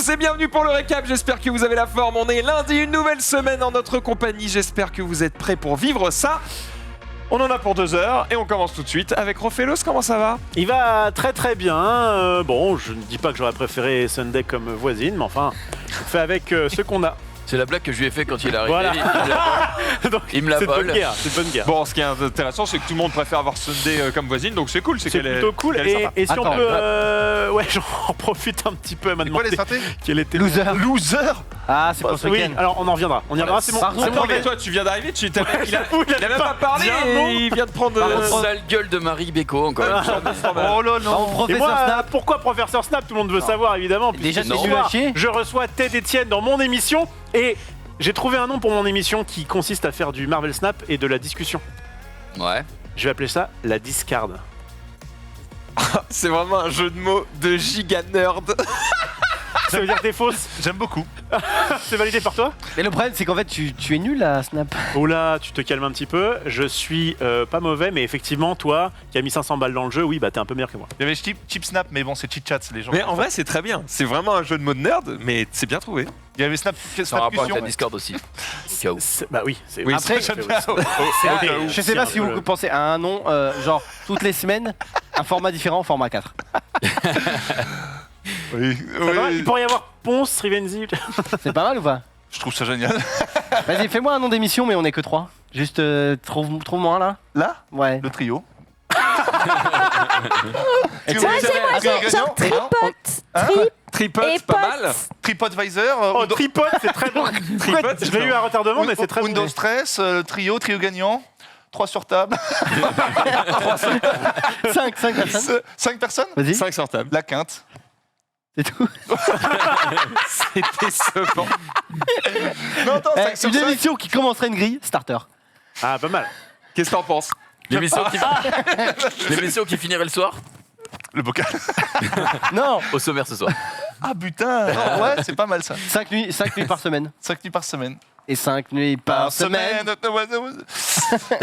tous et bienvenue pour le récap, j'espère que vous avez la forme. On est lundi, une nouvelle semaine en notre compagnie, j'espère que vous êtes prêts pour vivre ça. On en a pour 2 heures et on commence tout de suite avec Rofelos, comment ça va? Il va très très bien. Bon, je ne dis pas que j'aurais préféré Sunday comme voisine, mais enfin, on fait avec ce qu'on a. C'est la blague que je lui ai fait quand il est arrivé. Voilà. Donc, il me la C'est de bonne vole. guerre, c'est de bonne guerre. Bon, ce qui est intéressant, c'est que tout le monde préfère avoir Sunday comme voisine, donc c'est cool. C'est qu'elle est- plutôt cool. qu'elle est Et, sympa. et si Attends, on peut... ouais, j'en profite un petit peu à me Quoi les demander synthés? quel était Loser. Loser. Ah, c'est pour ce Oui, week-end. alors on en reviendra. On y reviendra, c'est bon. Pardon, Attends, mais toi, tu viens d'arriver, il a même pas parlé Dis un nom. et il vient de prendre... Sale gueule de Marie Béco, encore une fois. Oh là Bon, non. Et professeur moi, Snap. pourquoi professeur Snap? Tout le monde veut savoir, évidemment. Déjà, puisque c'est ce nul à soir, chier. je reçois Ted Etienne dans mon émission et j'ai trouvé un nom pour mon émission qui consiste à faire du Marvel Snap et de la discussion. Ouais. Je vais appeler ça la discard. C'est vraiment un jeu de mots de giga nerd. Ça veut dire que t'es fausse. J'aime beaucoup. C'est validé par toi? Mais le problème, c'est qu'en fait, tu es nul à Snap. Oh là, tu te calmes un petit peu. Je suis pas mauvais, mais effectivement, toi, qui as mis 500 balles dans le jeu, oui, bah t'es un peu meilleur que moi. Il y avait Chip Snap, mais bon, c'est Chit Chat, les gens. Mais en vrai, c'est très bien. C'est vraiment un jeu de mots de nerd, mais c'est bien trouvé. Il y avait Snap, Sans rapport avec Snapcussion. la Discord aussi. Au cas où. Bah oui, c'est Oui, Après, J'aime bien. je sais pas si vous pensez à un nom, genre toutes les semaines, un format différent, format 4. Oui, Ça va, oui. il pourrait y avoir Ponce, Rivenzi. C'est pas mal ou pas? Je trouve ça génial. Vas-y, fais-moi un nom d'émission, mais on est que 3. Juste, trouve-moi un là. Là, Ouais. le trio. Et tu Ouais, sais- c'est moi, Attends, genre on- Tripod, c'est pas mal. TripAdvisor, Oh, Tripod, c'est très bon. Tripod, Je l'ai eu à retardement, mais c'est très bon. Windows Stress, trio gagnant. 3 sur table. 5 personnes. 5 personnes. Vas-y, 5 sur table. La quinte. c'est tout. C'est décevant. Non, attends, Eh, 5 sur une 5. émission qui commencerait une grille, starter. Ah, pas mal. Qu'est-ce que t'en penses? L'émission qui finirait le soir, Le bocal. Non, au sommaire ce soir. Ah putain. Non, ouais, c'est pas mal ça. 5 nuits par semaine. 5 nuits par semaine. Et 5 nuits par semaine.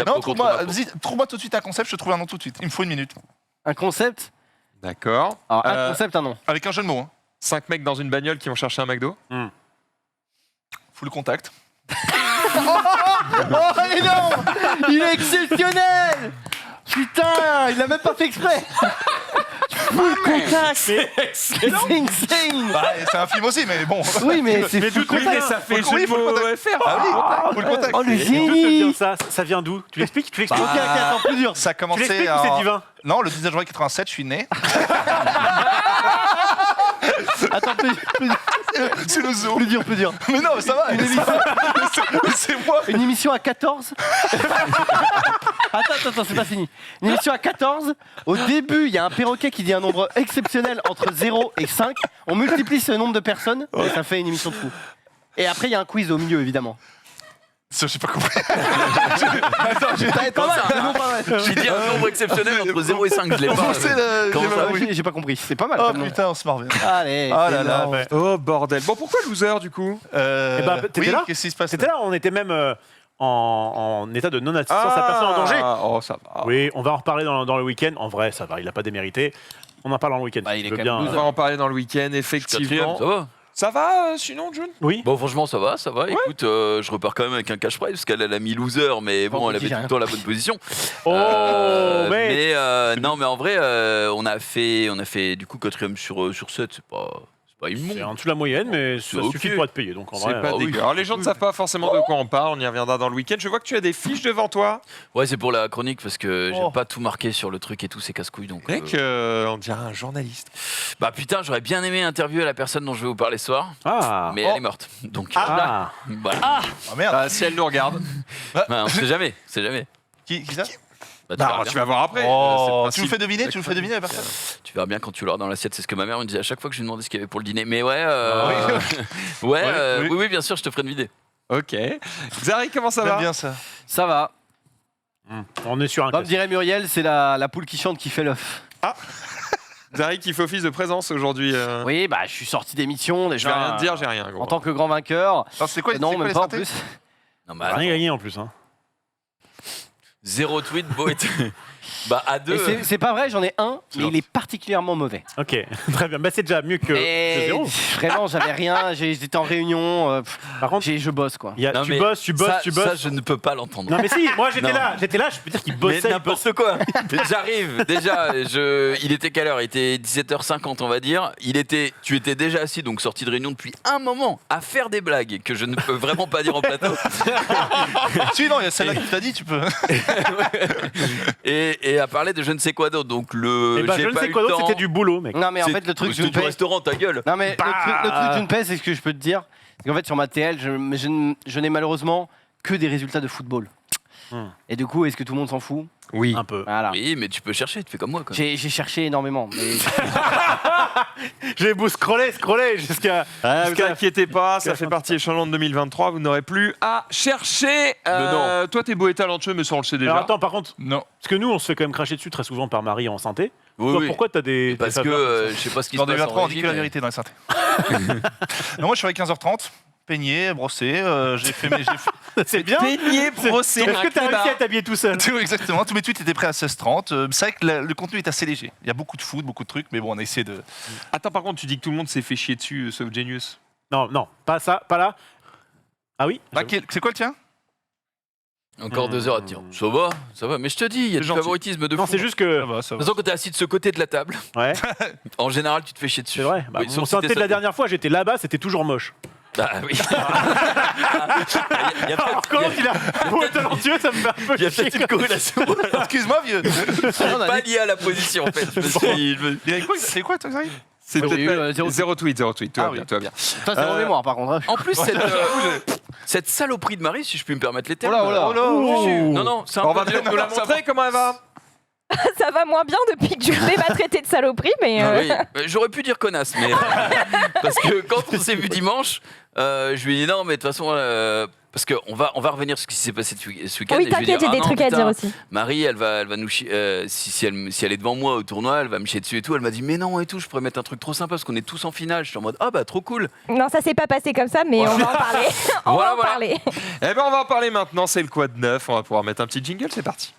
Non, trouve-moi tout de suite un concept, je te trouve un nom tout de suite. Il me faut 1 minute. Un concept. D'accord. Alors, un concept, un nom. Avec un jeu de mots. Hein. 5 mecs dans une bagnole qui vont chercher un McDo. Full contact. Oh, énorme! Il est exceptionnel! Putain, il a même pas fait exprès! Full contact! C'est insane! Bah, c'est un film aussi, mais bon. Oui, mais c'est Mais full d'où tu contact! viens ça fait Full- jeu oui, de full mots contact. FR. Ah oui, full contact. Oh, le Et d'où te vient génie! ça vient d'où? Tu l'expliques? Tu l'expliques? Ok, attends, plus dur. Ça a Tu commencé l'expliques ou c'est divin? Non, le 19 janvier 87, je suis né. Attends, C'est le zoo. plus dur. Mais non, ça va. C'est moi. Une émission à 14. Attends, c'est pas fini. Une émission à 14. Au début, il y a un perroquet qui dit un nombre exceptionnel entre 0 et 5. On multiplie ce nombre de personnes et ça fait une émission de fou. Et après, il y a un quiz au milieu, évidemment. Ça, j'ai pas compris. Pas mal, c'est bon, pas mal. J'ai dit un nombre exceptionnel entre 0 et 5, je l'ai pas. Comment ça? J'ai pas compris. C'est pas mal. Oh comme nom. putain, on se marre bien. Allez. Oh c'est là là. énorme. Oh bordel. Bon, pourquoi loser du coup? Eh ben, t'étais oui, là qu'est-ce qui se passe C'était là, on était même en état de non-assistance à personne en danger. Oh, ça va. Oui, on va en reparler dans le week-end. En vrai, ça va, il a pas démérité. On en parle dans le week-end. Bah, si il tu est veux quand bien. même On va en parler dans le week-end, effectivement. Quatrième, ça va. Ça va sinon, June? Oui. Bon, franchement, ça va, ça va. Écoute, je repars quand même avec un cash prize parce qu'elle a mis loser, mais bon, elle avait tout le temps la bonne position. Oh, mais Non, mais en vrai, on a fait du coup 4ème sur 7, c'est pas c'est immonde. en dessous de la moyenne, mais ça ok. suffit pour être payé. Donc en C'est vrai, pas oui. dégueu. Alors les gens ne savent pas forcément de quoi on parle, on y reviendra dans le week-end. Je vois que tu as des fiches devant toi. Ouais, c'est pour la chronique parce que Oh. j'ai pas tout marqué sur le truc et tout, c'est casse-couille. Donc, Mec, on dirait un journaliste. bah putain, j'aurais bien aimé interviewer la personne dont je vais vous parler ce soir, Ah. mais elle est morte. Donc, Ah. voilà. Ah merde. Si elle nous regarde. Bah, on sait jamais, on sait jamais. Qui ça Bah, Bah, tu vas voir après. Oh, C'est tu le nous fais principe. deviner, tu nous fais deviner la personne. Tu verras bien quand tu l'auras dans l'assiette. C'est ce que ma mère me disait à chaque fois que je lui demandais ce qu'il y avait pour le dîner. Mais ouais, oui. ouais, Oui. oui, bien sûr, je te ferai une vidéo. Ok. Zari, comment ça J'aime va? bien ça. Ça va. On est sur un Comme classique. dirait Muriel, c'est la poule qui chante qui fait l'œuf. Zari qui fait office de présence aujourd'hui. Oui, bah je suis sorti d'émission Je vais rien déjà. te dire, j'ai rien. Gros. En tant que grand vainqueur. Alors, c'est quoi, Non, c'est quoi même les pas en synthés plus. Non, mais Rien attends, gagné en plus. Hein. 0 tweet, beau et Bah, à Et 2. c'est pas vrai, j'en ai un, mais il est particulièrement mauvais. Ok, très bien. Bah, c'est déjà mieux que Et 0. vraiment, j'avais rien, j'étais en réunion. Par contre, Je bosse quoi. Non, tu mais bosses, tu Ça, bosses. je ne peux pas l'entendre. Non mais si, moi j'étais Non. là, je peux dire qu'il Mais bossait. n'importe quoi. J'arrive, déjà, il était quelle heure? Il était 17h50, on va dire. Tu étais déjà assis, donc sorti de réunion depuis un moment, à faire des blagues que je ne peux vraiment pas dire en plateau. Si, non, il y a celle-là qui t'a dit, tu peux. Et à parler de je ne sais quoi d'autre. Donc Et bah, j'ai je ne pas sais eu quoi le d'autre, temps. c'était du boulot, mec. Non mais en fait le truc C'était d'une du paix. restaurant, ta gueule. Non mais le truc d'une paix, c'est ce que je peux te dire, c'est qu'en fait sur ma TL, je n'ai malheureusement que des résultats de football. Et du coup, est-ce que tout le monde s'en fout? Oui. Un peu. Voilà. Oui, mais tu peux chercher, tu fais comme moi. Quoi. J'ai cherché énormément. Mais... J'ai beau scroller jusqu'à. Ne vous inquiétez pas, ça fait partie des changements de 2023. Vous n'aurez plus à chercher. non. Toi, t'es beau et talentueux, mais ça, on le sait déjà. Alors attends, par contre, Non. parce que nous on se fait quand même cracher dessus très souvent par Marie en santé. Oui, Toi, oui. pourquoi t'as des. Parce des que faveurs je sais pas ce qui Dans se passe en 2023, on dit régie, que la mais- vérité dans les synthés. Non, moi, je suis à 15h30, peigné, brossé, j'ai fait mes... C'est bien. Peigné, brossé, Est-ce que un t'as réussi clébard. à t'habiller tout seul? Oui, exactement, tous mes tweets étaient prêts à 16h30. C'est vrai que le contenu est assez léger. Il y a beaucoup de foot, beaucoup de trucs, mais bon, on a essayé de... Attends, par contre, tu dis que tout le monde s'est fait chier dessus, sauf Genius. Non, non, pas ça, pas là. Ah oui. Bah, c'est quoi le tien? Encore 2 heures à te dire. Ça va. Mais je te dis, il y a C'est du gentil. favoritisme de Non, fou. c'est juste que. Ça va, ça De va. toute façon, quand t'es assis de ce côté de la table, Ouais, en général, tu te fais chier dessus. c'est vrai. Bah, Oui, mon sauf si santé t'es de la ça- dernière fois, j'étais là-bas, c'était toujours moche. Ah oui. Il y a Alors, peut-être- quand il a beau être talentueux, ça me fait un peu il y a chier. peut-être une corrélation. Excuse-moi, vieux. on a Pas dit- lié à la position, en fait. Il y a quoi, c'est quoi, toi, Xavier? C'est Oui, peut-être zéro zéro tweet. Tout Ah va oui. bien, tout va bien. Ça c'est en mémoire par contre. Hein. En plus, cette saloperie de Marie, si je puis me permettre les termes. Oh là, oh là. Non, non, c'est un On peu va dur. peut-être nous la montrer, comment elle va. Ça va moins bien depuis que Jules m'a traité de saloperie, mais Oui, j'aurais pu dire connasse, mais parce que quand on s'est vu dimanche, je lui ai dit non, mais de toute façon, parce qu'on va revenir sur ce qui s'est passé ce week-end. oui, et je lui ai dit, t'inquiète, j'ai ah des non, trucs à putain, dire aussi. Marie, elle va nous chier. Si elle est devant moi au tournoi, elle va me chier dessus et tout. Elle m'a dit mais non et tout, je pourrais mettre un truc trop sympa parce qu'on est tous en finale. Je suis en mode ah bah trop cool. Non, ça s'est pas passé comme ça, mais on va en parler. On Voilà, va en voilà. parler. Eh ben, on va en parler maintenant. C'est le quad 9. On va pouvoir mettre un petit jingle. C'est parti.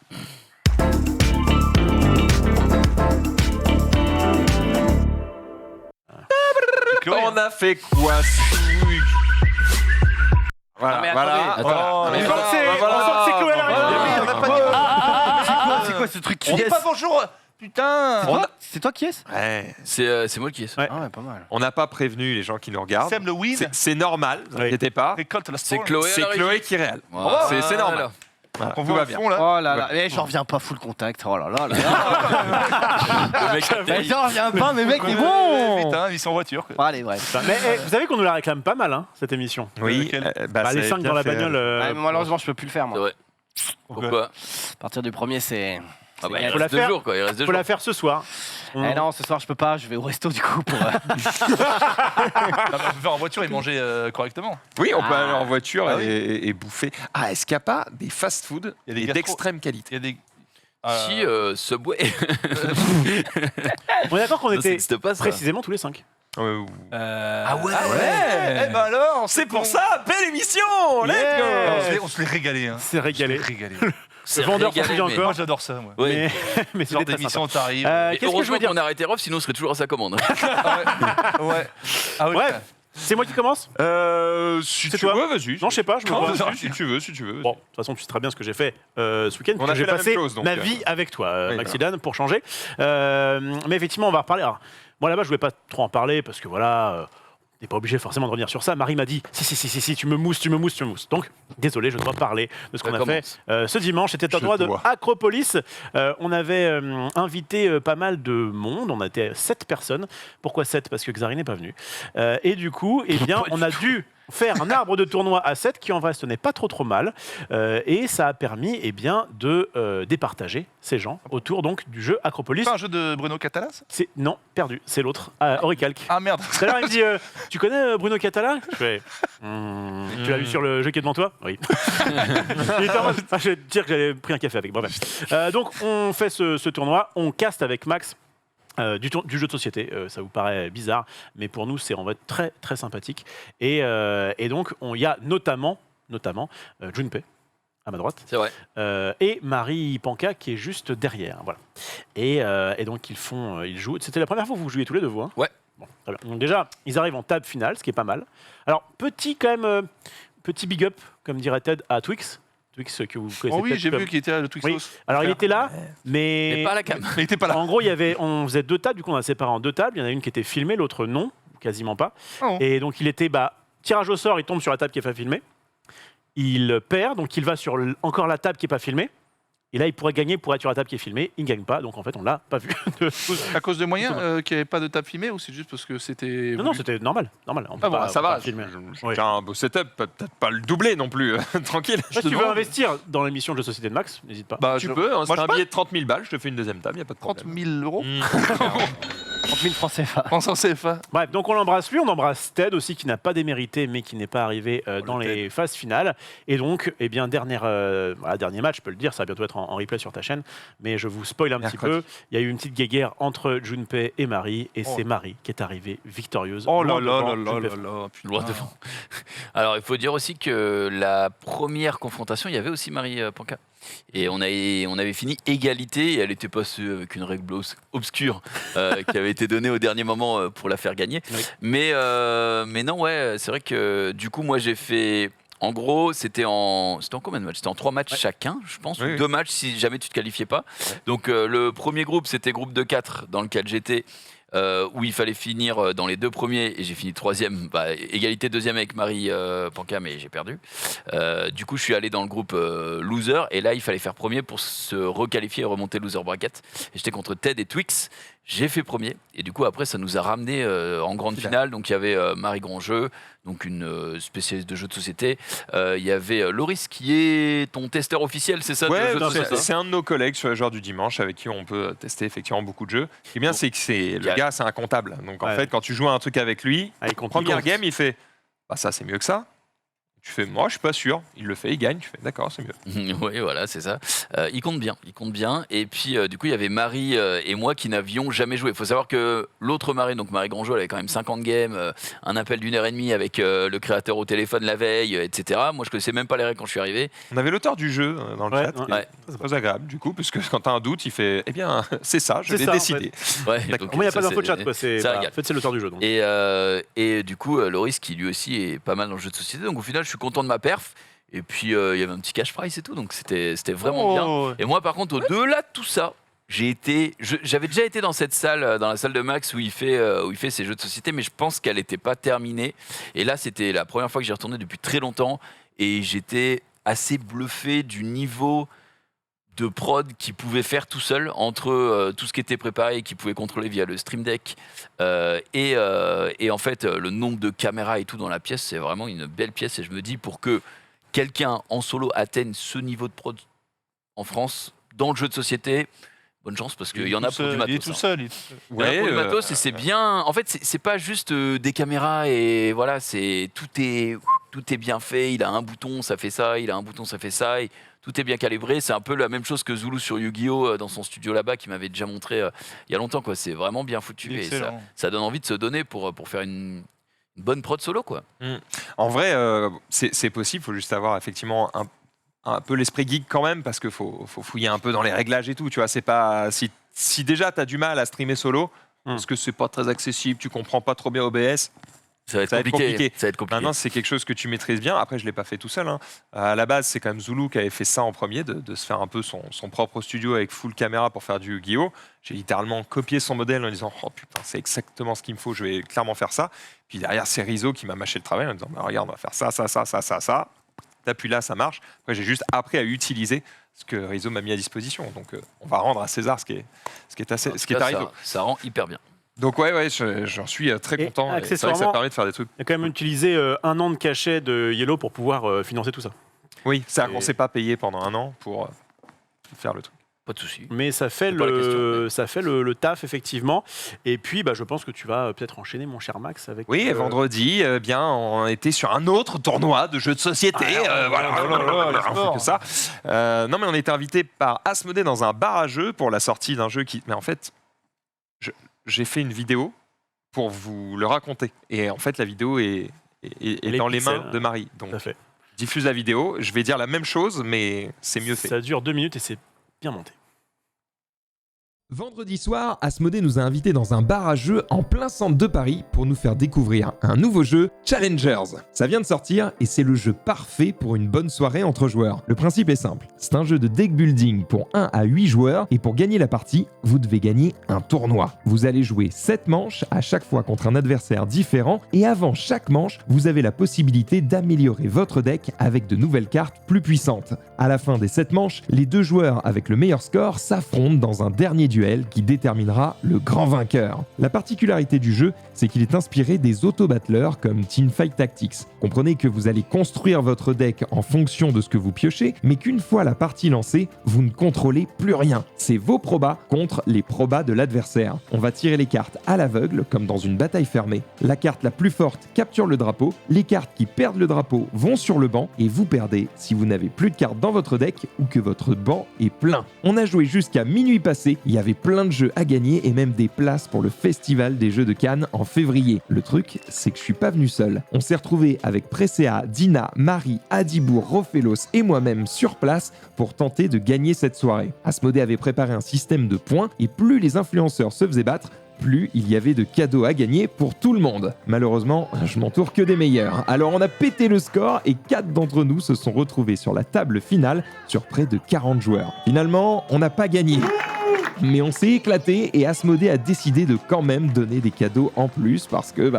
Chloé, On a fait quoi ce week? Voilà, Non, mais voilà. attendez. Voilà. Oh, Mais On sent voilà, que c'est- voilà, on sent que c'est Chloé, voilà. là. Mais on a pas dit- C'est quoi ce truc qui On dit est pas bonjour. Putain. C'est toi qui est Ouais. C'est moi qui ai. Ouais. Ah ouais, pas mal. On n'a pas prévenu les gens qui nous regardent. Sème le weed. C'est normal, ne vous Oui. inquiétez pas. Récolte la C'est sport. Chloé. C'est à la Chloé régie. qui est réelle. Voilà. C'est normal. Voilà, On tout voit va à bien. fond, là. Oh là là, eh, j'en reviens pas full contact. Oh là là là. là. Le mec, Eh, j'en reviens pas, mais mec, mais bon. Putain, ils sont en voiture. quoi. Bon, allez, bref. Mais vous savez qu'on nous la réclame pas mal, hein, cette émission. Oui, Lequel Bah, les c'est 5 bien dans la fait. bagnole. Ouais, mais malheureusement, je peux plus le faire, c'est moi. vrai. Pourquoi À partir du premier, c'est. Ah bah, il Faut la reste 2 faire. jours quoi. Il reste 2 Faut jours. la faire ce soir. Eh non, ce soir, je peux pas. Je vais au resto du coup pour. Non, mais on peut faire en voiture et manger correctement. Oui, on peut aller en voiture Ah oui. et bouffer. Ah, est-ce qu'il n'y a pas des fast-food Il y a des et gastro- d'extrême qualité? Il y a des. Si Subway. On est d'accord qu'on Ça était n'existe pas ça. précisément tous les 5. Ah ouais. Eh ben alors, C'est pour ça, belle émission. Let's Yeah. go. On se l'est régalé. Hein. C'est régalé. Régalé. C'est Le vendeur régalé, continue mais- encore. Moi, j'adore ça, moi. Oui. Mais, mais Ce genre c'était très d'émission, sympa. t'arrives. Qu'est-ce que je Heureusement veux dire qu'on a arrêté Rof, sinon on serait toujours à sa commande. Ouais. Ah ouais. Bref, c'est moi qui commence. Si C'est tu toi veux, vas-y. Non, je sais pas, je me Non, vois. vas-y, si tu veux, si tu veux. Bon, de toute façon, tu sais très bien ce que j'ai fait ce week-end. On a parce que fait j'ai la même passé chose, donc, ma vie avec toi, oui, Maxidane, pour changer. Mais effectivement, on va reparler. Alors, moi, là-bas, je voulais pas trop en parler parce que voilà, on n'est pas obligé forcément de revenir sur ça. Marie m'a dit si, tu me mousses. Donc, désolé, je dois parler de ce qu'on Ça a fait ce dimanche. C'était un Je tournoi de dois. Acropolis. On avait invité pas mal de monde. On était 7 personnes. Pourquoi 7 ? Parce que Xari n'est pas venu. Et du coup, eh bien, on a dû faire un arbre de tournoi à 7 qui en vrai ce n'est pas trop mal. Et ça a permis eh bien, de départager ces gens autour donc, du jeu Acropolis. C'est pas un jeu de Bruno Catalas? C'est non, perdu, c'est l'autre, Oricalc. Ah merde. Tout à l'heure, il me dit tu connais Bruno Catala ? Je fais tu l'as vu sur le jeu qui est devant toi ? Oui. Il était en mode, je vais te dire que j'avais pris un café avec. Bon, bref. Donc on fait ce tournoi, on caste avec Max. Du jeu de société, ça vous paraît bizarre, mais pour nous c'est en fait très très sympathique. Et donc il y a notamment Junpei à ma droite, C'est vrai. et Marie Panka qui est juste derrière. Voilà. Et donc ils jouent. C'était la première fois que vous jouiez tous les deux, vous, hein? Ouais. Bon, très bien. Donc déjà, ils arrivent en table finale, ce qui est pas mal. Alors, petit big up, comme dirait Ted, à Twix. Twix que vous connaissez Oh oui, peut-être j'ai comme- vu qu'il était là, le Twixos. Oui. Alors, il était là, mais... Mais pas à la cam. Mais il était pas là. En gros, on faisait 2 tables, du coup on a séparé en 2 tables. Il y en a une qui était filmée, l'autre non, quasiment pas. Oh. Et donc il était tirage au sort, il tombe sur la table qui n'est pas filmée. Il perd, donc il va sur encore la table qui n'est pas filmée. Et là, il pourrait gagner pour être sur la table qui est filmée. Il ne gagne pas, donc en fait, on l'a pas vu. À cause de moyens qu'il n'y avait pas de table filmée ou c'est juste parce que c'était. Non, c'était normal. On peut Ah bon, pas- ça on peut va. pas filmer. J'ai un beau setup, peut-être pas le doubler non plus. Tranquille. Si tu veux investir dans l'émission de Société de Max, n'hésite pas. Bah, Tu peux, hein, Moi, c'est je un sais billet de 30 000 balles, je te fais une deuxième table, il n'y a pas de 30 problème. 000 euros 30 000 francs CFA. en CFA. Bref, donc on l'embrasse lui, on embrasse Ted aussi qui n'a pas démérité mais qui n'est pas arrivé dans le les phases finales. Et donc, eh bien, dernier match, je peux le dire, ça va bientôt être en replay sur ta chaîne, mais je vous spoil un petit Mercredi. peu. Il y a eu une petite guéguerre entre Junpei et Marie, et Oh. c'est Marie qui est arrivée victorieuse. Oh là loin là devant là là Junpei. là là. putain. Loin devant. Alors, il faut dire aussi que la première confrontation, il y avait aussi Marie Panka. Et on avait fini égalité et elle était passée avec une règle obscure qui avait été donnée au dernier moment pour la faire gagner. Oui. Mais non, ouais, c'est vrai que du coup, moi j'ai fait. En gros, c'était en combien de matchs? C'était en 3 matchs chacun, je pense, Oui, ou oui. 2 matchs si jamais tu te qualifiais pas. Donc le premier groupe, c'était groupe de 4 dans lequel j'étais. Où il fallait finir dans les 2 premiers et j'ai fini 3e, égalité 2e avec Marie Panka, mais j'ai perdu. Du coup, je suis allé dans le groupe loser et là, il fallait faire premier pour se requalifier et remonter loser bracket. Et j'étais contre Ted et Twix. J'ai fait premier et du coup, après, ça nous a ramené en grande finale. Donc, il y avait Marie Grandjeu, donc une spécialiste de jeux de société. Il y avait Loris qui est ton testeur officiel, c'est ça, de Ouais, jeux de non, société c'est un de nos collègues sur les joueurs du dimanche avec qui on peut tester effectivement beaucoup de jeux. Ce qui est bien, c'est que le gars, c'est un comptable. Donc en Ouais. fait, quand tu joues à un truc avec lui, Ah, il compte, première game, il fait bah ça c'est mieux que ça. Tu fais moi je suis pas sûr. Il le fait, il gagne. Tu fais d'accord, c'est mieux. Oui, voilà, c'est ça. Il compte bien. Et puis, du coup, il y avait Marie et moi qui n'avions jamais joué. Il faut savoir que l'autre Marie, donc Marie Grandjeu, elle avait quand même 50 games, un appel d'1h30 avec le créateur au téléphone la veille, etc. Moi, je connaissais même pas les règles quand je suis arrivé. On avait l'auteur du jeu dans le Ouais, chat. ouais. C'est très agréable du coup, puisque quand tu as un doute, il fait eh bien c'est ça, je C'est l'ai ça, en décidé. Ouais, D'accord. donc, Moi, il n'y a ça, pas d'info de c'est- chat, quoi. ça régale. En fait, c'est l'auteur du jeu. Donc. Et du coup, Loris, qui lui aussi est pas mal dans le jeu de société. Donc, au final, je suis content de ma perf. Et puis, il y avait un petit cash prize et tout. Donc, c'était vraiment bien. Oh. Et moi, par contre, au-delà de tout ça, j'avais déjà été dans cette salle, dans la salle de Max où il fait ses jeux de société, mais je pense qu'elle n'était pas terminée. Et là, c'était la première fois que j'y retournais depuis très longtemps, et j'étais assez bluffé du niveau de prod qu'il pouvait faire tout seul entre tout ce qui était préparé et qu'il pouvait contrôler via le Stream Deck et en fait le nombre de caméras et tout dans la pièce, c'est vraiment une belle pièce. Et je me dis, pour que quelqu'un en solo atteigne ce niveau de prod en France dans le jeu de société, bonne chance, parce qu'il y en a pour du matos. Il est tout hein. seul. Il y en a pour du matos et c'est bien. En fait, c'est pas juste des caméras et voilà, tout est bien fait. Il a un bouton, ça fait ça. Il a un bouton, ça fait ça. Et tout est bien calibré. C'est un peu la même chose que Zulu sur Yu-Gi-Oh dans son studio là-bas, qui m'avait déjà montré il y a longtemps, quoi. C'est vraiment bien foutu et Excellent. ça donne envie de se donner pour faire une bonne prod solo, quoi. En vrai, c'est possible. Il faut juste avoir effectivement un peu l'esprit geek quand même, parce qu'il faut fouiller un peu dans les réglages et tout. Tu vois, c'est pas si déjà tu as du mal à streamer solo, parce que c'est pas très accessible, tu comprends pas trop bien OBS. Ça va être compliqué. Ça va être compliqué. Maintenant, c'est quelque chose que tu maîtrises bien. Après, je l'ai pas fait tout seul. Hein. À la base, c'est quand même Zulu qui avait fait ça en premier, de se faire un peu son propre studio avec full caméra pour faire du Yu-Gi-Oh! J'ai littéralement copié son modèle en disant oh putain, c'est exactement ce qu'il me faut. Je vais clairement faire ça. Puis derrière, c'est Rizzo qui m'a mâché le travail en disant bah, regarde, on va faire ça. T'appuies là, ça marche. Après, j'ai juste appris à utiliser ce que Rizzo m'a mis à disposition. Donc, on va rendre à César ce qui est En tout cas, arrivé. ça rend hyper bien. Donc ouais, j'en suis très Et content. Et c'est vrai que ça accessoirement, permet de faire des trucs. Il a quand même utilisé 1 an de cachet de Yellow pour pouvoir financer tout ça. Oui, c'est-à-dire Et- qu'on s'est pas payé pendant 1 an pour faire le truc. Pas de souci. Mais ça fait, C'est pas la question, mais- ça fait le taf, effectivement. Et puis, je pense que tu vas peut-être enchaîner, mon cher Max, avec... Oui, et vendredi, bien, on était sur un autre tournoi de jeux de société. Voilà, que ça. Non, mais on était invité par Asmodée dans un bar à jeux pour la sortie d'un jeu qui. Mais en fait, j'ai fait une vidéo pour vous le raconter. Et en fait, la vidéo est Les dans les pixels, mains de Marie. Donc, Tout à fait. diffuse la vidéo. Je vais dire la même chose, mais c'est mieux fait. Ça dure 2 minutes et c'est bien monté. Vendredi soir, Asmodée nous a invités dans un bar à jeux en plein centre de Paris pour nous faire découvrir un nouveau jeu, Challengers. Ça vient de sortir et c'est le jeu parfait pour une bonne soirée entre joueurs. Le principe est simple, c'est un jeu de deck building pour 1 à 8 joueurs et pour gagner la partie, vous devez gagner un tournoi. Vous allez jouer 7 manches à chaque fois contre un adversaire différent et avant chaque manche, vous avez la possibilité d'améliorer votre deck avec de nouvelles cartes plus puissantes. À la fin des 7 manches, les 2 joueurs avec le meilleur score s'affrontent dans un dernier duel qui déterminera le grand vainqueur. La particularité du jeu, c'est qu'il est inspiré des auto-battleurs comme Teamfight Tactics. Comprenez que vous allez construire votre deck en fonction de ce que vous piochez, mais qu'une fois la partie lancée, vous ne contrôlez plus rien. C'est vos probas contre les probas de l'adversaire. On va tirer les cartes à l'aveugle, comme dans une bataille fermée. La carte la plus forte capture le drapeau, les cartes qui perdent le drapeau vont sur le banc, et vous perdez si vous n'avez plus de cartes dans votre deck ou que votre banc est plein. On a joué jusqu'à minuit passé, il y avait plein de jeux à gagner et même des places pour le festival des jeux de Cannes en février. Le truc, c'est que je suis pas venu seul. On s'est retrouvés avec Presea, Dina, Marie, Adibour, Rofelos et moi-même sur place pour tenter de gagner cette soirée. Asmodée avait préparé un système de points et plus les influenceurs se faisaient battre, plus il y avait de cadeaux à gagner pour tout le monde. Malheureusement, je m'entoure que des meilleurs. Alors on a pété le score et 4 d'entre nous se sont retrouvés sur la table finale sur près de 40 joueurs. Finalement, on n'a pas gagné. Mais on s'est éclaté et Asmodée a décidé de quand même donner des cadeaux en plus parce que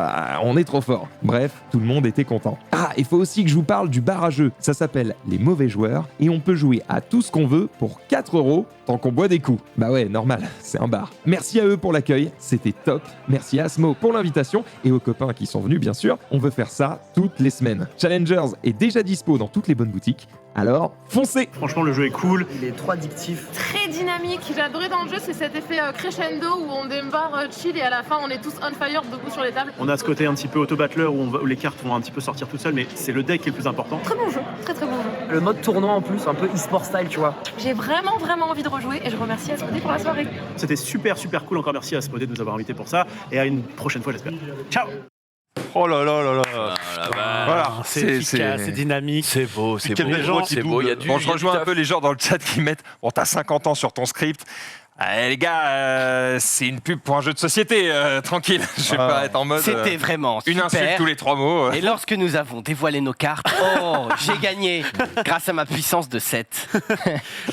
on est trop fort. Bref, tout le monde était content. Ah, il faut aussi que je vous parle du bar à jeux. Ça s'appelle Les Mauvais Joueurs et on peut jouer à tout ce qu'on veut pour 4 € tant qu'on boit des coups. Bah ouais, normal, c'est un bar. Merci à eux pour l'accueil, c'était top. Merci à Asmo pour l'invitation et aux copains qui sont venus bien sûr. On veut faire ça toutes les semaines. Challengers est déjà dispo dans toutes les bonnes boutiques. Alors, foncez! Franchement, le jeu est cool. Il est trop addictif. Très dynamique. J'ai adoré dans le jeu, c'est cet effet crescendo où on démarre chill et à la fin on est tous on fire debout sur les tables. On a ce côté un petit peu auto-battleur où les cartes vont un petit peu sortir tout seules, mais c'est le deck qui est le plus important. Très bon jeu, très très bon jeu. Le mode tournoi en plus, un peu e-sport style, tu vois. J'ai vraiment envie de rejouer et je remercie Asmodée pour la soirée. C'était super cool. Encore merci à Asmodée de nous avoir invités pour ça et à une prochaine fois, j'espère. Ciao! Oh là là là là. Ah, la vache. Voilà, C'est efficace, c'est dynamique. C'est beau, c'est Quel beau. bel jeu qui C'est beau, il y a double. du. Bon, il je y a du rejoins un taf. peu les gens dans le chat qui mettent « Bon, t'as 50 ans sur ton script. Les gars, c'est une pub pour un jeu de société, tranquille. Je vais pas être en mode C'était vraiment une insulte super. tous les 3 mots. Et lorsque nous avons dévoilé nos cartes, oh, j'ai gagné grâce à ma puissance de 7.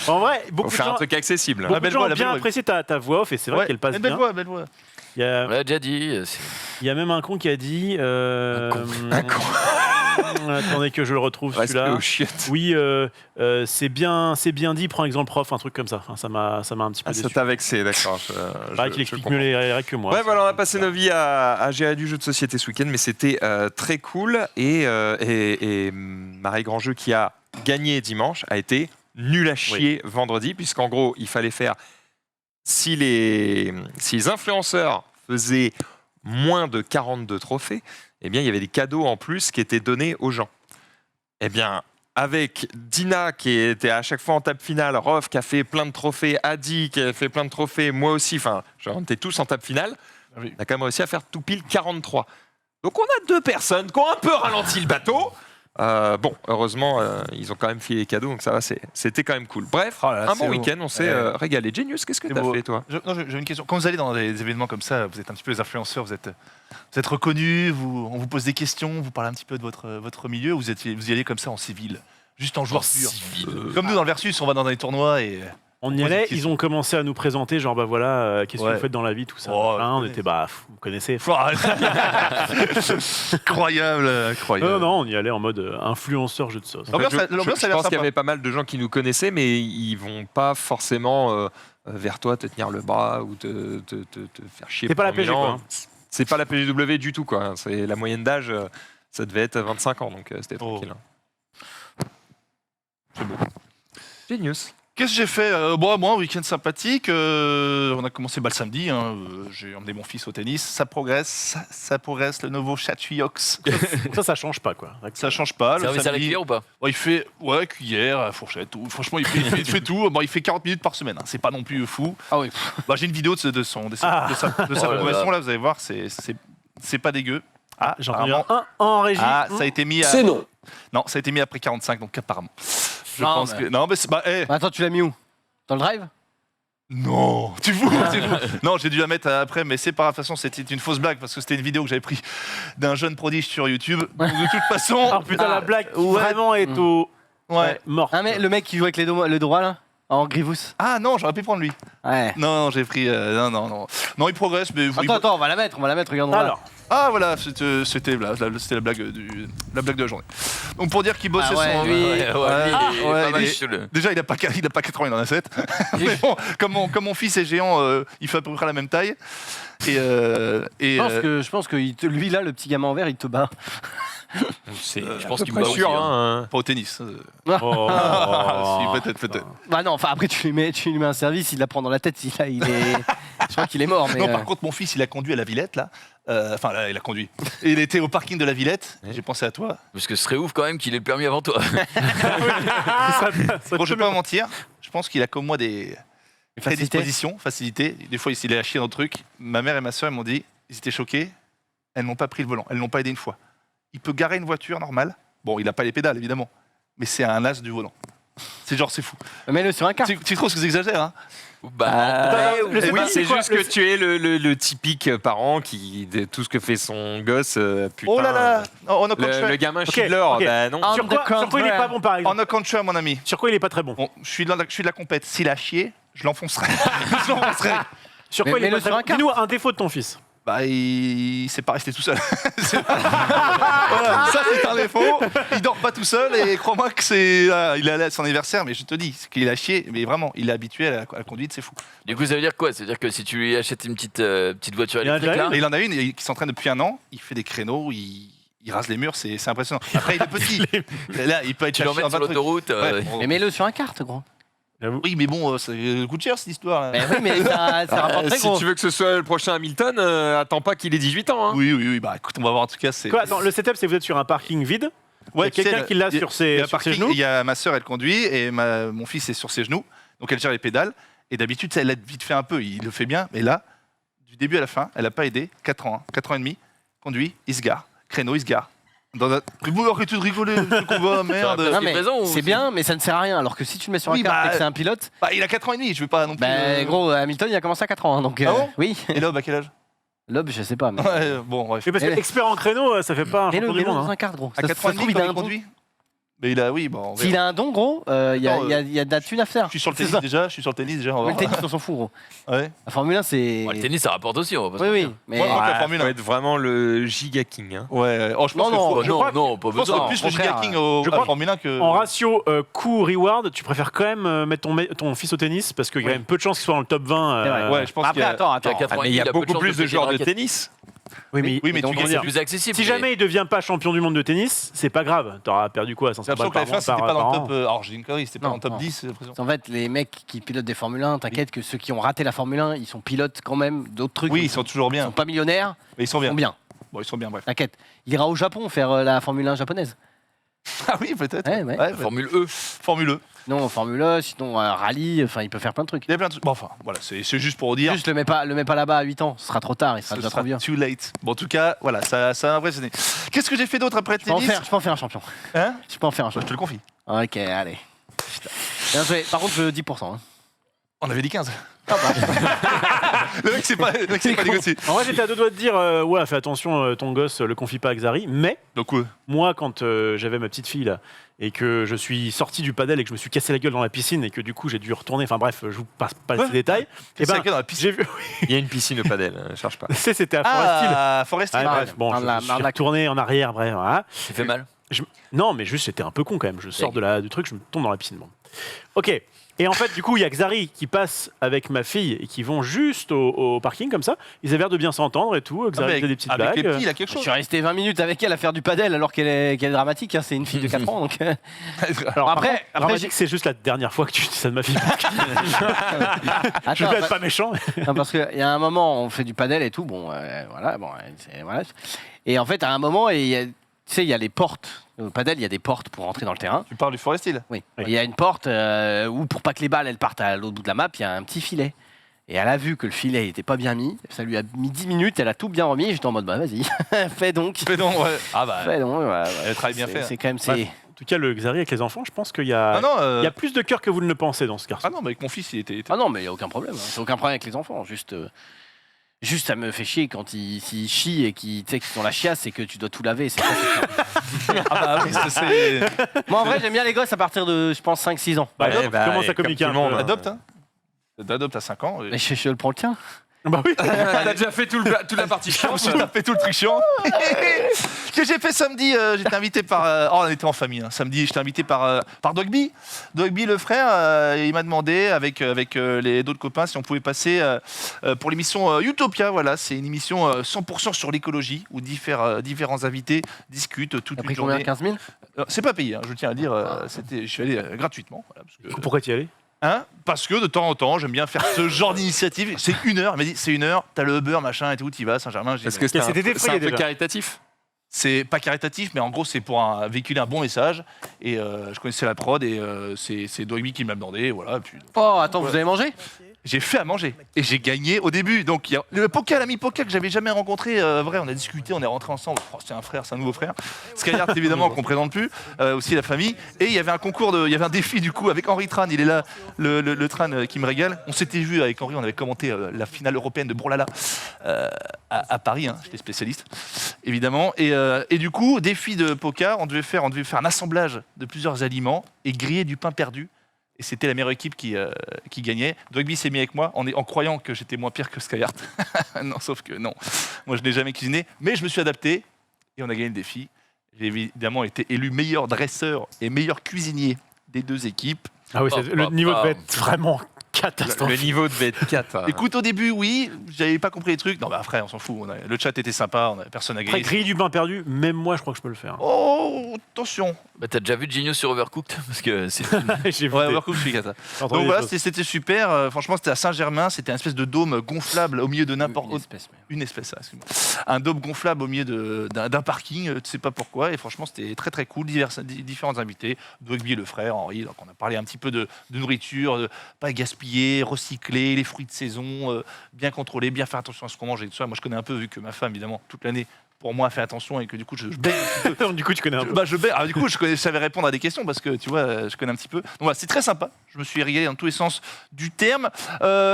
En vrai, Faut beaucoup de faire un gens, truc accessible. beaucoup de belle gens voix, ont la bien belle voix. apprécié ta voix off et c'est vrai Ouais, qu'elle passe belle bien. voix, belle voix. Il y a, On l'a déjà dit. il y a même un con qui a dit... Un con. Attendez que je le retrouve Respect celui-là. aux chiottes. Oui, c'est bien dit, prends exemple prof, un truc comme ça. Enfin, ça m'a un petit peu Ah, ça déçu. t'a vexé, d'accord. Pareil qu'il explique mieux les règles que moi. Ouais, voilà, on a passé nos vies à gérer du jeu de société ce week-end, mais c'était très cool. Et Marie Grandjeu, qui a gagné dimanche, a été nul à chier vendredi, puisqu'en gros, il fallait faire. Si les influenceurs faisaient moins de 42 trophées, eh bien, il y avait des cadeaux en plus qui étaient donnés aux gens. Eh bien, avec Dina qui était à chaque fois en table finale, Rof qui a fait plein de trophées, Adi qui a fait plein de trophées, moi aussi, enfin, on était tous en table finale, Oui. on a quand même réussi à faire tout pile 43. Donc on a 2 personnes qui ont un peu ralenti le bateau. Bon, heureusement, ils ont quand même filé les cadeaux, donc ça va, c'était quand même cool. Bref, Oh là là, un bon c'est week-end, on s'est régalé. Genius, qu'est-ce que C'est t'as beau. fait, toi? J'ai une question. Quand vous allez dans des événements comme ça, vous êtes un petit peu les influenceurs, vous êtes reconnus, on vous pose des questions, vous parlez un petit peu de votre milieu, vous y allez comme ça en civil, juste en joueur pur. Comme nous dans le Versus, on va dans des tournois et... On y Pose une allait, question. ils ont commencé à nous présenter, genre, bah voilà, qu'est-ce que Ouais. vous faites dans la vie, tout ça. Oh, Hein, on ouais. était, vous connaissez. Incroyable, incroyable. Non, on y allait en mode influenceur jeu de sauce. L'ambiance a l'air je pense sympa. qu'il y avait pas mal de gens qui nous connaissaient, mais ils vont pas forcément vers toi te tenir le bras ou te faire chier. C'est pas la pendant 1000 PG, ans. quoi, hein. C'est pas la PGW du tout, quoi. C'est la moyenne d'âge, ça devait être 25 ans, donc c'était Oh. tranquille. C'est beau. Genius. Qu'est-ce que j'ai fait Moi, un week-end sympathique. On a commencé le samedi. J'ai emmené mon fils au tennis. Ça progresse, le nouveau Chatouillox. Ça change pas, quoi. Ça change pas. Le Service à la samedi, cuillère ou pas? il fait cuillère, fourchette. Tout. Franchement, il fait tout. Bon, il fait 40 minutes par semaine. Hein. C'est pas non plus fou. Ah oui. J'ai une vidéo de sa Oh là progression. là. Là, vous allez voir, c'est pas dégueu. Ah, J'ai entendu apparemment- un en régie. Ah, ça a été mis à. C'est non. Non, ça a été mis après 45, donc apparemment. Je Non, pense mais- que. Non, mais c'est. Bah, Attends, tu l'as mis où? Dans le drive? Non, tu fous, c'est fou. Non, j'ai dû la mettre après, mais c'est pas. De toute façon, c'était une fausse blague parce que c'était une vidéo que j'avais pris d'un jeune prodige sur YouTube. Donc, de toute façon. Ah putain, la blague ouais. vraiment est au. Ouais. Mort. Ah, mais le mec qui joue avec le droit là? En Grievous? Ah non, j'aurais pu prendre lui. Ouais. Non, j'ai pris. Non, il progresse, mais. Attends, on va la mettre, regarde. Alors, Ah voilà, c'était la blague la blague de la journée. Donc pour dire qu'il bosse Ah ouais, son. lui. Ouais, lui, il est ouais, pas mal il est- sur le- Déjà, il a pas 80, il en a 7. Mais bon, comme mon fils est géant, il fait à peu près la même taille. Je pense que lui là, le petit gamin en vert, il te bat. Je pense qu'il Pas me sûr, aussi, hein. hein. Pas au tennis. oh. Si, peut-être. Bah non, enfin après tu lui mets un service, il la prend dans la tête, il est. Je crois qu'il est mort. Mais Non, par contre, mon fils, il a conduit à la Villette, là. Enfin, là, il a conduit. Et il était au parking de la Villette. J'ai pensé à toi. Parce que ce serait ouf quand même qu'il ait le permis avant toi. Bon, je vais pas mentir. Je pense qu'il a comme moi des prédispositions, facilités. Des fois, il a chié dans le truc. Ma mère et ma soeur m'ont dit, ils étaient choqués. Elles n'ont pas pris le volant. Elles n'ont pas aidé une fois. Il peut garer une voiture normale. Bon, il n'a pas les pédales, évidemment. Mais c'est un as du volant. C'est fou. mets-le sur un quart. Tu trouves que j'exagère, hein? Bah, Le Oui, CTF, c'est quoi juste que tu es le typique parent qui, de tout ce que fait son gosse, putain. Oh là là! On a Le gamin Ok, Schindler, ok. bah non. Ah, Sur quoi il est pas bon par On exemple a contre mon ami. Sur quoi il est pas très bon Bon, je suis de la compète. S'il a chié, je l'enfoncerai. Je l'enfoncerai. Sur quoi Mais il est pas mets-le très sur bon un quart. Dis-nous un défaut de ton fils. Bah, il s'est pas resté tout seul. Voilà, ça, c'est un défaut. Il dort pas tout seul et crois-moi que c'est. Il est allé à son anniversaire, mais je te dis, c'est qu'il a chié. Mais vraiment, il est habitué à la conduite, c'est fou. du coup, ça veut dire quoi? Ça veut dire que si tu lui achètes une petite voiture Il y en a électrique déjà là, Et il en a une qui s'entraîne depuis 1 an. Il fait des créneaux, il rase les murs, c'est impressionnant. Après, il est petit. Là, il peut être tu lâché l'emmènes dans sur un truc. l'autoroute. Ouais, bon. Mais mets-le sur un quart, gros. J'avoue. Oui, mais bon, ça coûte cher cette histoire. Là. Mais oui, mais ça rapporte très Si gros. tu veux que ce soit le prochain Hamilton, attends pas qu'il ait 18 ans. Hein. Oui. Bah écoute, on va voir en tout cas. C'est. Quoi, attends, le setup, c'est que vous êtes sur un parking vide. Il y a tu sais, quelqu'un qui l'a il y a- sur il y ses a un parking, genoux. Il y a ma sœur, elle conduit, et mon fils est sur ses genoux. Donc elle gère les pédales. Et d'habitude, ça, elle aide vite fait un peu. Il le fait bien. Mais là, du début à la fin, elle n'a pas aidé. 4 ans, 4 ans et demi. Conduit, il se gare. Créneau, il se gare. Mais bon, arrêtez de rigoler, le combat, merde. Parce Non, qu'il est mais présent ou c'est c'est- bien, mais ça ne sert à rien. Alors que si tu le mets sur Oui, un quart bah, et que c'est un pilote, Bah, il a 4 ans et demi, je vais pas non plus. bah gros, Hamilton il a commencé à 4 ans. Donc, Ah bon oui. Et Lob, à quel âge Lob, je sais pas. Mais... Ouais, bon, bref. Mais parce que Mais- expert en créneau, ça fait pas un Mets-le champion du monde. dans hein. un quart, gros. À Ça 4 se ans et trouve, demi, il a quand un il don. conduit. Mais il a, oui, bon. on verra. S'il a un don, gros, il y Non, a de la thune à faire. Je suis sur le C'est tennis ça. déjà, on va Le voir. tennis, on s'en fout, gros. Ouais. La Formule 1, c'est. Bon, le tennis, ça rapporte aussi. On va pas se Oui, oui. mentir. Mais... Ouais, la Ouais, Formule faut 1. être vraiment le giga king. Hein. Ouais, oh, je pense Non, que non, faut- Oh, je non, crois- non, pas pense que besoin. plus le contraire, giga king je à crois la Formule 1 que. En ratio coût-reward, tu préfères quand même mettre ton fils au tennis parce qu'il y a quand même peu de chances qu'il soit dans le top 20. C'est vrai. Ouais, je pense Après, qu'il y a- attends. Puis à 4 ans Mais et il y demi, a peu beaucoup chance plus de péter joueurs une de raquette. tennis. Oui, mais, Oui, mais donc, tu on gagnes va C'est dire- plus accessible. si mais- jamais il devient pas champion du monde de tennis, c'est pas grave. T'auras perdu quoi 500 J'ai l'impression balles que par la F1, c'était pas par dans le an. top. Alors, j'ai une connerie, c'était pas Non, dans le top non. 10, j'ai l'impression. En fait, les mecs qui pilotent des Formule 1, t'inquiète que ceux qui ont raté la Formule 1, ils sont pilotes quand même d'autres trucs. Oui, ils sont toujours Ils sont bien. pas millionnaires, Mais ils sont ils bien. sont bien. Bon, ils sont bien, bref. T'inquiète. Il ira au Japon faire la Formule 1 japonaise. Ah oui, peut-être. Ouais, ouais. Ouais, Formule E. Formule E. Non, Formule 1, sinon rallye, enfin, il peut faire plein de trucs. Il y a plein de trucs. Bon, enfin, voilà, c'est juste pour dire. Juste le mets pas là-bas à 8 ans, ce sera trop tard, il sera Ce déjà sera trop vieux. too late. Bon, en tout cas, voilà, ça a impressionné. Qu'est-ce que j'ai fait d'autre après le Je peux en tennis faire un champion. Hein Je peux en faire un Je champion. te le confie. Ok, allez. Bien joué. Par contre, je 10%. Hein. On avait dit 15. Ah bah. Le mec, c'est pas négocié. En vrai, j'étais à deux doigts de dire ouais, fais attention, ton gosse, le confie pas à Xari. Mais Donc, ouais. moi, quand j'avais ma petite fille là, et que je suis sorti du padel et que je me suis cassé la gueule dans la piscine et que du coup j'ai dû retourner, enfin bref, je vous passe pas Ouais. ces détails. Et C'est ben, dans la piscine. j'ai vu. Il y a une piscine de padel, cherche pas. C'était à Forest Hill. Ah, Forest Hill. Ouais, Ah, bref, bon, je arnaque. suis retourné en arrière, bref, voilà. Ça fait mal. Non, mais juste, c'était un peu con quand même. Je sors du truc, je me tombe dans la piscine. Bon. Ok. Et en fait, du coup, il y a Xari qui passe avec ma fille et qui vont juste au parking comme ça. Ils avaient l'air de bien s'entendre et tout. Xari faisait des petites avec blagues. les petits, il a quelque Je chose. suis resté 20 minutes avec elle à faire du padel alors qu'elle est dramatique. Hein. C'est une fille de 4 ans. Donc... Alors Après, on m'a dit que c'est juste la dernière fois que tu dis ça de ma fille. Je Attends, vais être pas méchant. non, parce qu'il y a un moment, on fait du padel et tout. Bon, voilà, bon, voilà. Et en fait, à un moment, tu sais, il y a les portes. Au padel, il y a des portes pour rentrer dans le terrain. Tu parles du Forest Hill. Oui. Oui. Et il y a une porte où, pour pas que les balles elles partent à l'autre bout de la map, il y a un petit filet. Et elle a vu que le filet était pas bien mis. Ça lui a mis 10 minutes, elle a tout bien remis. J'étais en mode, bah vas-y, fais donc. Fais donc, ouais. Ah bah, Fais donc, ouais. le travail bien fait. C'est quand même. Ouais. En tout cas, le Xari avec les enfants, je pense qu'il y a, Ah non, il y a plus de cœur que vous ne le pensez dans ce garçon. ah non, mais avec mon fils, il était. Ah non, mais il n'y a aucun problème. Hein. J'ai aucun problème avec les enfants. Juste, ça me fait chier quand s'ils chient et qu'ils sont la chiasse et que tu dois tout laver. C'est Ah bah oui, ça, c'est. Moi, en vrai, j'aime bien les gosses à partir de, je pense, 5-6 ans. Bah, Ouais, adopte, bah, commence à comme communiquer tout un le monde, peu. hein. Adopte, hein. T'adoptes à 5 ans. Mais je le prends le tien. Bah oui. T'as déjà fait toute la partie Je me chiante. suis tapé tout le truc chiant. Ce que j'ai fait samedi, j'étais invité par. Oh, on était en famille. Hein. Samedi, j'étais invité par Dogby. Dogby, le frère, il m'a demandé avec les d'autres copains si on pouvait passer pour l'émission Utopia. Voilà, c'est une émission 100% sur l'écologie où différents invités discutent toute T'as une pris combien, journée. 15 000? C'est pas payé, hein, je tiens à dire. Je suis allé gratuitement. Voilà, parce que- Pourquoi t'y allais? Hein, parce que de temps en temps, j'aime bien faire ce genre d'initiative. C'est 1 heure. Il m'a dit c'est 1 heure. T'as le Uber, machin et tout. T'y vas, Saint-Germain. Parce que c'est C'était un défrayé peu déjà. caritatif. c'est pas caritatif, mais en gros, c'est pour véhiculer un bon message. Et je connaissais la prod et c'est Dogby qui m'a demandé. Voilà. Puis, Oh, attends, vous avez mangé? j'ai fait à manger et j'ai gagné au début. Donc, il y a le Poka, l'ami Poka que j'avais jamais rencontré, vrai, on a discuté, on est rentré ensemble. Oh, c'est un frère, c'est un nouveau frère. Skyheart, évidemment, qu'on présente plus, aussi la famille. Et il y avait un concours, il y avait un défi du coup avec Henri Tran. Il est là, le Tran qui me régale. On s'était vu avec Henri, on avait commenté la finale européenne de Bourlala à Paris. Hein, j'étais spécialiste, évidemment. Et du coup, défi de Poka, on devait faire un assemblage de plusieurs aliments et griller du pain perdu. Et c'était la meilleure équipe qui gagnait. Dogby s'est mis avec moi en croyant que j'étais moins pire que Skyheart. Non, sauf que non. Moi, je n'ai jamais cuisiné. Mais je me suis adapté et on a gagné le défi. J'ai évidemment été élu meilleur dresseur et meilleur cuisinier des deux équipes. Ah oui, le niveau devait être vraiment Le catastrophique. niveau devait être 4. Écoute, au début, oui, j'avais pas compris les trucs. Non, bah après, on s'en fout. Le chat était sympa, personne n'a Après, gagné. griller du pain perdu, même moi, je crois que je peux le faire. Oh, attention. Bah, t'as déjà vu Genius sur Overcooked? Parce que c'est J'ai Ouais, voté. Overcooked, je suis cata. J'ai entendu Donc des voilà, choses. c'était super. Franchement, c'était à Saint-Germain. C'était un espèce de dôme gonflable au milieu de n'importe Une espèce, mais- Une espèce, ça, excuse-moi. Un dôme gonflable au milieu d'un parking, tu sais pas pourquoi. Et franchement, c'était très très cool. Différents invités, Dogby, le frère, Henri. Donc on a parlé un petit peu de nourriture, de pas gaspiller, recycler, les fruits de saison, bien contrôler, bien faire attention à ce qu'on mange et tout ça. Moi, je connais un peu, vu que ma femme, évidemment, toute l'année, pour moi, fait attention et que du coup, je baigne un petit peu. Du coup, tu connais un peu. Du coup, je savais répondre à des questions parce que tu vois, je connais un petit peu. Donc voilà, c'est très sympa. Je me suis régalé dans tous les sens du terme.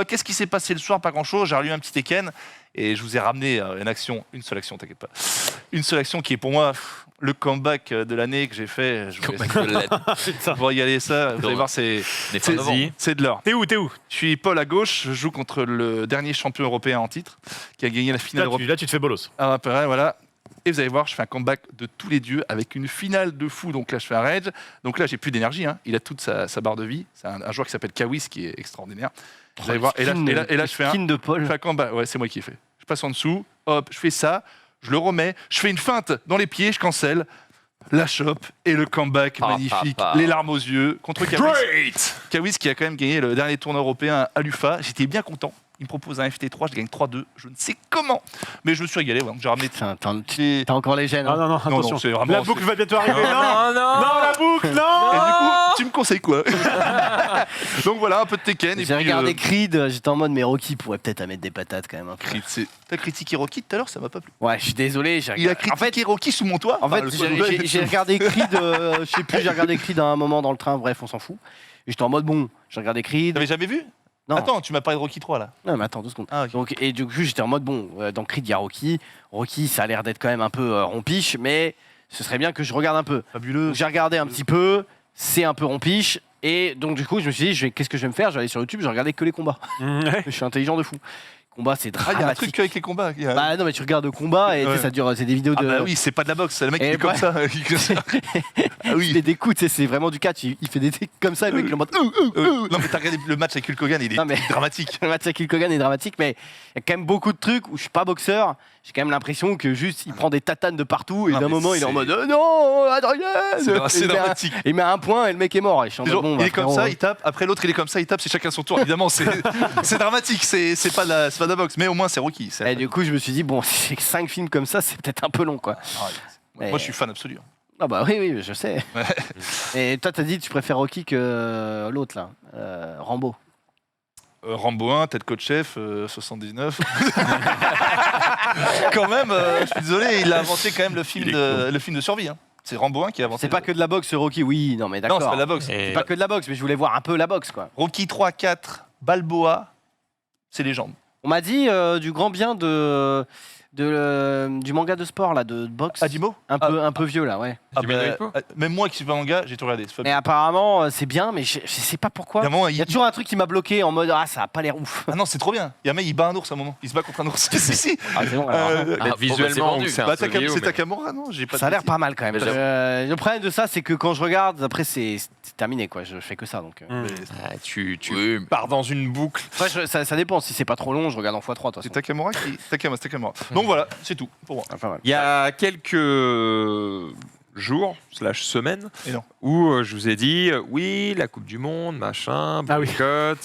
Qu'est-ce qui s'est passé le soir? Pas grand-chose. J'ai relu un petit Tekken et je vous ai ramené une seule action, t'inquiète pas. Une seule action qui est pour moi le comeback de l'année que j'ai fait. Je vous Putain. vous régaler ça. Vous allez voir, c'est de l'or. T'es où? Je suis Paul à gauche. Je joue contre le dernier champion européen en titre qui a gagné la finale européenne. Là, tu te fais bolos. Ah, pareil, voilà. Et vous allez voir, je fais un comeback de tous les dieux avec une finale de fou. Donc là, je fais un rage. Donc là, j'ai plus d'énergie. Hein. Il a toute sa barre de vie. C'est un joueur qui s'appelle Kawis qui est extraordinaire. Vous allez voir. Et là, je fais Skin de Paul. un comeback. Ouais, c'est moi qui ai fait. Je passe en dessous. Hop, je fais ça. Je le remets. Je fais une feinte dans les pieds. Je cancelle. La chope et le comeback magnifique. Les larmes aux yeux contre Kawis. Kawis qui a quand même gagné le dernier tournoi européen à l'UFA. J'étais bien content. Il me propose un FT3, je gagne 3-2. Je ne sais comment, mais je me suis régalé. Ouais. J'ai ramené. Putain, t'as encore les gènes. Ah Hein. non, non, attention. c'est vraiment- La boucle va bientôt arriver. Non, non, non, la boucle, Et non. du coup, tu me conseilles quoi? Donc voilà, un peu de Tekken. Et J'ai puis, regardé Creed, j'étais en mode, mais Rocky pourrait peut-être à mettre des patates quand même. Un peu. Creed, t'as critiqué Rocky tout à l'heure, ça m'a pas plu. Ouais, je suis désolé. Il a critiqué Rocky sous mon toit. En fait, Enfin, j'ai regardé Creed, je sais plus, j'ai regardé Creed à un moment dans le train, bref, on s'en fout. Et j'étais en mode, bon, j'ai regardé Creed. T'avais jamais vu? Non. Attends, tu m'as parlé de Rocky 3 là. Non, mais attends, 2 secondes. Ah, ok. Donc, et du coup, j'étais en mode, bon, dans Creed, il y a Rocky. Rocky, ça a l'air d'être quand même un peu rompiche, mais ce serait bien que je regarde un peu. Fabuleux. Donc, j'ai regardé un petit peu, c'est un peu rompiche. Et donc, du coup, je me suis dit, qu'est-ce que je vais me faire? Je vais aller sur YouTube, je vais regarder que les combats. Ouais. Je suis intelligent de fou. Combat, c'est Ah, il y a un dramatique. truc avec les combats. Il y a- Bah non, mais tu regardes le combat et tu sais, Ouais. ça dure, c'est des vidéos Ah de. bah oui, c'est pas de la boxe, c'est le mec qui Et est comme ouais. ça. Ah Il oui. fait des coups, tu sais, c'est vraiment du catch. Il fait des trucs comme ça, et le mec il est en mode. Non mais t'as regardé le match avec Hulk Hogan, il est Non, mais- dramatique. Le match avec Hulk Hogan est dramatique, mais il y a quand même beaucoup de trucs où je suis pas boxeur. J'ai quand même l'impression que juste il prend des tatanes de partout et Non, d'un mais moment il est en c'est- mode non, Adrien C'est dramatique. Il met un point et le mec est mort. Et je suis en mode, Genre, bon, il bah, est comme frérot, ça, il tape. Après l'autre, il est comme ça, il tape. C'est chacun son tour. Évidemment, c'est dramatique. C'est pas de la boxe, mais au moins c'est Rocky. Et du coup, je me suis dit, bon, si c'est 5 films comme ça, c'est peut-être un peu long, quoi. Moi, je suis fan absolu. Ah bah oui, je sais. Ouais. Et toi, t'as dit que tu préfères Rocky que l'autre, là, Rambo. Rambo 1, tête coach chef, 79. Quand même, je suis désolé, il a inventé quand même le film de survie. Hein. C'est Rambo 1 qui a inventé. C'est pas que de la boxe, Rocky, oui, non mais Non, d'accord. c'est pas de la boxe. C'est pas que de la boxe, mais je voulais voir un peu la boxe, quoi. Rocky 3, 4, Balboa, c'est légende. On m'a dit du grand bien du manga de sport, là, de boxe. Adimo Un peu vieux, là, ouais. Même moi qui suis pas manga, j'ai tout regardé. c'est Mais fabuleux. apparemment, c'est bien, mais je sais pas pourquoi. Il y a un moment, Il y a toujours un truc qui m'a bloqué en mode, ah, ça a pas l'air ouf. Ah non, c'est trop bien. Il y a un mec, il bat un ours à un moment. Il se bat contre un ours. si, si. Ah, c'est bon, alors. Visuellement, vendu. c'est un Bah, peu vieux, c'est mais- Takamura, non J'ai pas Ça a de- l'air pas mal quand même. Mais j'avoue. Le problème de ça, c'est que quand je regarde, après, c'est terminé, quoi. Je fais que ça, donc. Hmm. Ah, tu Oui, pars dans une boucle. Après, ça dépend. Si c'est pas trop long, je regarde en x3, de toute C'est façon. Takamura qui. C'est Takamura. Donc voilà, c'est tout pour moi. Ah, pas mal. Il y a quelques jours, /semaines, Et non. où je vous ai dit, oui, la Coupe du Monde, machin, Ah oui. boycott.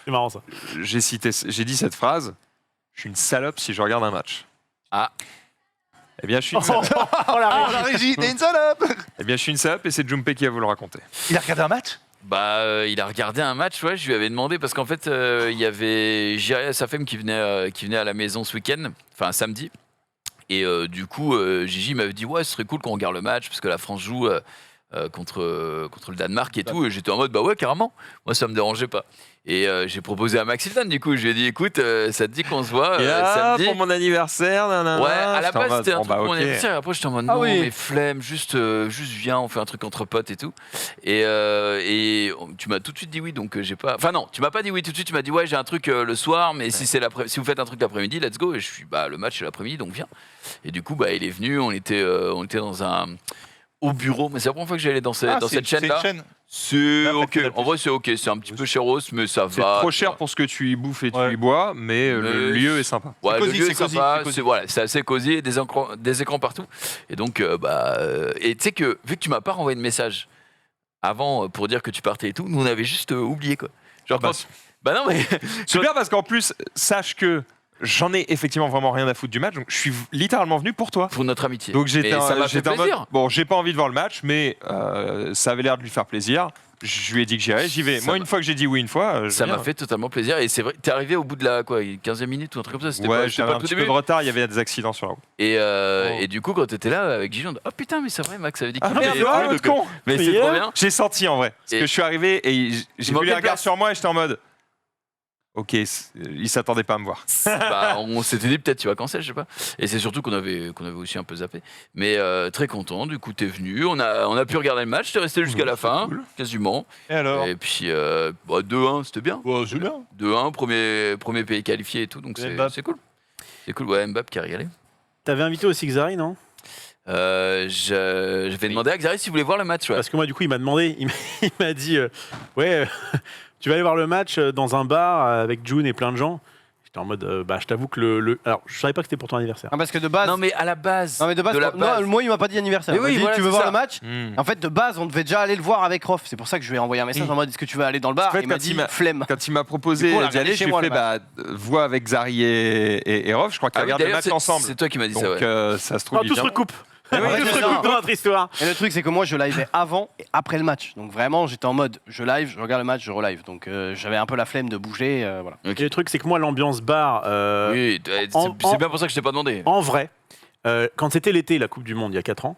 C'est marrant ça. J'ai dit cette phrase, je suis une salope si je regarde un match. Ah. Eh bien, je suis une salope. Oh la Oh la régie, t'es une salope. Eh bien, je suis une salope et c'est Junpei qui va vous le raconter. Il a regardé un match Bah, il a regardé un match, ouais, je lui avais demandé, parce qu'en fait, il y avait Jiré Safem qui venait à la maison ce week-end, enfin samedi. Et du coup, Gigi m'avait dit, ouais, ce serait cool qu'on regarde le match, parce que la France joue contre le Danemark et tout. Et j'étais en mode, bah ouais, carrément, moi ça me dérangeait pas. Et j'ai proposé à Max Hilton, du coup, je lui ai dit, écoute, ça te dit qu'on se voit Et là, samedi pour mon anniversaire, nanana, Ouais, à la j'étais en base mode, c'était un bon, truc bah, pour mon ok. anniversaire. Après j'étais en mode Ah non, oui. mais flemme, juste viens, on fait un truc entre potes et tout. Et tu m'as tout de suite dit oui, donc j'ai pas. Enfin non, tu m'as pas dit oui tout de suite. Tu m'as dit ouais, j'ai un truc le soir, mais si vous faites un truc l'après-midi, let's go. Et je suis bah le match c'est l'après-midi, donc viens. Et du coup bah il est venu, on était au bureau, mais c'est la première fois que j'allais dans cette chaîne-là. C'est Après, ok. Canal+. En vrai, c'est ok. C'est un petit peu chéros, mais ça C'est va. trop cher pour ce que tu y bouffes et tu Ouais. y bois, mais le Mais lieu est sympa. Ouais, C'est le cosy, lieu c'est est cosy, sympa, c'est cosy. c'est voilà, c'est assez cosy, et des écrans partout. Et donc, et tu sais que vu que tu m'as pas renvoyé de message avant pour dire que tu partais et tout, nous on avait juste oublié quoi. Genre Bah, quand- bah non mais Super parce qu'en plus, sache que j'en ai effectivement vraiment rien à foutre du match, donc je suis littéralement venu pour toi. pour notre amitié. Donc j'étais Et ça m'a fait j'étais en mode, plaisir. bon, j'ai pas envie de voir le match, mais ça avait l'air de lui faire plaisir. Je lui ai dit que j'irais, j'y vais. Ça Moi, m'a- une fois que j'ai dit oui une fois, je Ça viens. m'a fait totalement plaisir. Et c'est vrai, t'es arrivé au bout de la 15e minute ou un truc comme ça. C'était Ouais, pas, j'avais pas un tout petit peu début. de retard, il y avait des accidents sur la route. Et du coup, quand t'étais là avec Gigi, on dit oh putain, mais c'est vrai, Max avait dit Ah qu'il merde, était ah, venu, l'autre donc, con. mais c'est Yeah. trop bien. J'ai senti en vrai. Parce Et- que je suis arrivé et j'ai Il vu manquait les de regards place. sur moi et j'étais en mode. Ok, il s'attendait pas à me voir. Bah, on s'était dit peut-être tu vas canceller, je sais pas. Et c'est surtout qu'on avait aussi un peu zappé. Mais très content, du coup t'es venu, on a pu regarder le match, t'es resté jusqu'à la fin, quasiment. Et alors Et puis 2-1, c'était bien. Bon, c'est bien. 2-1, premier pays qualifié et tout, donc Mbappé. c'est cool. C'est cool, ouais, Mbappé qui a régalé. T'avais invité aussi Xari, non? Je vais demander à Xari s'il voulait voir le match. Ouais. Parce que moi, du coup, il m'a demandé, il m'a dit, ouais, tu vas aller voir le match dans un bar avec June et plein de gens. J'étais en mode, bah, je t'avoue que alors, je savais pas que c'était pour ton anniversaire. Ah, parce que de base. Non, mais à la base. Non, mais de base, la base. non, moi, il m'a pas dit anniversaire. Mais Il m'a oui, dit, voilà, tu veux c'est voir ça. le match En fait, de base, on devait déjà aller le voir avec Rof. C'est pour ça que je lui ai envoyé un message en mode est-ce que tu veux aller dans le bar En fait, Et il m'a quand dit il m'a- flemme. Quand il m'a proposé Du coup, on l'a d'y aller, regardé je chez lui moi, ai fait le bah, vois avec Zari et Rof, je crois qu'ils Ah oui, regardent le d'ailleurs, match c'est ensemble. c'est toi qui m'as dit Donc ça, ouais. ça se trouve, Oh, il tout se vient. recoupe. Ouais, Tout se c'est recoupe ça. dans notre histoire. Et le truc, c'est que moi, je liveais avant et après le match. Donc vraiment, j'étais en mode je live, je regarde le match, je relive. Donc j'avais un peu la flemme de bouger. Voilà. Et le truc, c'est que moi, l'ambiance bar, Oui, c'est bien pour ça que je t'ai pas demandé. en vrai, quand c'était l'été, la Coupe du Monde, il y a 4 ans,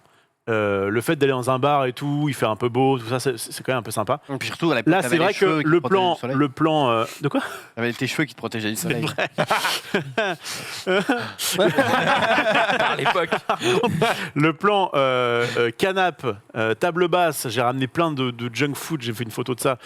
le fait d'aller dans un bar et tout, il fait un peu beau, tout ça, c'est quand même un peu sympa. Et puis surtout, à l'époque, Là, t'avais c'est les vrai cheveux que qui te le protégeaient du plan, soleil. de quoi? T'avais tes cheveux qui te protégeaient du soleil. À l'époque. Le plan canap, table basse, j'ai ramené plein de junk food, j'ai fait une photo de ça.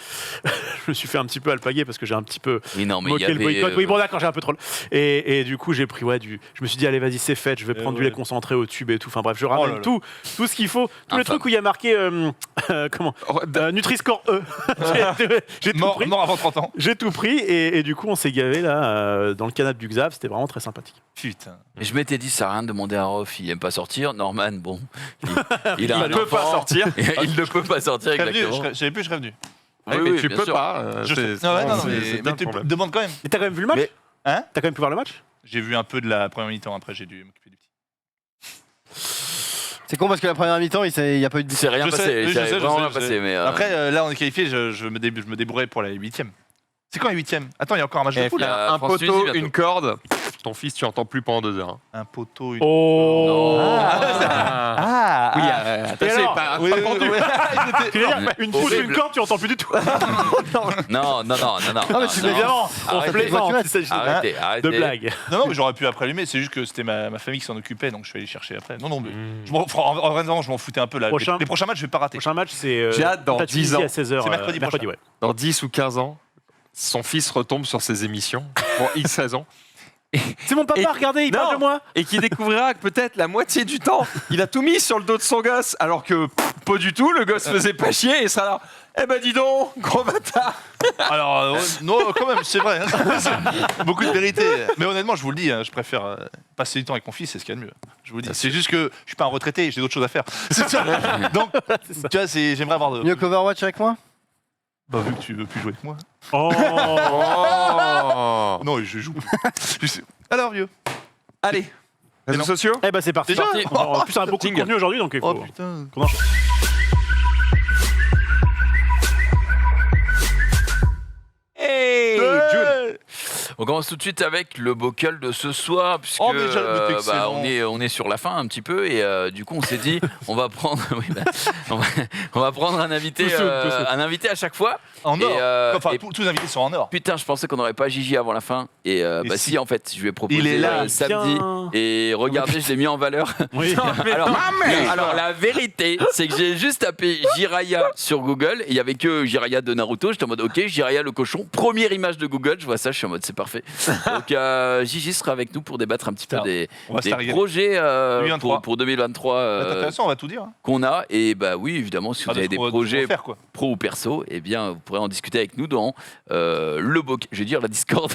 Je me suis fait un petit peu alpaguer parce que j'ai un petit peu Oui, non, mais il y moqué le avait. boycott. Oui, bon, d'accord, j'ai un peu troll. Et du coup, j'ai pris, je me suis dit, allez, vas-y, c'est fait, je vais prendre du lait concentré au tube et tout. Enfin bref, je ramène là là. tout ce qu'il faut, tous les Infâme. trucs où il y a marqué, comment Nutri-Score E. J'ai tout pris. Mort avant 30 ans. J'ai tout pris et du coup, on s'est gavé là, dans le canap du Xav, c'était vraiment très sympathique. Putain. Et je m'étais dit, ça sert à rien de demander à Rof, il aime pas sortir. Norman, bon, il a Il un ne peut pas enfant. sortir. Il ne peut pas sortir, Je serais venu, exactement. j'avais plus, je serais venu. Ouais, Oui, mais oui, tu bien peux sûr. pas. Non, ouais, non, c'est- mais, c'est mais un tu problème. demandes quand même. Et t'as quand même vu le match? Mais- Hein T'as quand même pu voir le match? J'ai vu un peu de la première mi-temps, après j'ai dû m'occuper du petit. C'est con parce que la première mi-temps, il n'y a pas eu de but. C'est rien Je sais, passé, oui, c'est je sais, vraiment je rien sais. passé. Mais Après, là, on est qualifié, je me débrouillerai pour la 8ème. C'est quand les 8e? Attends, il y a encore un match de Eh, foot là. un France-Tunisie, poteau, bientôt. une corde. Ton fils, tu entends plus pendant 2 heures. hein. Un poteau, une. Oh Ah, Oui, Et attention, alors pas oui, oui, pendu. oui. Tu veux dire, une poutre, Horrible. une corde, tu entends plus du tout. Non. mais tu non. Évidemment, on Arrêtez. plaisante, il s'agit Arrêtez, arrêtez. de blagues. Non, mais j'aurais pu après allumer, c'est juste que c'était ma famille qui s'en occupait, donc je suis allé chercher après. Non, mais en vrai, non, je m'en foutais un peu là. Prochain. Les prochains matchs, je vais pas rater. Prochain match, c'est J'ai hâte dans la 10 Tunisie ans. à 16h. C'est mercredi prochain. ouais. Dans 10 ou 15 ans, son fils retombe sur ses émissions pour X raisons. C'est mon papa, Et- regardez, il Non. parle de moi. Et qui découvrira que peut-être la moitié du temps, il a tout mis sur le dos de son gosse, alors que pas du tout, le gosse faisait pas chier et ça là. Eh ben dis donc, gros bâtard. Alors, non, quand même, c'est vrai. hein. Beaucoup de vérité. Mais honnêtement, je vous le dis, hein, je préfère passer du temps avec mon fils, c'est ce qu'il y a de mieux. Je vous le dis. C'est juste que je suis pas un retraité, j'ai d'autres choses à faire. C'est ça. Donc, tu vois, j'aimerais avoir de. Mieux qu'Overwatch avec moi? Bah, vu que tu veux plus jouer avec moi. Oh. Non, je joue plus. Alors, vieux. Allez, réseaux non. sociaux. Eh ben c'est parti. Déjà En plus, on a beaucoup de Jingle. contenu aujourd'hui, donc il faut Oh putain. qu'on enchaîne. Hey, Jules. On commence tout de suite avec le bocal de ce soir, puisque Oh, mais déjà, le but est excellent. on est sur la fin un petit peu, et du coup on s'est dit on va prendre, on va prendre un invité, Tout seul. un invité à chaque fois. En or. Enfin, et- tous les invités sont en or. Putain, je pensais qu'on n'aurait pas Gigi avant la fin, et bah si. si en fait, je lui ai proposé Il est là. samedi, Tiens. et regardez, je l'ai mis en valeur. Oui. Alors la vérité, c'est que j'ai juste tapé Jiraiya sur Google et il y avait que Jiraiya de Naruto. J'étais en mode ok, Jiraiya le cochon. Première image de Google, je vois ça, je suis en mode c'est parfait. Donc Gigi sera avec nous pour débattre un petit peu Alors, des On va se targuer. projets 2023. pour 2023 C'est intéressant, on va tout dire. hein. qu'on a. Et bah oui, évidemment, si vous avez des projets faire, quoi. pro ou perso, eh bien vous pourrez en discuter avec nous dans le bocal. Je vais dire la Discord.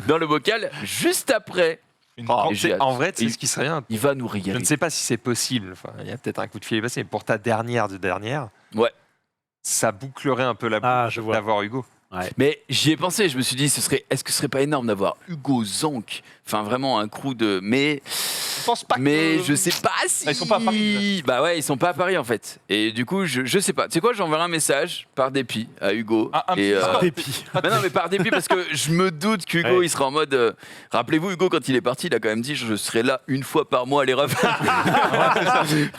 dans le bocal, juste après. Une Oh, Et j'ai hâte. en vrai, tu sais Il- ce qui serait bien. Il va nous Je régaler. ne sais pas si c'est possible. Enfin, il y a peut-être un coup de fil passé, mais pour ta dernière de dernière, Ouais. ça bouclerait un peu la boucle Ah, je vois. d'avoir Hugo. Mais j'y ai pensé, je me suis dit, est-ce que ce serait pas énorme d'avoir Hugo Zank, enfin vraiment un crew de. Mais Je pense pas Mais que- je sais pas si. Ah, ils sont pas à Paris, Bah ouais, ils sont pas à Paris en fait. Et du coup, je sais pas. Tu sais quoi, j'enverrai un message par dépit à Hugo. Un et, petit Discord. Dépit. bah non, mais par dépit parce que je me doute qu'Hugo Ouais. il sera en mode. Rappelez-vous, Hugo, quand il est parti, il a quand même dit je serai là une fois par mois à les refaire.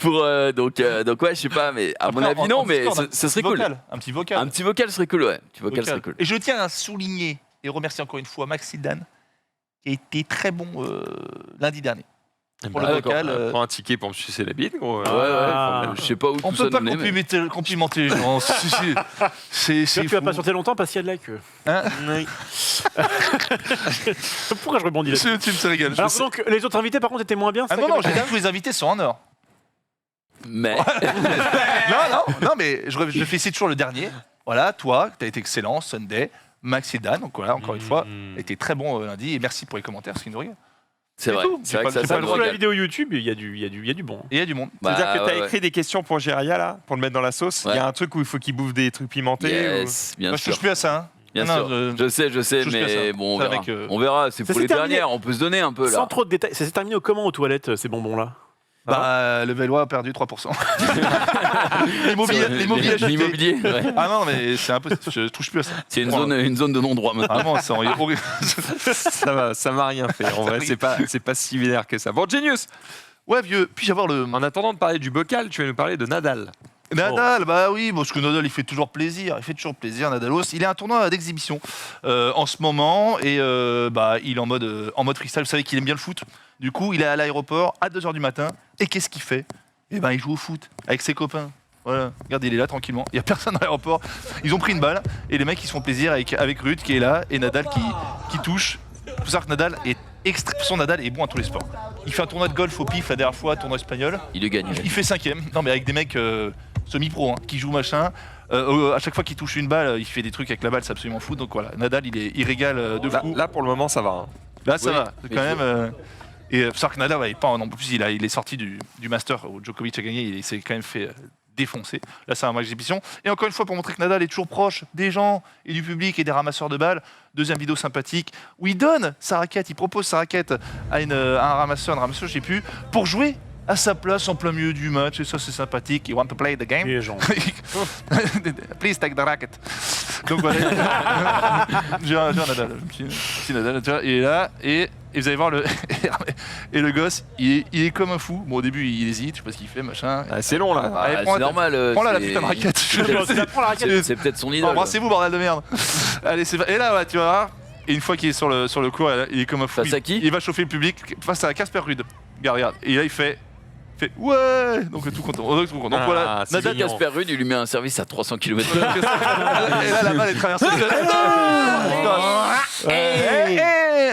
Pour, donc ouais, je sais pas, mais à mon Après, avis, non, en mais Discord, ce serait cool. Un petit vocal. Un petit vocal serait cool, ouais. Un petit vocal serait cool. Et je tiens à souligner et remercier encore une fois Max Zidane, qui a été très bon lundi dernier. Pour le Ah, vocal, Prends un ticket pour me sucer la bite, gros. Ouais, Ah. je sais pas où on tout ça peut pas donnait, mais- complimenter les gens. C'est Tu vas fou. patienter longtemps parce qu'il y a de la queue. Hein Oui. Pourquoi je rebondis là-dessus Tu me régales. Alors donc les autres invités par contre étaient moins bien. Ah c'est non, ça non, que- j'ai dit que tous les invités sont en or. Mais. Non, mais je félicite toujours le dernier. Voilà, toi, tu as été excellent, Sunday, Max et Dan. Donc voilà, encore une fois, tu été très bon lundi. Et merci pour les commentaires, ce qui nous regarde. C'est vrai, tout. c'est vrai que J'ai ça, pas ça le nous Sur la régale. vidéo YouTube, il y a du bon. Et il y a du monde. Bah, C'est-à-dire que tu as ouais, écrit des questions pour Jiraya, là, pour le mettre dans la sauce. Il y a un truc où il faut qu'il bouffe des trucs pimentés. Yes, bien Moi, je sûr. touche plus à ça. Hein. Bien Non, sûr. non, Je sais, touche plus à mais ça. bon, on Ça, verra. avec, On verra, c'est Ça pour s'est les terminé. dernières, on peut se donner un peu Sans là. trop de détails. Ça s'est terminé comment aux toilettes ces bonbons là? Bah, le Vélois a perdu 3%. L'immobilier a chuté. L'immobilier, ouais. Ah non, mais c'est impossible. Je touche plus à ça. C'est une zone de non-droit maintenant. Vraiment, c'est horrible. Ça m'a rien fait. En vrai, c'est pas si vénère que ça. Bon, Genius, Ouais, vieux. Puis-je avoir le. en attendant de parler du bocal, tu vas nous parler de Nadal. Nadal, bah oui, parce que Nadal, il fait toujours plaisir. Il fait toujours plaisir, Nadalos. Il est un tournoi d'exhibition en ce moment et bah, il est en mode freestyle. Vous savez qu'il aime bien le foot. Du coup, il est à l'aéroport à 2h du matin. Et qu'est-ce qu'il fait? Eh ben, il joue au foot avec ses copains. Voilà, regarde, il est là tranquillement. Il n'y a personne à l'aéroport. Ils ont pris une balle et les mecs, ils se font plaisir avec Ruud qui est là et Nadal qui touche. Il faut savoir que Nadal est son Nadal est bon à tous les sports. Il fait un tournoi de golf au pif la dernière fois, tournoi espagnol. Il le gagne. Il fait 5ème. Non, mais avec des mecs semi-pro qui jouent machin. À chaque fois qu'il touche une balle, il fait des trucs avec la balle, c'est absolument fou. Donc voilà, Nadal, il régale de fou. Là, pour le moment, ça va. hein. Là, ça oui, va, mais quand même. Et faut savoir que Nadal, ouais, en plus, il est sorti du Master où Djokovic a gagné, il s'est quand même fait défoncer. Là, c'est un match d'exhibition. Et encore une fois, pour montrer que Nadal est toujours proche des gens et du public et des ramasseurs de balles, deuxième vidéo sympathique où il donne sa raquette, il propose sa raquette à un ramasseur, je sais plus, pour jouer à sa place en plein milieu du match. Et ça, c'est sympathique. You want to play the game? Les gens. Please take the racket. Donc voilà. j'ai un Nadal, un petit Nadal, tu vois, il est là, et vous allez voir le. Et le gosse, il est comme un fou. Bon, au début, il hésite, je sais pas ce qu'il fait, machin. Ah, c'est long là. Allez, Ah, prends c'est normal. prends-la, la c'est- putain de raquette. C'est peut-être son idole. Embrassez-vous, bordel de merde. Allez, et là, ouais, tu vois. Et une fois qu'il est sur le court, il est comme un fou. Face à qui Il va chauffer le public face à Casper Ruud. Regarde. Et là, il fait ouais. Donc tout content. Donc voilà. c'est Nadal mignon. Casper Ruud, il lui met un service à 300 km/h. Et là, la balle est traversée.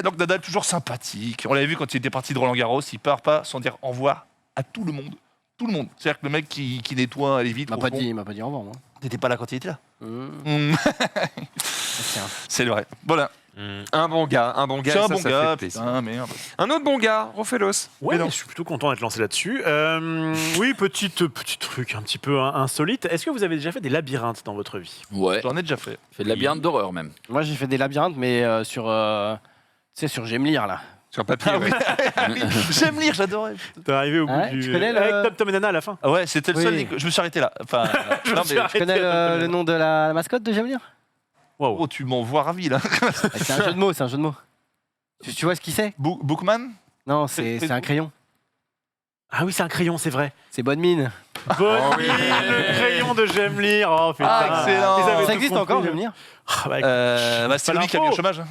Donc Nadal toujours sympathique. On l'avait vu quand il était parti de Roland Garros, il part pas sans dire au revoir à tout le monde. Tout le monde. C'est-à-dire que le mec qui nettoie, allez vite. Il m'a pas dit au revoir, moi. T'étais pas là quand il était là. Mmh. C'est vrai. Voilà. Un bon gars, C'est un ça bon fait gars. plaisir. Putain, merde. Un autre bon gars, Rofelos. Ouais, Mais non. je suis plutôt content d'être lancé là-dessus. Oui, petit truc un petit peu insolite. Est-ce que vous avez déjà fait des labyrinthes dans votre vie? Ouais, J'en ai déjà fait. fait de labyrinthe d'horreur même. Moi, j'ai fait des labyrinthes, mais sur Gemlir, là. Sur papier, ouais. J'aime lire, j'adorais. T'es arrivé au bout Ouais, du... tu connais le- Avec Tom et Nana à la fin. Ah ouais, c'était le seul. Oui. Je me suis arrêté là. Enfin, Je non, me suis mais- arrêté. Tu connais le nom de la mascotte de Gemlir? Wow. Oh, tu m'en vois ravi là. C'est un jeu de mots, c'est un jeu de mots. Tu vois ce qu'il c'est? Bookman. Non, c'est un crayon. Ah oui, c'est un crayon, c'est vrai. C'est bonne mine. Bonne Oh oui. mine, le crayon de J'aime lire. Oh putain. Ah, excellent. Ils avaient Ça tout existe compris. encore, Gemlir? Ah, bah, C'est pas lui qui a mis l'info. au chômage.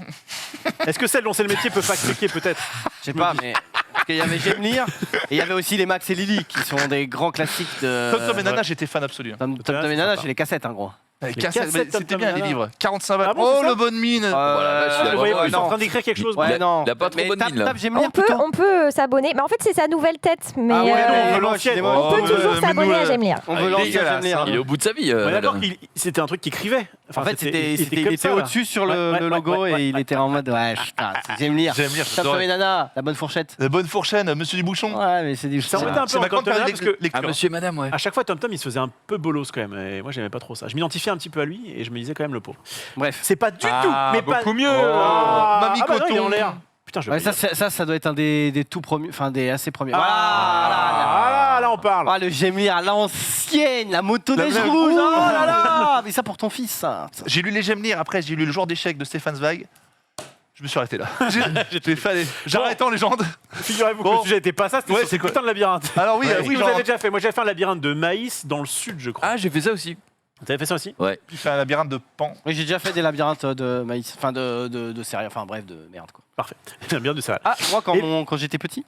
Est-ce que celle dont c'est le métier peut fact-checker peut-être? Je sais pas, mais. Parce qu'il y avait Gemlir et il y avait aussi les Max et Lily qui sont des grands classiques de. Tom et Nana, j'étais fan absolu. Tom Ouais, Tom et c'est Nana, sympa. j'ai les cassettes, hein, gros. cassettes Mais Tom c'était Tom bien et les Nana. livres. 45 balles. Ah bon, c'est Oh, ça le bonne mine. Voilà, je suis Vous voyez, vraiment- je suis en train d'écrire quelque chose. Ouais, non. il a pas trop Mais bonne mine, là. tape Gemlir On peut, plutôt. on peut s'abonner. Mais en fait, c'est sa nouvelle tête. Mais Ah ouais, non, on veut on l'ancienne. peut Oh, toujours mais s'abonner nous, à Gemlir. On Ah, veut il est lancer dégueulasse, Gemlir. Il est au bout de sa vie. Ouais, d'accord, là. c'était un truc qu'il écrivait. Enfin, En fait, c'était comme il ça, était là. au-dessus sur Ouais, le ouais, logo ouais, ouais, et il était en mode ouais, putain, c'est Gemlir. Gemlir, Tom j'adorais. et Nana, la bonne fourchette. La bonne fourchaine, Monsieur du Bouchon. Ouais, mais c'est du. Ça embêtait un peu C'est ma en grande Tom Tom période parce que Ah, monsieur et madame, ouais. à chaque fois, Tom Tom, il se faisait un peu bolos quand même. Et moi, j'aimais pas trop ça. Je m'identifiais un petit peu à lui et je me disais quand même le pauvre. Bref. C'est pas du tout, mais pas beaucoup mieux. Mamie bah non, il est en Coton. l'air. Putain, je Ouais, vais ça doit être un des tout premiers, enfin des assez premiers. Ah, là, on parle. Ah, le Gemlir à l'ancienne, la motoneige La- rouge. Oh là là, mais ça pour ton fils, ça. J'ai lu les J'aime lire. Après, j'ai lu Le Jour d'échecs de Stéphane Zweig. Je me suis arrêté là. J'ai fait aller. J'arrête en légende. Figurez-vous que Bon. le sujet était pas ça, c'était Ouais, sur c'est ce quoi putain de labyrinthe. Alors oui, Est-ce oui, que vous genre, avez déjà fait? Moi, j'avais fait un labyrinthe de maïs dans le sud, je crois. Ah, j'ai fait ça aussi. Vous avez fait ça aussi? il fait un labyrinthe de pan. Oui, j'ai déjà fait des labyrinthes de maïs, enfin de céréales, enfin bref, de merde quoi. Parfait. J'aime bien de ça. Ah, moi quand, Et- quand j'étais petit,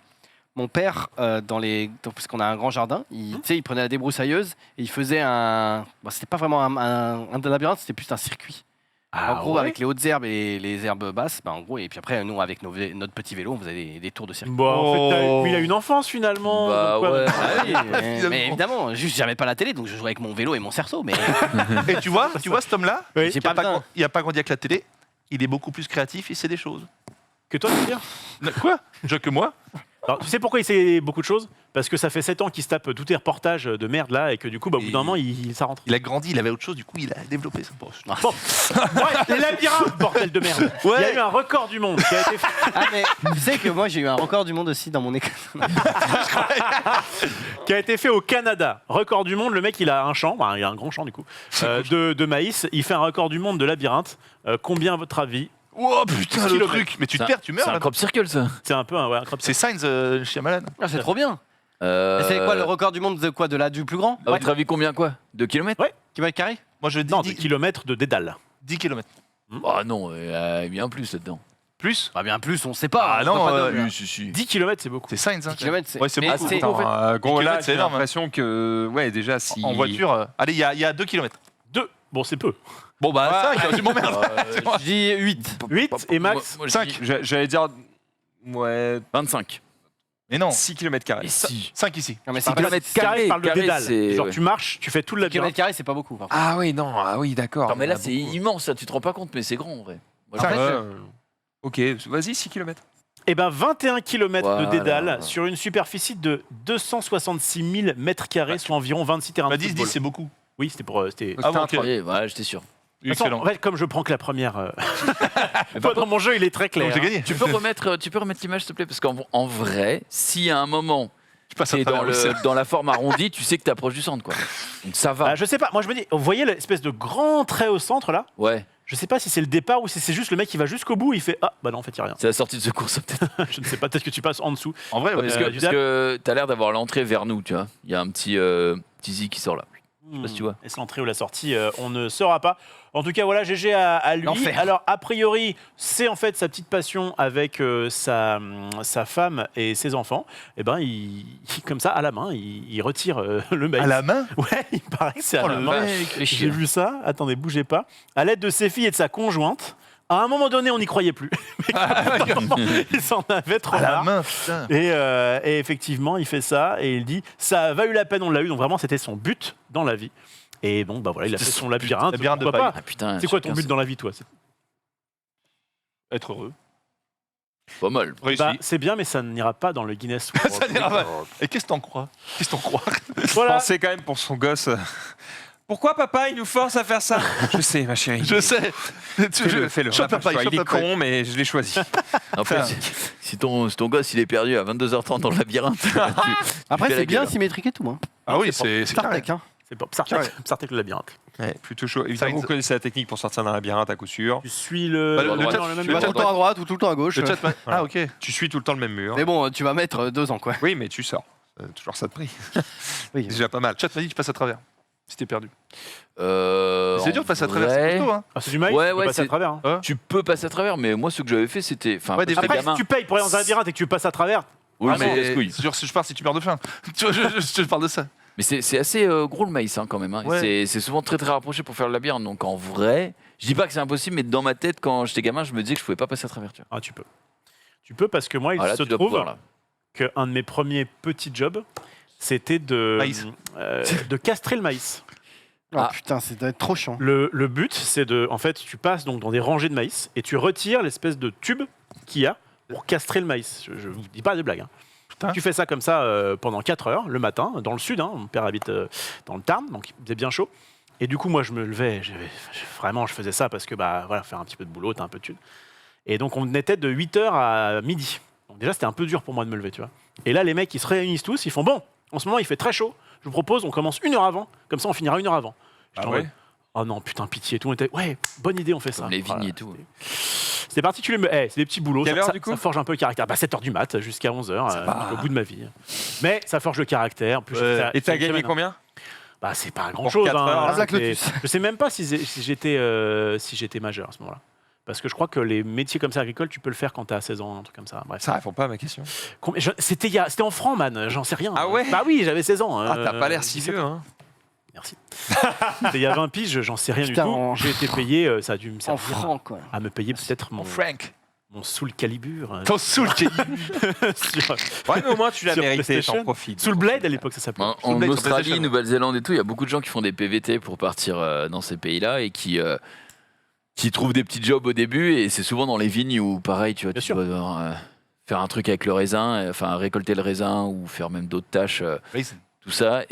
mon père, parce qu'on a un grand jardin, tu sais, il prenait la débroussailleuse et il faisait un. Bon, c'était pas vraiment un labyrinthe, c'était plus un circuit. En gros, avec les hautes herbes et les herbes basses, bah, en gros, et puis après, nous, avec notre petit vélo, on faisait des tours de circuit. Bon, en fait, Oh. mais il a une enfance finalement. Bah donc quoi, ouais. Ah oui, mais Évidemment. évidemment, juste j'avais pas la télé, donc je jouais avec mon vélo et mon cerceau, mais Et tu vois cet homme-là, Oui. j'ai il a pas pas besoin. il a pas grandi avec la télé. Il est beaucoup plus créatif, il sait des choses. Que toi, tu veux dire? Quoi Que moi. Alors, tu sais pourquoi il sait beaucoup de choses? Parce que ça fait 7 ans qu'il se tape tous tes reportages de merde là et que du coup, bah, au bout d'un moment, ça rentre. Il a grandi, il avait autre chose, du coup, il a développé ça. Bon, Bon. Ouais, les labyrinthes, bordel de merde. Il y a eu un record du monde qui a été fait. Ah, mais tu sais que moi j'ai eu un record du monde aussi dans mon école. Qui a été fait au Canada. Record du monde, le mec il a un champ, bah, il a un grand champ du coup, de maïs. Il fait un record du monde de labyrinthe. Combien à votre avis? Oh putain, le Kilomètres. truc. Mais tu te Ça- perds, tu meurs C'est un là. crop circle, ça. C'est un peu un crop C'est Sainz, Shyamalan. Ah, c'est trop bien. C'est quoi le record du monde de quoi, de là du plus grand? À votre avis, combien quoi? 2 kilomètres? Kilomètre carré? Moi, je dis Non, de 10, kilomètres de dédale. 10 km. Ah non, il y a bien plus là-dedans. Plus Bah bien plus, on sait pas. Ah on non, voit pas euh, d'homme, là. Si, si. 10 kilomètres, c'est beaucoup. C'est Sainz. 10 kilomètres, c'est. Ouais, c'est mais beaucoup. c'est- Attends, gros, 10 là, kilomètres, c'est j'ai énorme, hein. l'impression que, ouais, déjà, si. En voiture. Allez, il y a 2 km. 2. Bon, c'est peu. Bon, bah 5, tu m'emmerdes. Je dis 8. 8 et max. Moi, je 5. dis J'allais dire. Ouais. 25. Mais non, 6 km. Et si. 5 ici. Non, mais Six c'est kilomètres Carré, je parle de carré, dédale. c'est- Genre, ouais. tu marches, tu fais tout le labyrinthe. kilomètre carré, c'est pas beaucoup. par contre. Ah oui, non, ah oui, d'accord. Non, mais là, Ah, c'est beaucoup. immense, ça, tu te rends pas compte, mais c'est grand en vrai. Moi, Cinq. je- Ok, vas-y, 6 km. Eh ben 21 km de Voilà. dédale sur une superficie de 266 000 mètres carrés, soit environ 26 terrains Bah de 10, football. 10, c'est beaucoup. Oui, c'était pour. C'était... Ah bon, ok. Ouais, voilà, j'étais sûr. De toute façon, Excellent. en fait, comme je prends que la première. Mais Toi, par dans mon jeu, il est très clair. Donc j'ai gagné. Tu peux remettre l'image, s'il te plaît, parce qu'en vrai, si à un moment passe à t'es travers l'océan. dans la forme arrondie, tu sais que t'approches du centre, quoi. Donc ça va. Bah, je sais pas, moi je me dis, vous voyez l'espèce de grand trait au centre là? Ouais, Je sais pas si c'est le départ ou si c'est juste le mec qui va jusqu'au bout et il fait ah bah non en fait il y a rien. c'est la sortie de secours, ça peut-être. Je ne sais pas, peut-être que tu passes en dessous. En vrai, ouais. Parce du parce que t'as l'air d'avoir l'entrée vers nous, tu vois. Il y a un petit zi qui sort là. Je sais pas si tu vois. Est-ce l'entrée ou la sortie on ne saura pas. En tout cas voilà GG à lui. L'enfer. Alors a priori c'est en fait sa petite passion avec sa femme et ses enfants. Et ben il comme ça à la main il retire le maïs. À la main. Ouais il paraît que c'est à Oh, la le main. mec. J'ai vu ça, attendez, bougez pas. À l'aide de ses filles et de sa conjointe, à un moment donné, on n'y croyait plus. Il s'en avait trop À la marre. main, putain. Et effectivement, il fait ça et il dit ça a valu la peine, on l'a eu. Donc vraiment, c'était son but dans la vie. Et bon, bah voilà, il a fait C'était son son labyrinthe. but, labyrinthe de pourquoi paille. pas. Ah putain. C'est quoi ton chacun but dans la vie, toi? Être heureux. Pas mal. Réussi. Bah, c'est bien, mais ça n'ira pas dans le Guinness. Ça n'ira pas. Et qu'est-ce que t'en crois? Qu'est-ce que t'en crois? Voilà. Pensez quand même pour son gosse. Pourquoi papa il nous force à faire ça? Je sais ma chérie. Je sais. Fais-le. Chope On n'a pas le papaye, choix. Il est chope papaye. con, mais je l'ai choisi. En fait, si ton gosse il est perdu à 22h30 dans le labyrinthe, Après, fais la c'est bien gueule. symétrique et tout. Hein. Ah oui, c'est Star carré. Trek, hein. C'est pas Psartek le labyrinthe. Ouais, plutôt chaud. Évidemment, Ça, vous connaissez la technique pour sortir d'un labyrinthe à coup sûr. Tu suis le. Bah, le dans chat- le même Tu vas tout le temps à droite ou tout le temps à gauche. Le chat. Ah, ok. Tu suis tout le temps le même mur. Mais bon, tu vas mettre 2 ans, quoi. Oui, mais tu sors. Toujours ça de prix. Oui. C'est déjà pas mal. Le chat m'a dit que tu passes à travers. Si t'es perdu. C'est c'est dur de passer à travers, c'est costaud, hein. Ah, c'est du maïs, Ouais, tu peux ouais, passer à c'est- travers. hein. Tu peux passer à travers, mais moi ce que j'avais fait c'était. Enfin, Ouais, des quand j'étais Après, si gamin. tu payes pour aller dans un labyrinthe et que tu passes à travers, Oui, Ah, mais mais casse-couille. c'est sûr, si je pars, si tu meurs de faim. Tu vois, je te parle de ça. Mais c'est assez gros le maïs hein, quand même. Hein. Ouais. C'est souvent très très rapproché pour faire le labyrinthe. Donc en vrai, je dis pas que c'est impossible, mais dans ma tête, quand j'étais gamin, je me disais que je pouvais pas passer à travers. Tu vois. ah, tu peux. Tu peux parce que moi, il Ah, là, se tu dois trouve pouvoir, là. qu'un de mes premiers petits jobs, c'était Maïs. de castrer le maïs. Oh Ah. putain, ça doit être trop chiant. Le but, c'est de. En fait, tu passes donc dans des rangées de maïs et tu retires l'espèce de tube qu'il y a pour castrer le maïs. Je vous dis pas de blague. Hein. Putain. Tu fais ça comme ça pendant 4 heures le matin, dans le sud. Hein. Mon père habite dans le Tarn, donc il faisait bien chaud. Et du coup, moi, je me levais. Vraiment, je faisais ça parce que, bah, voilà, faire un petit peu de boulot, t'as un peu de thune. Et donc, on était de 8h à midi. Donc, déjà, c'était un peu dur pour moi de me lever, tu vois. Et là, les mecs, ils se réunissent tous, ils font bon, en ce moment, il fait très chaud. Je vous propose, on commence 1 heure avant. Comme ça, on finira 1 heure avant. J'étais en ouais mode, oh non, putain, pitié. Tout le monde était, ouais, bonne idée, on fait ça. Comme les vignes Voilà, et tout. c'était particulier, mais c'est des petits boulots. Quelle ça, heure, ça- du coup ça forge un peu le caractère. Bah, 7h du mat jusqu'à 11h, au bout de ma vie. Mais ça forge le caractère. En plus, Ouais. ça- Et t'as c'est une gagné semaine, hein. combien? Bah, c'est pas grand Pour chose. 4 heures, hein. là. Black C'était- Lotus. Je sais même pas si j'étais majeur à ce moment-là. Parce que je crois que les métiers comme ça agricoles, tu peux le faire quand t'as 16 ans, un truc comme ça. Bref. Ça répond pas à ma question. C'était en francs, man, j'en sais rien. Ah ouais Bah oui, j'avais 16 ans. Ah, t'as pas l'air si 17 vieux, ans. hein. Merci. C'était il y a 20 piges, j'en sais rien Putain, du tout. en- J'ai été payé, ça a dû me En servir franc, quoi. à me payer peut-être mon Frank. Soul Calibur. Ton soul qui sur- Ouais, mais au moins tu l'as Sur mérité, PlayStation. t'en profites. Soul Blade à l'époque, ça s'appelait. En Soul Blade sur Australie, PlayStation. Nouvelle-Zélande et tout, il y a beaucoup de gens qui font des PVT pour partir dans ces pays-là et qui trouvent des petits jobs au début. Et c'est souvent dans les vignes où, pareil, tu vois, Bien tu sûr. dois devoir, faire un truc avec le raisin, enfin récolter le raisin ou faire même d'autres tâches. Tout ça.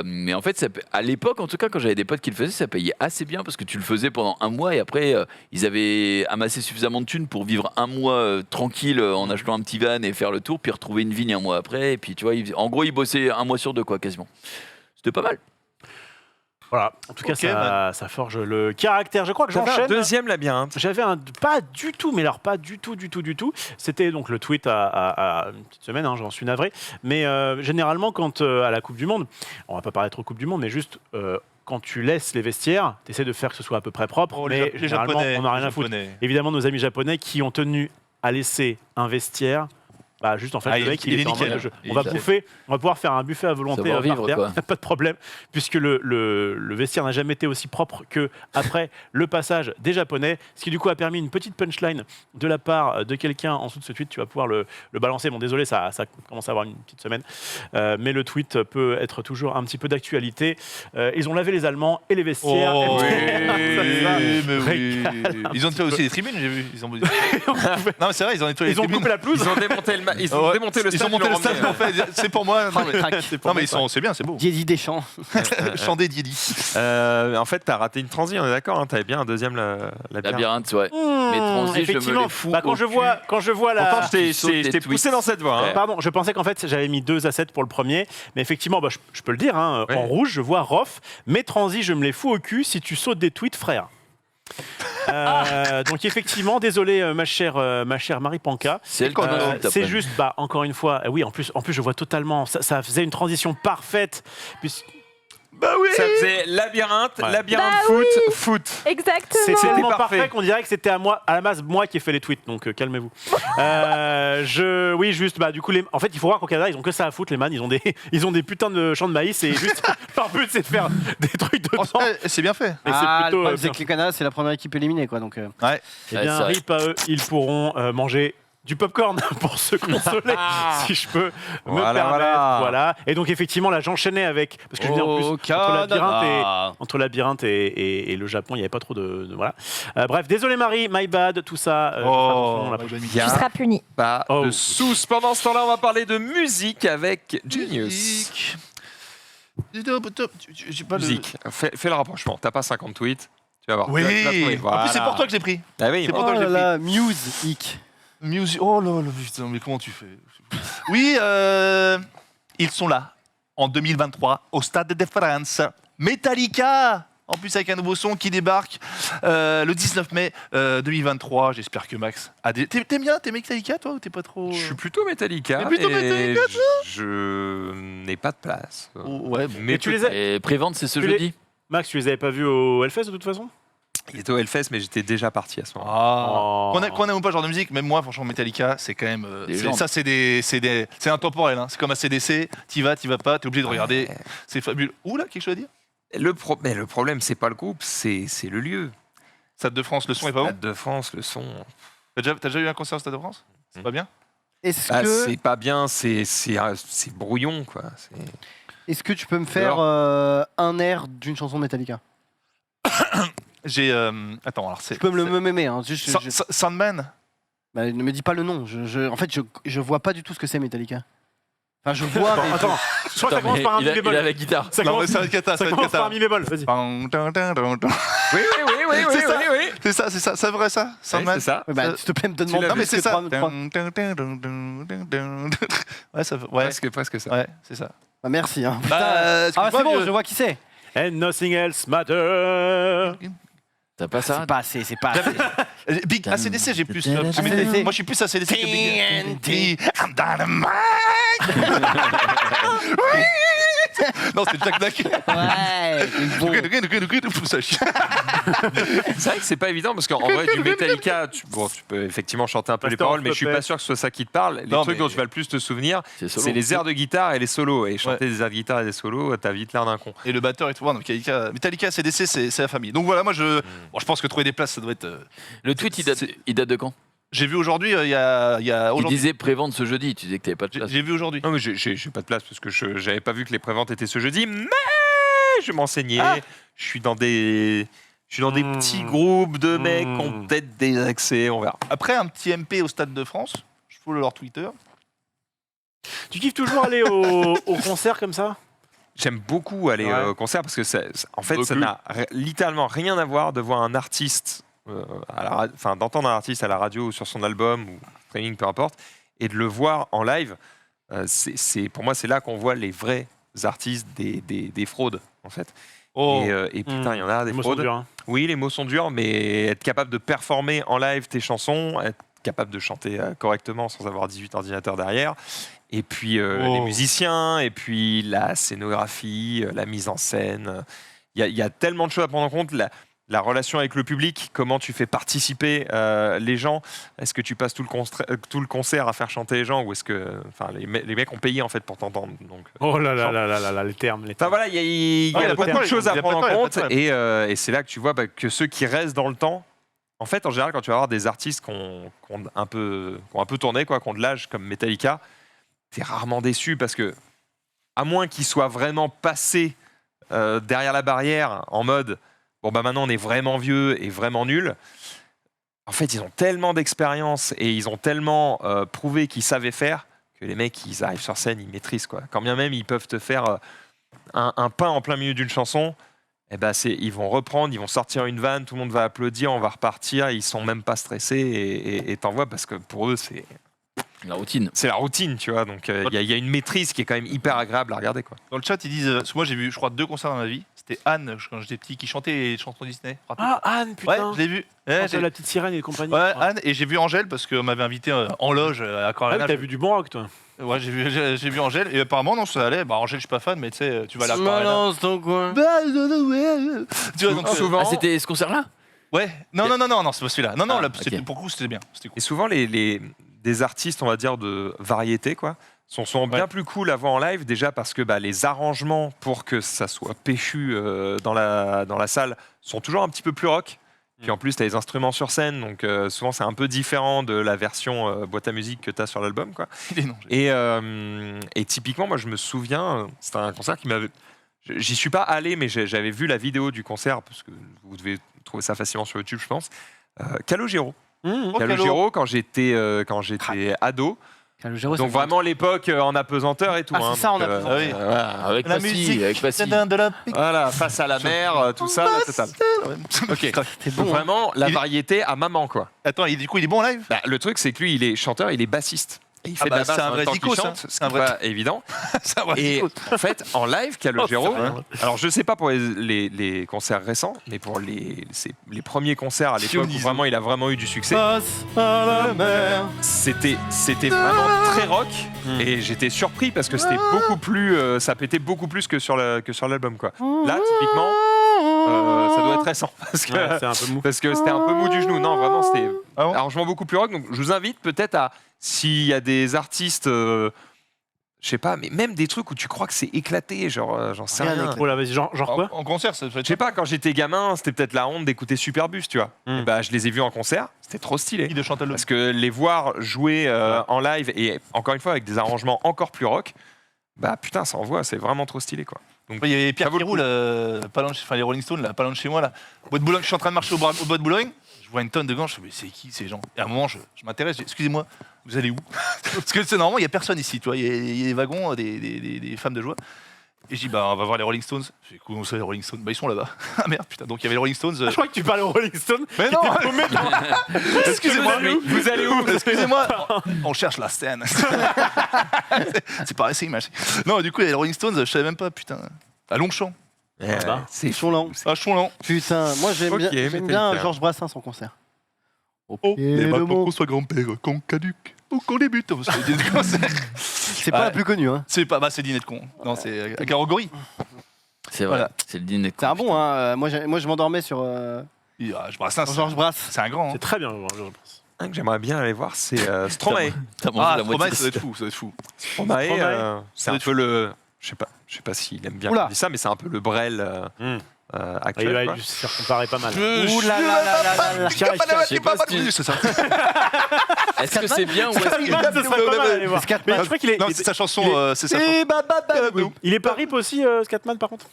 Mais en fait, à l'époque, en tout cas, quand j'avais des potes qui le faisaient, ça payait assez bien parce que tu le faisais pendant 1 mois et après, ils avaient amassé suffisamment de thunes pour vivre 1 mois tranquille en achetant un petit van et faire le tour, puis retrouver une vigne 1 mois après. Et puis, tu vois, en gros, ils bossaient 1 mois sur 2, quoi, quasiment. C'était pas mal. Voilà. En tout cas, Ok, ça forge le caractère. Je crois que J'avais un j'enchaîne. deuxième labyrinthe. J'avais pas du tout, mais alors pas du tout. C'était donc le tweet à une petite semaine, hein, j'en suis navré. Mais généralement, quand à la Coupe du Monde, on va pas parler trop Coupe du Monde, mais juste quand tu laisses les vestiaires, tu essaies de faire que ce soit à peu près propre. Oh, mais les généralement, Japonais. on n'a rien les à foutre. Japonais. Évidemment, nos amis japonais qui ont tenu à laisser un vestiaire. Bah juste en fait Ah, le mec il est était en nickel, mode, hein. on va Il est- bouffer, on va pouvoir faire un buffet à volonté Savoir par vivre, terre, quoi. pas de problème, puisque le vestiaire n'a jamais été aussi propre que après le passage des Japonais, ce qui du coup a permis une petite punchline de la part de quelqu'un en dessous de ce tweet. Tu vas pouvoir le balancer. Bon, désolé, ça commence à avoir une petite semaine, mais le tweet peut être toujours un petit peu d'actualité. Ils ont lavé les Allemands et les vestiaires. Oh, Ça, oui, ça mais oui. Ils ont nettoyé aussi les tribunes, j'ai vu. Non, mais c'est vrai, ils ont nettoyé Ils les ont tribunes. coupé la pelouse. Ils ont démonté ils ont démonté le Ils stade. ont monté le stade, en fait. C'est pour moi. Oh, le crack. Non, mais c'est bien, c'est beau. Diedi Deschamps. Chandé Diedi. En fait, t'as raté une transi, on est d'accord, hein, t'avais bien un deuxième Labyrinthe, ouais. Mais transi, je me Effectivement. les fous. Bah, quand je vois la. Pourtant, je sautes des t'ai poussé tweets. dans cette voie. Hein. Pardon, je pensais qu'en fait j'avais mis 2 assets pour le premier, mais effectivement, bah, je peux le dire, hein, Ouais. en rouge, je vois Rof, mes transis, je me les fous au cul si tu sautes des tweets, frère. Donc effectivement, désolé ma chère Marie Panka. C'est elle qu'on a insulte C'est après. juste, bah encore une fois, oui, en plus je vois totalement, ça faisait une transition parfaite. Bah oui. Ça faisait labyrinthe, Ouais. labyrinthe, Bah foot. C'est Exactement. tellement parfait. parfait qu'on dirait que c'était à la base moi qui ai fait les tweets, donc calmez-vous. Oui, juste, bah du coup, en fait, il faut voir qu'au Canada, ils ont que ça à foutre, les man, ils ont des putains de champs de maïs et juste leur but c'est de faire des trucs dedans. C'est bien fait. Et c'est Le plutôt problème, c'est bien. que les Canada, c'est la première équipe éliminée, quoi. Donc, Ouais. Eh Ouais, bien, c'est vrai. rip à eux, ils pourront manger du popcorn pour se consoler, si je peux me Voilà, permettre. voilà. Et donc, effectivement, là, j'enchaînais avec. Parce que je veux dire, en plus, Au entre labyrinthe et le Japon, il n'y avait pas trop de voilà. Bref, désolé Marie, my bad, tout ça. je ferai attention la prochaine. Il y Tu a seras puni. pas Oh. de sous. Pendant ce temps-là, on va parler de musique avec Genius. J'ai pas le. Musique. Fais le rapprochement. T'as pas 50 tweets. Tu vas voir. Oui. Tu vas trouver. En plus, c'est Voilà. pour toi que j'ai pris. Ah oui. C'est pour Oh toi que j'ai là pris. là, Music. Music. Oh là là, putain, mais comment tu fais? Oui, ils sont là en 2023 au Stade de France. Metallica. En plus, avec un nouveau son qui débarque le 19 mai 2023. J'espère que Max a des. T'aimes bien, t'es Metallica, toi, ou t'es pas trop. Je suis plutôt Metallica. T'es plutôt mais Metallica, je n'ai pas de place. Oh, ouais. Mais tu les as- Et prévente, c'est ce Tu les- jeudi. Max, tu les avais pas vus au Hellfest de toute façon? Il était au Hellfest, mais j'étais déjà parti à ce moment-là. Ah. Oh. Qu'on aime ou pas ce genre de musique, même moi, franchement, Metallica, c'est quand même. Des gens. Ça, c'est intemporel. Hein. C'est comme ACDC. T'y vas pas, t'es obligé de regarder. C'est fabuleux. Ouh là, quelque chose à dire? Mais le problème, c'est pas le groupe, c'est le lieu. Stade de France, le son est pas bon? Stade de France, le son. T'as déjà eu un concert au Stade de France? C'est pas bien? Est-ce Bah, que, c'est pas bien, c'est brouillon, quoi. est-ce que tu peux me faire un air d'une chanson de Metallica? J'ai. Attends, alors c'est. Tu peux me le mémer. Hein. Juste, Sandman? Bah, ne me dis pas le nom. En fait, je vois pas du tout ce que c'est Metallica. Enfin, je vois. mais Attends, je crois que ça Attends, commence mais par un il a mi bémol. la guitare. Ça Non, commence, mais ça va être cata, ça ça va être commence par un cata. mi bémol, vas-y. Oui. C'est ça. C'est ça, c'est vrai ça? Sandman? c'est ça. Ouais, bah, s'il te plaît, me donne mon l'as Non, mais c'est ça. Ouais, ça ouais. Presque ça. Ouais, c'est ça. Bah, merci. Hein. Bah, Ah, c'est bon, vieux. je vois qui c'est. And nothing else matters. T'as pas ça? C'est pas assez, c'est pas assez. Big ACDC, j'ai plus. ACDC. Moi, je suis plus ACDC que Big. TNT. I'm dynamite. Non, c'est Jack Black. Ouais, c'est bon. Ça chie. C'est vrai que c'est pas évident parce qu'en vrai, du Metallica, tu peux effectivement chanter un peu les Pasteur paroles, mais je suis Puppet. pas sûr que ce soit ça qui te parle. Les Non, trucs mais- dont tu vas le plus te souvenir, solo. c'est les airs de guitare et les solos. Et chanter des airs de guitare et des solos, t'as vite l'air d'un con. Et le batteur et tout. Donc, Metallica, ACDC, c'est la famille. Donc voilà, moi, je pense que trouver des places, ça doit être. Le tweet, il date de quand? J'ai vu aujourd'hui, il y a Il aujourd'hui. disait prévente ce jeudi. Tu disais que t'avais pas de place. J'ai vu aujourd'hui. Non, mais j'ai pas de place parce que j'avais pas vu que les préventes étaient ce jeudi, mais je m'enseignais. Je suis dans des petits groupes de mecs qui ont peut-être des accès, on verra. Après un petit MP au Stade de France, je follow leur Twitter. Tu kiffes toujours aller au concert comme ça? J'aime beaucoup aller Ouais. au concert parce que en fait, ça Beaucoup. n'a littéralement rien à voir de voir un artiste, d'entendre un artiste à la radio ou sur son album ou streaming, peu importe, et de le voir en live. Pour moi, c'est là qu'on voit les vrais artistes des fraudes, en fait. Et putain, il y en a des Les mots sont fraudes. durs, hein. Oui, les mots sont durs, mais être capable de performer en live tes chansons, être capable de chanter correctement sans avoir 18 ordinateurs derrière, et puis les musiciens, et puis la scénographie, la mise en scène. Il y a tellement de choses à prendre en compte. La relation avec le public, comment tu fais participer les gens. Est-ce que tu passes tout le concert à faire chanter les gens, ou est-ce que les mecs ont payé en fait pour t'entendre, donc, Oh là là là là là là, les termes. Enfin voilà, il y a beaucoup de choses à prendre en compte, et et c'est là que tu vois que ceux qui restent dans le temps, en fait, en général, quand tu vas avoir des artistes qui ont un peu tourné, quoi, qui ont de l'âge comme Metallica, t'es rarement déçu parce que, à moins qu'ils soient vraiment passés derrière la barrière en mode bon bah maintenant on est vraiment vieux et vraiment nul, en fait, ils ont tellement d'expérience et ils ont tellement prouvé qu'ils savaient faire que les mecs, ils arrivent sur scène, ils maîtrisent, quoi. Quand bien même, ils peuvent te faire un pain en plein milieu d'une chanson. Eh ben ils vont reprendre, ils vont sortir une vanne, tout le monde va applaudir, on va repartir, ils sont même pas stressés et t'envoies parce que pour eux c'est La routine. la routine, tu vois. Donc il y a une maîtrise qui est quand même hyper agréable à regarder, quoi. Dans le chat, ils disent. Parce que moi, j'ai vu, je crois, 2 concerts dans ma vie. C'était Anne, quand j'étais petit, qui chantait les chansons Disney. Ah, Anne, Ouais, putain. je l'ai vu. Ouais, La petite sirène et compagnie. Ouais, Anne, et j'ai vu Angèle parce qu'on m'avait invité en loge à Ah, Corona. mais t'as vu du bon rock, toi. Ouais, j'ai vu Angèle et apparemment, non, ça allait. Bah, Angèle, je suis pas fan, mais tu sais, tu vas là. Balance ton coin. Tu vois, donc, Souvent, Ah, c'était ce concert-là? ouais, non, c'est pas celui-là. Non, Ah, là, ok. pour le coup, c'était bien. C'était cool. et souvent des artistes, on va dire, de variété, quoi, sont bien plus cool à voir en live, déjà parce que les arrangements pour que ça soit péchu dans la salle sont toujours un petit peu plus rock. Puis en plus, tu as les instruments sur scène, donc souvent c'est un peu différent de la version boîte à musique que tu as sur l'album, quoi. Il est non. Et typiquement, moi je me souviens, c'était un concert qui m'avait. J'y suis pas allé, mais j'avais vu la vidéo du concert, parce que vous devez trouver ça facilement sur YouTube, je pense. Calogero. Calogero, quand j'étais ado. Calogero, Donc ça vraiment l'époque en apesanteur et tout. Ah, c'est ça, en donc, apesanteur. oui. voilà, Avec La Passy, musique, avec Passy. voilà, face à la mer, tout ça, la totale. Ok. T'es Donc bon. Hein. vraiment la Il est- variété à maman, quoi. Attends, du coup, il est bon en live? Le truc, c'est que lui, il est chanteur, il est bassiste. Et il fait de la c'est basse un en vrai même temps qu'il zico, ça. chante, ce C'est qui un n'est vrai- pas évident. C'est un vrai Et zico. en fait, en live, Calogero, Oh, c'est vrai. alors je sais pas pour les concerts récents, mais pour les premiers concerts à l'époque où vraiment il a vraiment eu du succès, Passe à la mer. c'était vraiment très rock et j'étais surpris parce que c'était beaucoup plus, ça pétait beaucoup plus que sur l'album, quoi. Là, typiquement, ça doit être récent parce que Ouais, c'est un peu mou. parce que c'était un peu mou du genou. Non, vraiment, c'était Ah bon arrangement beaucoup plus rock. Donc, je vous invite peut-être à, s'il y a des artistes, je sais pas, mais même des trucs où tu crois que c'est éclaté, genre, j'en sais Rien rien. d'éclaté. Oh là, vas-y, genre quoi? En concert, ça fait. Je sais pas, quand j'étais gamin, c'était peut-être la honte d'écouter Superbus, tu vois. Mm. Et bah, je les ai vus en concert, c'était trop stylé. Qui de Chantal Parce que les voir jouer en live et encore une fois avec des arrangements encore plus rock, bah putain, ça envoie, c'est vraiment trop stylé, quoi. Donc, Il y avait Pierre ça vaut le qui roule, pas loin les Rolling Stones, là, pas loin de chez moi, là. Au bois de Boulogne, je suis en train de marcher au bois de Boulogne, je vois une tonne de gants, je me dis, mais c'est qui ces gens? Et à un moment, je m'intéresse, je dis, excusez-moi, vous allez où? Parce que c'est normalement, il n'y a personne ici, tu vois, il y a des wagons, des femmes de joie. Et je dis, bah, on va voir les Rolling Stones. Je dis, comment ça, les Rolling Stones? Bah, ils sont là-bas. Ah merde, putain, donc il y avait les Rolling Stones. Je crois que tu parlais aux Rolling Stones. Mais non, excusez-moi, mais vous allez où? excusez-moi, on cherche la scène. C'est pas assez imagé. Non, du coup, il y a les Rolling Stones, je savais même pas, putain. À Longchamp. C'est Ils sont lents. À Chonlan. Putain, moi j'aime Ok, bien, mais j'aime t'es bien bien. Georges Brassens en concert. Oh, Et et le maintenant mot. qu'on soit grand-père, qu'on caduque, ou qu'on débute. C'est des concerts. C'est pas Ouais. la plus connue, hein. C'est pas, bah, c'est Dîner de con. Non, c'est Garogori. C'est vrai, Voilà. c'est le dîner. C'est un bon, hein. Moi je m'endormais sur Je Brassens, Georges Brass. c'est un grand. hein. C'est très bien, je pense. Un que j'aimerais bien aller voir, c'est Stromae. T'as mangé Ah, la Stromae, moitié. ça doit être fou, ça doit être fou. Stromae, Stromae. c'est un peu le. Je sais pas s'il aime bien Oula. qu'on dise ça, mais c'est un peu le Brel Mm. actuel. Il quoi. va se faire comparer pas mal. Ouh là là là là là. Je sais pas si tu- C'est ça. Est-ce que c'est bien ou est-ce que... Scatman, ce serait pas mal à aller voir. Mais je crois qu'il est. Non, c'est sa chanson. C'est sa Et chanson. babababou. Il est pas rip aussi, Scatman, par contre.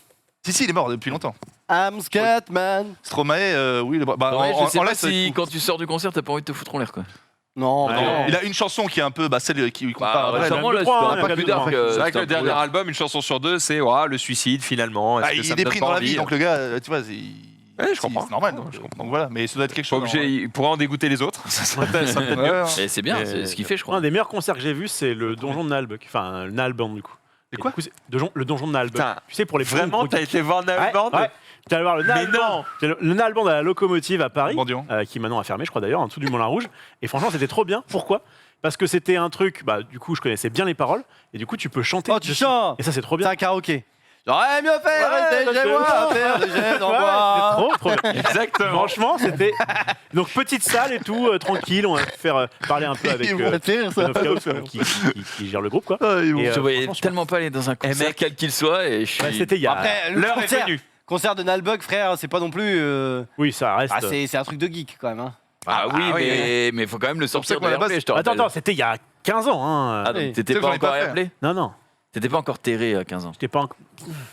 Si, il est mort depuis longtemps. I'm Scatman. Stromae, oui, il est mort. Bah, Ouais, je sais en pas live, ça va être si fou. quand tu sors du concert, t'as pas envie de te foutre en l'air, quoi. Non, Ouais. non. Il a une chanson qui est un peu celle qui compare. Bah, à Brel. récemment, là, le droit, c'était hein, un peu le plus droit. dark. C'est vrai que c'était le un peu dernier dark. album, une chanson sur deux, c'est le suicide finalement. Est-ce Ah, que il ça est me donne déprime pas dans la envie vie, donc le gars, tu vois, Ouais, je comprends. C'est normal. Non, Donc, je comprends. donc voilà, mais ça doit être quelque Pas chose. obligé, il pourrait en dégoûter les autres. Ça serait peut-être mieux. Ouais, ouais. Et c'est bien, Et- c'est ce qu'il fait, je crois. Un des meilleurs concerts que j'ai vu, c'est le donjon de Nalbuck. Enfin, le Nalburn, du coup. Et Et quoi du coup, le donjon de Nalbuck. Putain, Tu sais, pour les Vraiment, gros t'as été voir Nalband? Ouais, j'étais allé voir le Mais Nalband. Le Nalband à la Locomotive à Paris, Mendiant. qui maintenant a fermé, je crois d'ailleurs, en dessous du Moulin Rouge. Et franchement, c'était trop bien. Pourquoi? Parce que c'était un truc, bah, du coup, je connaissais bien les paroles. Et du coup, tu peux chanter. Oh, tu dessus. chantes. Et ça, c'est trop C'est bien. un karaoké. J'aurais mieux fait Ouais, rester parce chez que- moi, faire des gestes en Ouais, bois. c'est trop bien. Exactement. Franchement, c'était. Donc, petite salle et tout, tranquille. On va faire parler un peu avec Ça te fait rire, ça. Knofkaus, qui gère le groupe, quoi. Ah, ils vont- Et, Je voyais franchement, tellement pas aller dans un concert, mec. quel qu'il soit, et je suis... Ouais, c'était il y a. Après, le L'heure est concert, venue. concert de Nalbuck, frère, c'est pas non plus. Oui, ça reste. Ah, c'est un truc de geek quand même. Hein. Ah oui, Ah, oui, mais faut quand même le sortir pour ça de qu'à la base- Airplay, je te Attends, rappelle. attends, c'était il y a 15 ans. Hein. Ah, donc Oui. t'étais C'est pas que j'en ai encore pas fait. Airplay? Non, non. T'étais pas encore terré à 15 ans. J'étais pas en-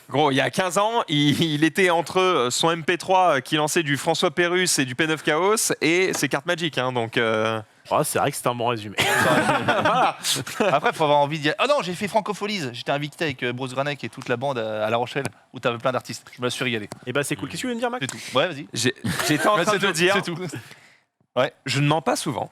Gros, il y a 15 ans, il était entre son MP3 qui lançait du François Pérusse et du P9 Chaos et ses cartes Magic. Hein, donc, Oh, c'est vrai que c'était un bon résumé. voilà. Après, il faut avoir envie de dire. Ah non, j'ai fait Francopholies. J'étais invité avec Bruce Granek et toute la bande à La Rochelle où t'avais plein d'artistes. Je me suis régalé. Et bah c'est cool. Qu'est-ce que tu veux me dire, Max? C'est tout. Ouais, vas-y. J'étais en train de te dire, C'est tout. je ne mens pas souvent.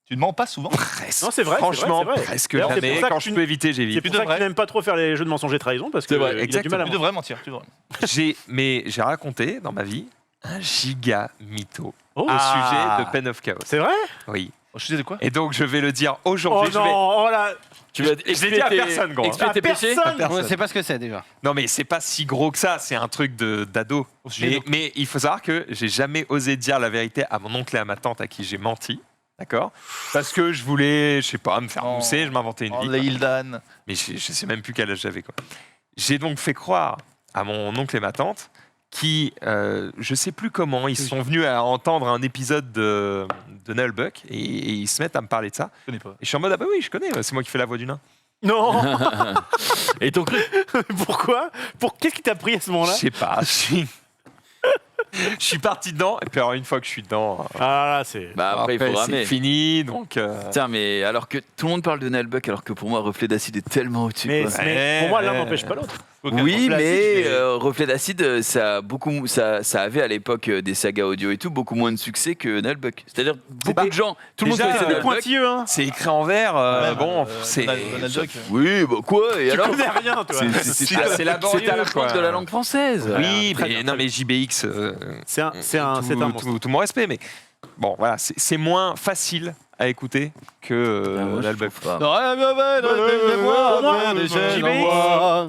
Tu ne mens pas souvent. Presque. Non, c'est vrai, Franchement, c'est vrai. presque D'ailleurs, c'est jamais. pour ça que Quand tu je peux éviter, C'est j'évite. pour ça que devrais. tu n'aimes pas trop faire les jeux de mensonges et trahison parce que C'est vrai, il a du mal à Tu mentir. devrais mentir. Tu devrais. J'ai raconté dans ma vie un giga mytho Oh. au Ah. sujet de Pen of Chaos. C'est vrai? Oui. Je suis de quoi? Et donc, je vais le dire Oh aujourd'hui. non, oh là. Tu vas Je l'ai dit à personne, gros. expier tes péchés. Personne. On ne sait pas ce que c'est déjà. Non, mais c'est pas si gros que ça. C'est un truc d'ado. Mais il faut savoir que j'ai jamais osé dire la vérité à mon oncle et à ma tante à qui j'ai menti. D'accord? Parce que je voulais, je sais pas, me faire Oh. mousser, je m'inventais une Oh, vie. la Hildan. Mais je sais même plus quel âge j'avais. Quoi. J'ai donc fait croire à mon oncle et ma tante qui, je sais plus comment, ils sont venus à entendre un épisode de Nullbuck et ils se mettent à me parler de ça. Je connais pas. Et je suis en mode, ah bah oui, je connais, c'est moi qui fais la voix du nain. Non. Et ton cru. Pourquoi? Qu'est-ce qui t'a pris à ce Je moment-là? sais pas, je suis parti dedans, et puis alors une fois que je suis dedans, Ah là, c'est. Bah après, il faut c'est ramer. fini, donc... Tiens, mais alors que tout le monde parle de Nullbuck, alors que pour moi, Reflet d'Acide est tellement au-dessus. Mais, quoi. mais pour moi, l'un n'empêche pas l'autre. Oui, Reflet d'Acide, mais je vais- Reflet d'Acide, ça avait à l'époque des sagas audio et tout beaucoup moins de succès que Nullbuck. C'est-à-dire beaucoup de gens, tout le monde déjà, connaissait le Nullbuck. Pointilleux, hein. C'est écrit en vert, bon, c'est... Donald Duck. Oui, bah quoi Et Tu alors connais rien, toi. C'est assez laborieux, C'est à la quoi. pointe de la langue française. Oui, Très mais, bien, non, très mais JBX, C'est un monstre. tout mon respect, mais bon, voilà, c'est moins facile à écouter que Ah, moi, je l'album. trouve pas.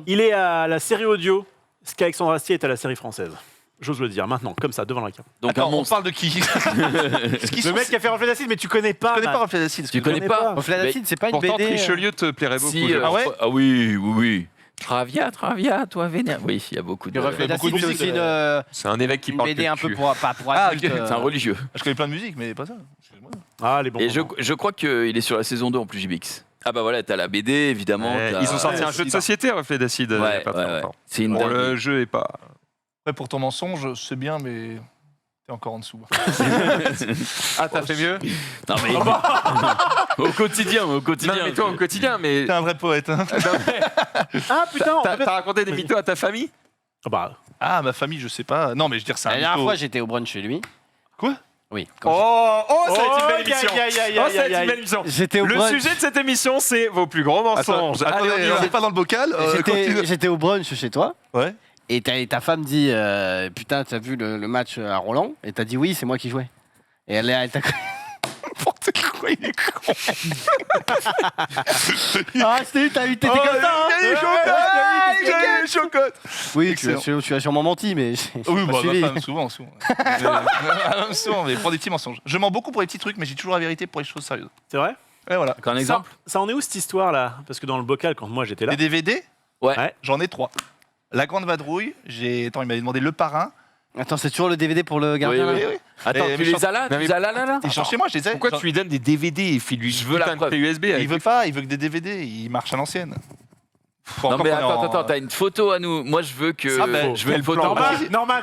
Il est à la série audio, ce qu'Alexandre Astier est à la série française. J'ose le dire maintenant, comme ça, devant la caméra. Donc Attends, un on monstre. parle de qui? Le mec qui a fait Reflet d'Acide, mais tu connais pas. Je connais man. pas Reflet d'Acide. Tu connais pas Reflet d'Acide, c'est pas une Pourtant, BD. Richelieu te plairait beaucoup. Si, je ah pense. ouais Ah oui, oui, oui. Travia, toi vénère. Oui, il y a beaucoup de... Reflet beaucoup de d'Acide, c'est musique, aussi une C'est un évêque qui une parle BD que un de peu cul. pas pour Ah, adultes. ok. C'est un religieux. Je connais plein de musique, mais pas ça. Excuse-moi. Ah, les bons. Et moments. je crois qu'il est sur la saison 2 en plus, JBX. Ah bah voilà, t'as la BD, évidemment. Ouais, t'as- ils ont sorti un Ouais, jeu de c'est société, Reflet d'Acide, il y a Ouais, pas très ouais, ouais. longtemps. C'est une Bon, le dinguerie. jeu est pas... Ouais, pour ton mensonge, c'est bien, mais t'es encore en dessous. Ah, t'as fait mieux? Non mais... au quotidien, au Non, quotidien. mais toi, au quotidien, mais... T'es un vrai poète. Hein. Ah putain, en fait- T'as raconté des mythos à ta famille? Ah bah, Ah, ma famille, je sais pas. Non, mais je veux dire, c'est un La dernière mytho. fois, j'étais au brunch chez lui. Quoi? Oui. Oh, ça va être une belle aïe, émission! aïe, aïe, Oh, aïe, ça va aïe, être une aïe. belle émission! J'étais au Le brunch. sujet de cette émission, c'est vos plus gros mensonges. Attendez, Allez, on y va. c'est pas dans le bocal. Continue. J'étais au brunch chez toi. Ouais. Et ta femme dit putain, t'as vu le match à Roland? Et t'as dit oui, c'est moi qui jouais. Et elle t'a cru. N'importe quoi, il est con. Ah, t'étais comme ça, hein? Il y a eu chocotte. Il y a eu chocotte. Oui, Excellent. tu as sûrement menti, mais j'ai Oui, pas bah, suivi. ma femme, souvent. Souvent, mais pour des petits mensonges. Je mens beaucoup pour les petits trucs, mais j'ai toujours la vérité pour les choses sérieuses. c'est vrai? Et voilà. Encore un exemple Ça en est où cette histoire-là? Parce que dans le bocal, quand moi j'étais là. Les DVD, Ouais. j'en ai 3. La Grande Vadrouille, Attends, il m'avait demandé Le Parrain. Attends, c'est toujours le DVD pour le gardien Oui, là oui. Attends, Et tu les as là? Tu Non, mais- les as là? Ils sont chez moi, je les ai. Pourquoi tu lui donnes des DVD et file lui Je veux la putain de preuve. clé USB avec Il veut pas, il veut que des DVD. Il marche à l'ancienne. Faut Non encore mais qu'on est en- attends, t'as une photo à nous. Moi je veux que... Ah, ben, je veux une photo. Norman, Norman.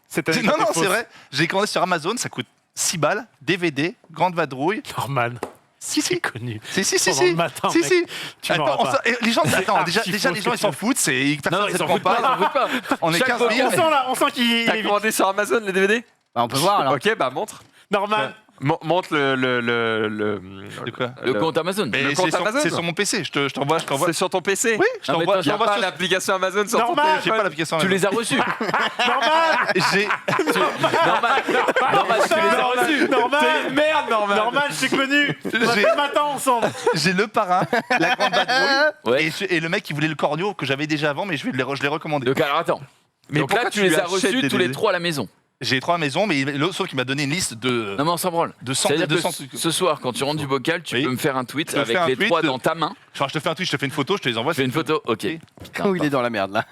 C'est Non, non, c'est vrai. J'ai commandé sur Amazon, ça coûte 6 balles. DVD, Grande Vadrouille. Norman, Si, si. connu. Si. Pendant le matin, Si, mec. si. Tu Attends, m'auras pas. les gens, attends, déjà, archi déjà faux les ce gens, que ils s'en tu foutent. C'est Non, personne ils ne s'en comprend foutent pas, ils pas. s'en foutent pas. On est Chaque 15 fois 000. On sent qu'il T'as est commandé sur Amazon les DVD? Bah, on peut voir alors. Ok, bah montre. Norman. Montre De quoi Le compte Amazon. Mais Le c'est compte sur- Amazon. c'est sur mon PC. Je t'envoie. C'est sur ton PC? Oui, je Non, mais t'envoie. attends, Il n'y a j'envoie pas sur- l'application Amazon sur ton Normal. J'ai pas l'application. Tu les as reçus. Norman. J'ai. Normal, tu les as reçus. Norman. T'es une merde, Norman! Norman, je t'ai connu. On a J'ai- fait le matin ensemble. J'ai Le Parrain, La Grande Vadrouille. Ouais. Et le mec qui voulait le corneau que j'avais déjà avant, mais je l'ai recommandé. Donc alors attends. Mais Donc là pourquoi tu tu les lui as achètes reçus des tous les DVD? 3 à la maison. J'ai 3 à la maison, mais sauf qu'il m'a donné une liste de Non mais on s'en branle. 100 C'est-à-dire que 200 trucs. ce soir quand tu rentres du bocal, tu Oui. peux me faire un tweet Je te avec fais un les tweet 3 de- dans ta main. Genre, je te fais un tweet, je te fais une photo, je te les envoie. Je fais une photo. OK. Oui. Putain, Oh, il est dans la merde là.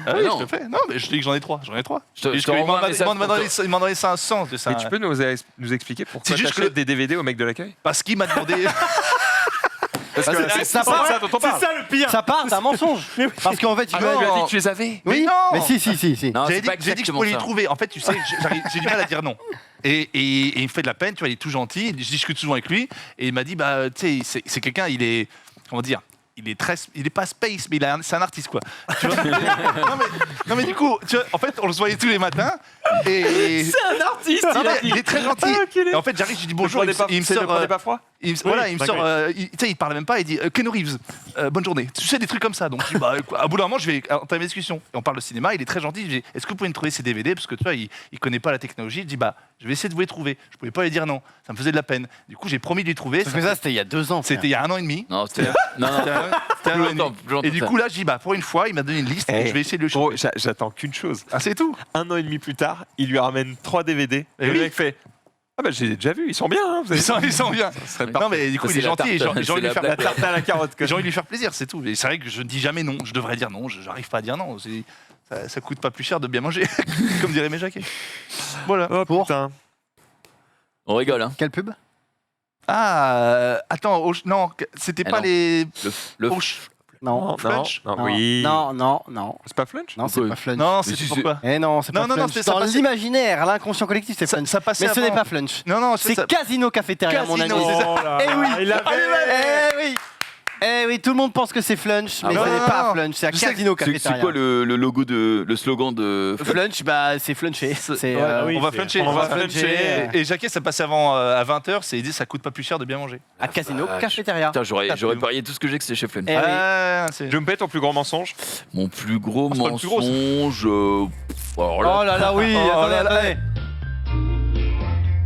Ah oui, non. je te fais. Non, mais je te dis que j'en ai 3. J'en ai 3. Je te Il renvoie un m'a message pour demandé il m'a donné ça un sens de ça. Mais tu peux nous expliquer pourquoi C'est juste t'achètes que- des DVD au mec de l'accueil? Parce qu'il m'a demandé. Parce que c'est ça ça part- dont on parle. C'est ça le pire. Ça part d'un mensonge. Parce qu'en fait, il Tu as dit veut. que tu les avais. Oui, non. mais si. Non, J'ai c'est dit, pas j'ai dit que je exactement pouvais les ça. trouver. En fait, tu sais, j'ai du mal à dire non. Et il me fait de la peine, tu vois, il est tout gentil. Je discute souvent avec lui. Et il m'a dit, bah, tu sais, c'est quelqu'un, il est. Comment dire, il est pas space, mais c'est un artiste, quoi. Tu vois non, mais du coup, tu vois, en fait, on le voyait tous les matins. Et. C'est un artiste. Non, mais il est très gentil. Et en fait, j'arrive, je dis bonjour. Il me sort. prenez pas froid. Voilà, il me d'accord. sort. Tu sais, il parle même pas. Il dit Keanu Reeves, bonne journée. Tu sais, des trucs comme ça. Donc, je dis, bah, à bout d'un moment, je vais entamer la discussion. Et on parle de cinéma. Il est très gentil. Je dis, est-ce que vous pouvez me trouver ces DVD? Parce que tu vois, il connaît pas la technologie. Il dit, bah, je vais essayer de vous les trouver. Je pouvais pas lui dire non. Ça me faisait de la peine. Du coup, j'ai promis de les trouver. Parce que ça, c'était il y a 2 ans. C'était il y a 1 an et demi. Non, c'était. Non, non. C'était un an et demi. longtemps, plus longtemps Et du que ça. coup, là, je dis, bah, pour une fois, il m'a donné une liste. Eh, Je vais essayer de le Gros, choper. j'attends qu'une chose. Ah, c'est tout. 1 an et demi plus tard, il lui ramène 3 DVD. Eh Et le oui. mec fait ah bah j'ai déjà vu, ils sont bien. Hein, vous avez- Ils sont bien. Ça serait Non, parfait. mais du coup, Ça, il est c'est la gentil. Et j'ai tarte. envie de C'est lui la faire La tarte à la carotte. quoi. J'ai envie de lui faire plaisir, c'est tout. Et c'est vrai que je ne dis jamais non. Je devrais dire non. J'arrive pas à dire non. Ça coûte pas plus cher de bien manger, comme dirait mes jaquets. Voilà. Oh putain. On rigole, hein. Quelle pub? Ah, attends. Non, c'était Ah pas non. les. Le Non. Non, Flunch non, Non. oui. Non. C'est pas Flunch Non, c'est Pourquoi pas Flunch. Non, Mais c'est si, pourquoi Eh non, c'est Non, pas non, non, Flunch. c'était- ça Dans passait- l'imaginaire, l'inconscient collectif, c'est Flunch. ça passait Mais ce n'est avant. pas Flunch. Non, C'est ça. Casino Cafétéria, mon ami. Casino, c'est ça. Oh là Eh là, oui. il avait- Eh oui, tout le monde pense que c'est Flunch, mais non, ce n'est non, pas non. Flunch, c'est à Je sais Casino C'est Cafétéria. quoi le logo le slogan de. Flunch, bah c'est flunché. C'est Ouais, oui. On va c'est- fluncher. on va fluncher. Et Jacquet, ça passait avant à 20h. C'est dit, ça coûte pas plus cher de bien manger. à Casino vache. Cafétéria. Putain, j'aurais parié tout ce que j'ai que c'était chez Flunch. Eh oui. Ah, c'est. Je me pète ton plus grand mensonge. Mon plus gros c'est pas le plus gros, ça. mensonge. Alors Oh là, là là, oui, Oh attendez, là là. attendez.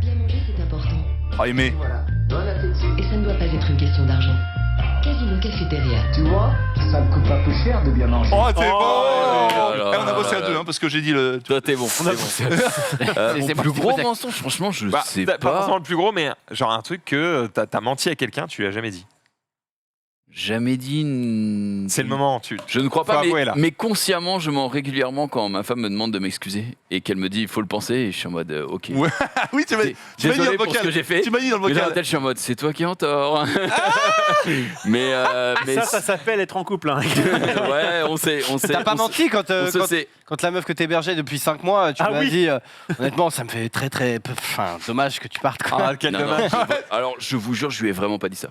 Bien manger, c'est important. Oh, aimé. Et ça ne doit pas être une question d'argent. Casino Cafétéria. Tu vois, ça ne coûte pas plus cher de bien manger. Oh, c'est Oh bon. là là Eh, on a bossé à là 2 là. hein, parce que j'ai dit le. toi, t'es bon. Mon c'est moi plus qui gros pose la- mensonge, franchement, je Bah, sais pas pas. forcément le plus gros, mais genre un truc que t'as menti à quelqu'un, tu lui as jamais dit. Jamais dit. C'est le moment. Tu. Je ne crois Faut pas, avouer, là. mais consciemment, je mens régulièrement quand ma femme me demande de m'excuser et qu'elle me dit il faut le penser. Et je suis en mode ok. Ouais. Ah oui, tu m'as dit dans Désolé le pour ce que vocal. j'ai fait. Tu m'as dit dans le Mais dans la vocal. tête, je suis en mode c'est toi qui es en tort. mais Ça s'appelle être en couple. Hein. ouais, on sait. T'as pas menti quand, On se sait. quand la meuf que t'hébergeais depuis 5 mois, tu Ah m'as oui. dit honnêtement, ça me fait très dommage que tu partes. quoi. Ah, quel Non, dommage. non, alors, je vous jure, je lui ai vraiment pas dit ça.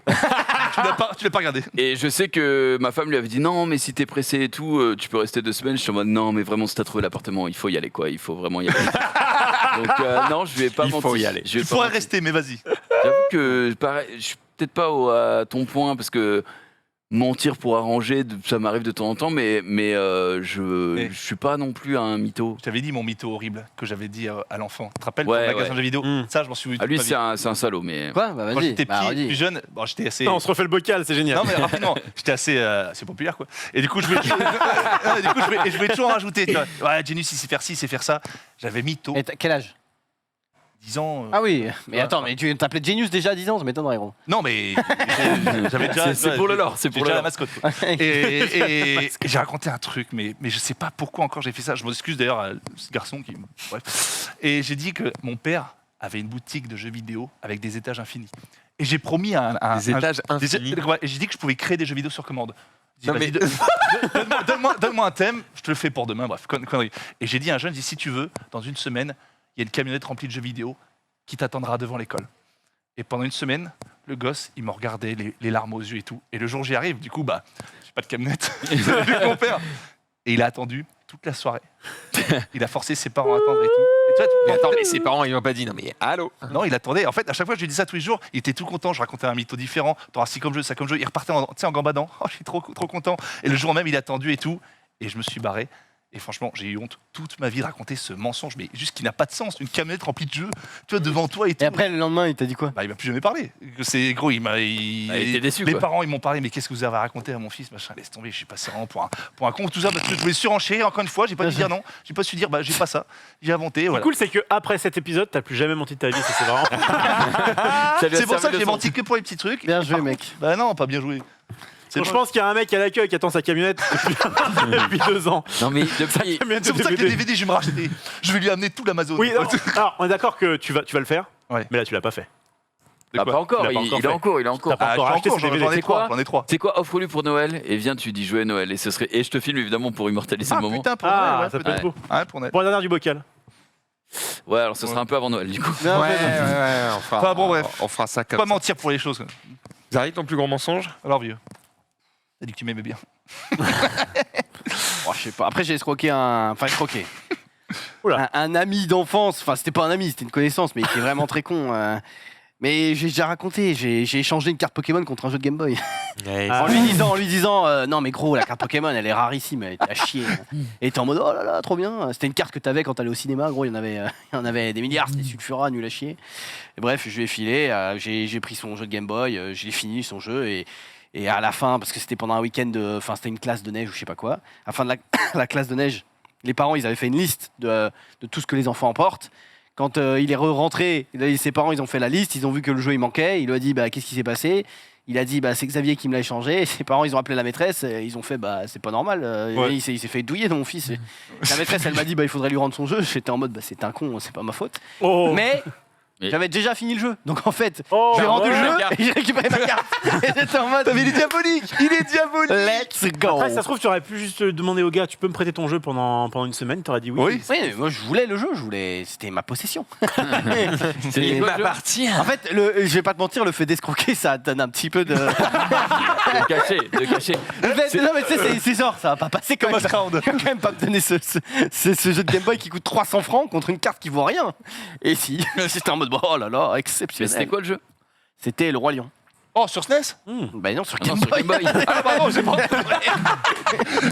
Tu l'as pas regardé. Et je sais que ma femme lui avait dit non, mais si t'es pressé et tout, tu peux rester 2 semaines. Je suis en mode non, mais vraiment, si t'as trouvé l'appartement, il faut y aller, quoi. Il faut vraiment y aller. Donc, non, je lui ai pas Il menti. faut y aller. Je lui ai Tu pas pourrais menti. rester, mais vas-y. J'avoue que pareil, je suis peut-être pas à ton point parce que mentir pour arranger, ça m'arrive de temps en temps, mais je suis pas non plus un mytho. Je t'avais dit mon mytho horrible que j'avais dit à l'enfant. Tu te rappelles Ouais, pour le magasin ouais. de jeux vidéo Mm. Ça, je m'en suis. Ah, lui, pas c'est dit. un salaud, mais. Quoi Bah Quand vas-y. j'étais Bah, plus redis. jeune, bon, j'étais assez. Non, on se refait le bocal, c'est génial. Non mais rapidement, j'étais assez populaire quoi. Et du coup je voulais, je voulais toujours en rajouter. Tu vois. Ouais, Genius il sait faire ci, il sait faire ça. J'avais mytho, Et t'as quel âge 10 ans. Ah oui, mais Ouais. attends, mais tu t'appelais Genius déjà à 10 ans, ça m'étonnerait gros. Non mais j'avais déjà. C'est pour le lore, c'est J'ai pour le déjà la lore. mascotte. Quoi. Et j'ai raconté un truc, mais je sais pas pourquoi encore j'ai fait ça. Je m'excuse d'ailleurs à ce garçon qui. Bref. Et j'ai dit que mon père avait une boutique de jeux vidéo avec des étages infinis. Et j'ai promis Des étages infinis. Ouais, et j'ai dit que je pouvais créer des jeux vidéo sur commande. J'ai Non, dit, mais- vas-y, donne-moi un thème, je te le fais pour demain, bref, connerie. Et j'ai dit à un jeune, j'ai dit, si tu veux, dans une semaine, il y a une camionnette remplie de jeux vidéo qui t'attendra devant l'école. Et pendant une semaine, le gosse, il me regardait, les larmes aux yeux et tout. Et le jour où j'y arrive, du coup, bah, j'ai pas de camionnette. Avec mon père. Et il a attendu toute la soirée. Il a forcé ses parents à attendre et tout. Et tu vois, Mais attends, mais ses parents, ils m'ont pas dit non, mais allô. non, il attendait. En fait, à chaque fois, je lui disais ça tous les jours. Il était tout content. Je racontais un mytho différent. T'auras ci comme jeu, ça comme jeu. Il repartait tu sais, en gambadant. Oh, je suis trop content. Et le jour même, il a attendu et tout. Et je me suis barré. Et franchement, j'ai eu honte toute ma vie de raconter ce mensonge, mais juste qui n'a pas de sens. Une camionnette remplie de jeux, tu vois, devant toi et tout. Et après le lendemain, il t'a dit quoi? Bah, il m'a plus jamais parlé. C'est gros, il m'a. il était déçu, Les quoi. parents, ils m'ont parlé, mais qu'est-ce que vous avez raconté à mon fils, machin, laisse tomber, je suis passé vraiment pour un con, tout ça, parce que je voulais surenchérir, encore une fois, j'ai pas dû dire non, j'ai pas su dire, bah, j'ai pas ça, j'ai inventé, Ce qui est voilà. cool, c'est qu'après cet épisode, t'as plus jamais menti de ta vie, ça c'est vraiment. Ça lui a C'est pour servi ça que de j'ai leçon. menti que pour les petits trucs. Bien joué, Par mec. contre, bah non, pas bien joué. C'est Donc, je bon. pense qu'il y a un mec à l'accueil qui attend sa camionnette depuis 2 ans. Non, mais depuis. Camionnette C'est de pour ça que les DVD. DVD, je vais me racheter. Je vais lui amener tout l'Amazon. Oui, non, alors on est d'accord que tu vas le faire, Ouais. mais là tu l'as pas fait. Ah, pas encore, il est en cours, il est en cours. T'as pas encore acheté ce DVD. j'en ai C'est quoi 3, j'en ai 3. C'est quoi, offre-lui pour Noël et viens, tu dis jouer Noël et je te filme évidemment pour immortaliser Ah le moment. putain, pour Ah, Noël, ça ouais, peut être beau. Ouais, pour Noël. Pour la dernière du bocal. Ouais, alors ce sera un peu avant Noël du coup. Non, Ouais, mais- on fera, Enfin, bon, bref. on fera ça comme Pas ça. mentir pour les choses. Zari, ton plus gros mensonge? Alors vieux. T'as dit que tu m'aimais bien. Oh, je sais pas. Après, j'ai escroqué un. Enfin, escroqué. Oula. Un ami d'enfance. Enfin, c'était pas un ami, c'était une connaissance, mais il était vraiment très con. Mais j'ai déjà raconté. J'ai échangé une carte Pokémon contre un jeu de Game Boy. Ouais, Ah. En lui disant non, mais gros, la carte Pokémon, elle est rarissime, elle était à chier. Et t'es en mode oh là là, trop bien. C'était une carte que t'avais quand t'allais au cinéma. Gros, il y en avait des milliards. C'était Sulfura, nul à chier. Et bref, je lui ai filé. J'ai pris son jeu de Game Boy. J'ai fini son jeu et à la fin, parce que c'était pendant un week-end, enfin c'était une classe de neige ou je sais pas quoi, à la fin de la classe de neige, les parents ils avaient fait une liste de tout ce que les enfants emportent. Quand il est rentré, ses parents ils ont fait la liste, ils ont vu que le jeu il manquait, il lui a dit bah, qu'est-ce qui s'est passé. Il a dit bah, c'est Xavier qui me l'a échangé, et ses parents ils ont appelé la maîtresse, et ils ont fait bah c'est pas normal, Ouais. il s'est fait douiller mon fils. Et la maîtresse elle m'a dit bah il faudrait lui rendre son jeu, j'étais en mode bah c'est un con, c'est pas ma faute. Oh. Mais Mais- j'avais déjà fini le jeu, donc en fait Oh, j'ai rendu ouais. le jeu et j'ai récupéré ma carte. Et j'étais en mode Mais il est diabolique. Il est diabolique. let's go. Après, ça se trouve, tu aurais pu juste demander au gars, tu peux me prêter ton jeu pendant une semaine, t'aurais dit oui. Oui. Oui, mais moi je voulais le jeu, c'était ma possession. C'est Et- quoi, le jeu En fait, je vais pas te mentir, le fait d'escroquer, ça donne un petit peu de. De cacher, de cacher. Non, mais tu sais, c'est genre, ça va pas passer comme Comme ça. un round. Tu vas quand même pas me donner ce jeu de Game Boy qui coûte 300 francs contre une carte qui vaut rien. Et si, j'étais en mode, oh là là, Mais exceptionnel. c'était quoi le jeu? C'était le Roi Lion. Oh, sur SNES? Bah non, sur Ah non, Game sur Boy. Game Boy. Ah, pardon, j'ai pas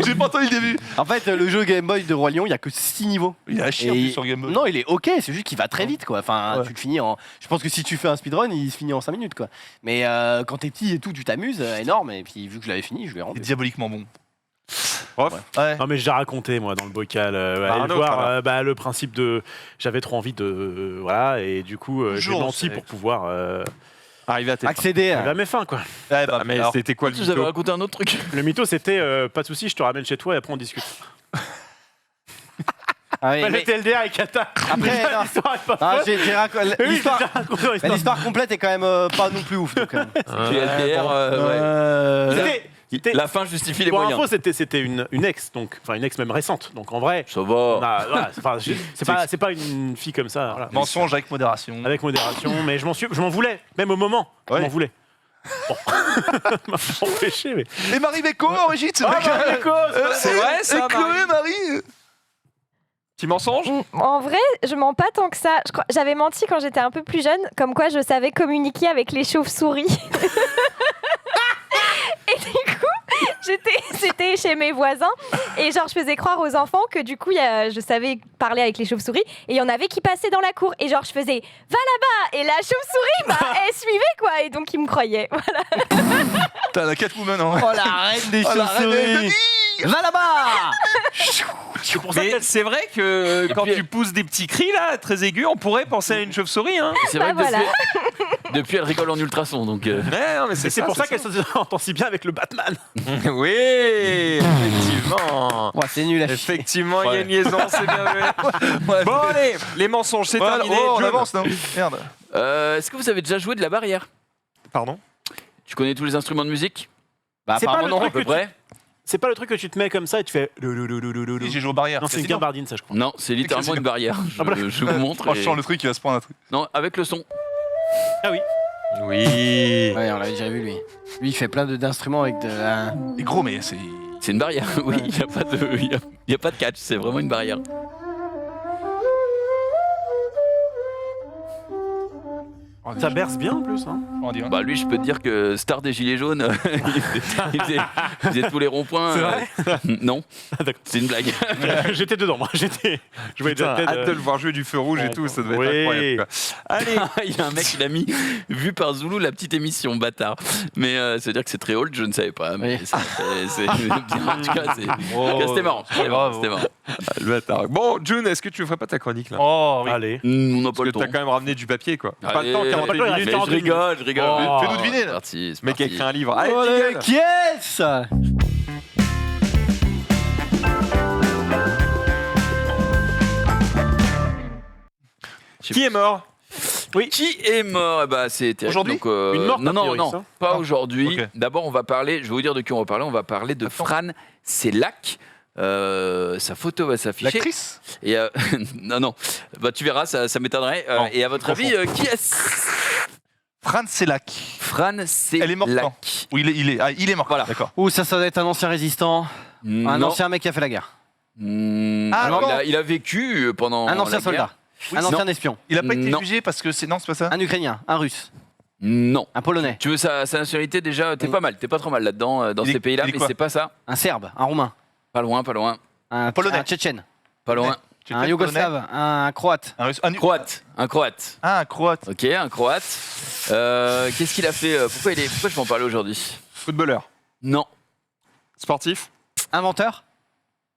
j'ai pas entendu le début. En fait, le jeu Game Boy de Roi Lion, il y a que 6 niveaux. Il a chier en Et- plus sur Game Boy. Non, il est ok, c'est juste qu'il va très vite quoi. Enfin, Ouais. tu le finis en. Je pense que si tu fais un speedrun, il se finit en 5 minutes quoi. Mais quand t'es petit et tout, tu t'amuses, énorme. Et puis vu que je l'avais fini, je l'ai Il est rendu. diaboliquement bon. Prof. Ouais. Non mais j'ai raconté moi dans le bocal Bah, un aller autre, voir alors. le principe de j'avais trop envie de voilà et du coup j'ai Toujours, menti c'est- pour pouvoir Arrivé à tes fins. Accéder arriver à. à mes fins quoi. Ouais, bah, Ah, mais alors, c'était quoi le Tu nous avais mytho? raconté un autre truc. Le mytho c'était pas de souci, je te ramène chez toi et après on discute. Ah oui, Pas mais- le TLDR et Kata. Après, non. L'histoire est pas Ah, folle. Oui, l'histoire. j'ai déjà raconté dans Mais l'histoire. l'histoire complète est quand même pas non plus ouf. Donc, Puis LDR, ouais. C'était- La fin justifie les Pour moyens. info, c'était une ex, donc enfin une ex même récente. Donc en vrai, Ça va. voilà, c'est pas une fille comme ça. Voilà. mensonge avec modération. Avec modération, mais je m'en voulais, même au moment, je Ouais. m'en voulais. Bon, m'a pas empêché, mais. Et Marie Beko, origine, ce mec. C'est vrai, ça, Et Chloé, Marie. Petit mensonge? En vrai, je mens pas tant que ça. J'avais menti quand j'étais un peu plus jeune, comme quoi je savais communiquer avec les chauves-souris. Et du coup, c'était chez mes voisins et genre je faisais croire aux enfants que du coup je savais parler avec les chauves-souris et il y en avait qui passaient dans la cour et genre je faisais va là-bas et la chauve-souris bah elle suivait quoi et donc ils me croyaient. Voilà. T'as la Catwoman, hein. Oh la reine des Oh, la reine des chauves-souris. Va là-bas. C'est pour ça Mais qu'elle c'est vrai que quand puis- tu pousses des petits cris là, très aigus, on pourrait penser à une chauve-souris. Hein. C'est Bah, vrai que voilà. depuis, elle rigole en ultrason. Donc, Ouais, non, mais Et c'est pour ça qu'elle s'entend si bien avec le Batman. Oui, effectivement. Ouais, c'est nul à chier. Effectivement, il y a une liaison, c'est bien vu. Bon, allez, les mensonges, c'est Voilà, terminé. oh, on John. avance, non. Merde. Est-ce que vous avez déjà joué de la barrière? Pardon? Tu connais tous les instruments de musique? Bah, C'est pas apparemment, le non. À peu près? C'est pas le truc que tu te mets comme ça et tu fais. Et j'ai joué aux barrières. Non, c'est une Casino. gabardine, ça, je crois. Non, c'est littéralement une barrière. Je vous montre. et- Franchement, le truc, il va se prendre un truc. Non, avec le son. Ah oui. Oui. Ouais, on l'avait déjà vu lui. Lui, il fait plein d'instruments avec de la. Et gros, mais c'est. C'est une barrière. Oui, il n'y a pas de, il y a pas de catch. C'est vraiment une barrière. Ça berce bien en plus. Hein. On dit, hein. Bah lui, je peux te dire que star des gilets jaunes, il faisait tous les ronds-points. C'est vrai Non, D'accord. c'est une blague. J'étais dedans, moi. Je voyais Putain, déjà hâte de le voir jouer du feu rouge et tout, ça devait être Oui. incroyable. Quoi. Allez, Il y a un mec qui l'a mis, vu par Zoulou, la petite émission, bâtard. Mais c'est-à-dire que c'est très old, je ne savais pas. Mais Oui. c'est bien, en tout cas, c'était marrant. c'est pas grave. C'était marrant. le bâtard. Bon, June, est-ce que tu ne ferais pas ta chronique là? Oh, oui. Allez. On n'a pas Parce que le temps. t'as quand même ramené du papier quoi. Pas de temps, Allez, 41 pas de temps, il minutes. reste mais je rigole, je rigole. Oh. Fais-nous deviner, C'est là. parti, c'est Ce mec a parti. écrit un livre. Allez, Allez, jingle. qui est-ce? Qui est mort? Oui. Qui est mort? Eh ben, c'est terrible. Aujourd'hui Donc, Une morte, a Non, priori, non, ça. pas Ah, aujourd'hui. ok. D'abord, on va parler, je vais vous dire de qui on va parler. On va parler de Attends. Fran Selak. Sa photo va s'afficher. L'actrice Et non. Bah, tu verras, ça m'étonnerait. Non, Et à votre je avis, qui est-ce? Fran Selak. Fran Selak. Elle est morte quand? Oui, il est mort. Voilà. D'accord. Ouh, ça doit être un ancien résistant, un Non. ancien mec qui a fait la guerre, Ah, Alors, non. il a vécu pendant. un ancien la soldat, guerre. Oui, un non. ancien espion, Il a pas été Non. jugé parce que c'est. Non, c'est pas ça. un Ukrainien, un Russe, Non. un Polonais, Tu veux sa nationalité déjà? T'es Oui. pas mal, t'es pas trop mal là-dedans, dans Il est- ces pays-là, il est mais quoi? c'est pas ça. un Serbe, un Roumain, Pas loin. un Polonais. Tchétchène, Pas loin. Tu un sais, Yougoslave, un Croate. Un Russe. Un Croate. Ah, un Croate. Ok, un Croate. Qu'est-ce qu'il a fait? Pourquoi je vais en parler aujourd'hui? Footballeur. Non. Sportif. Inventeur.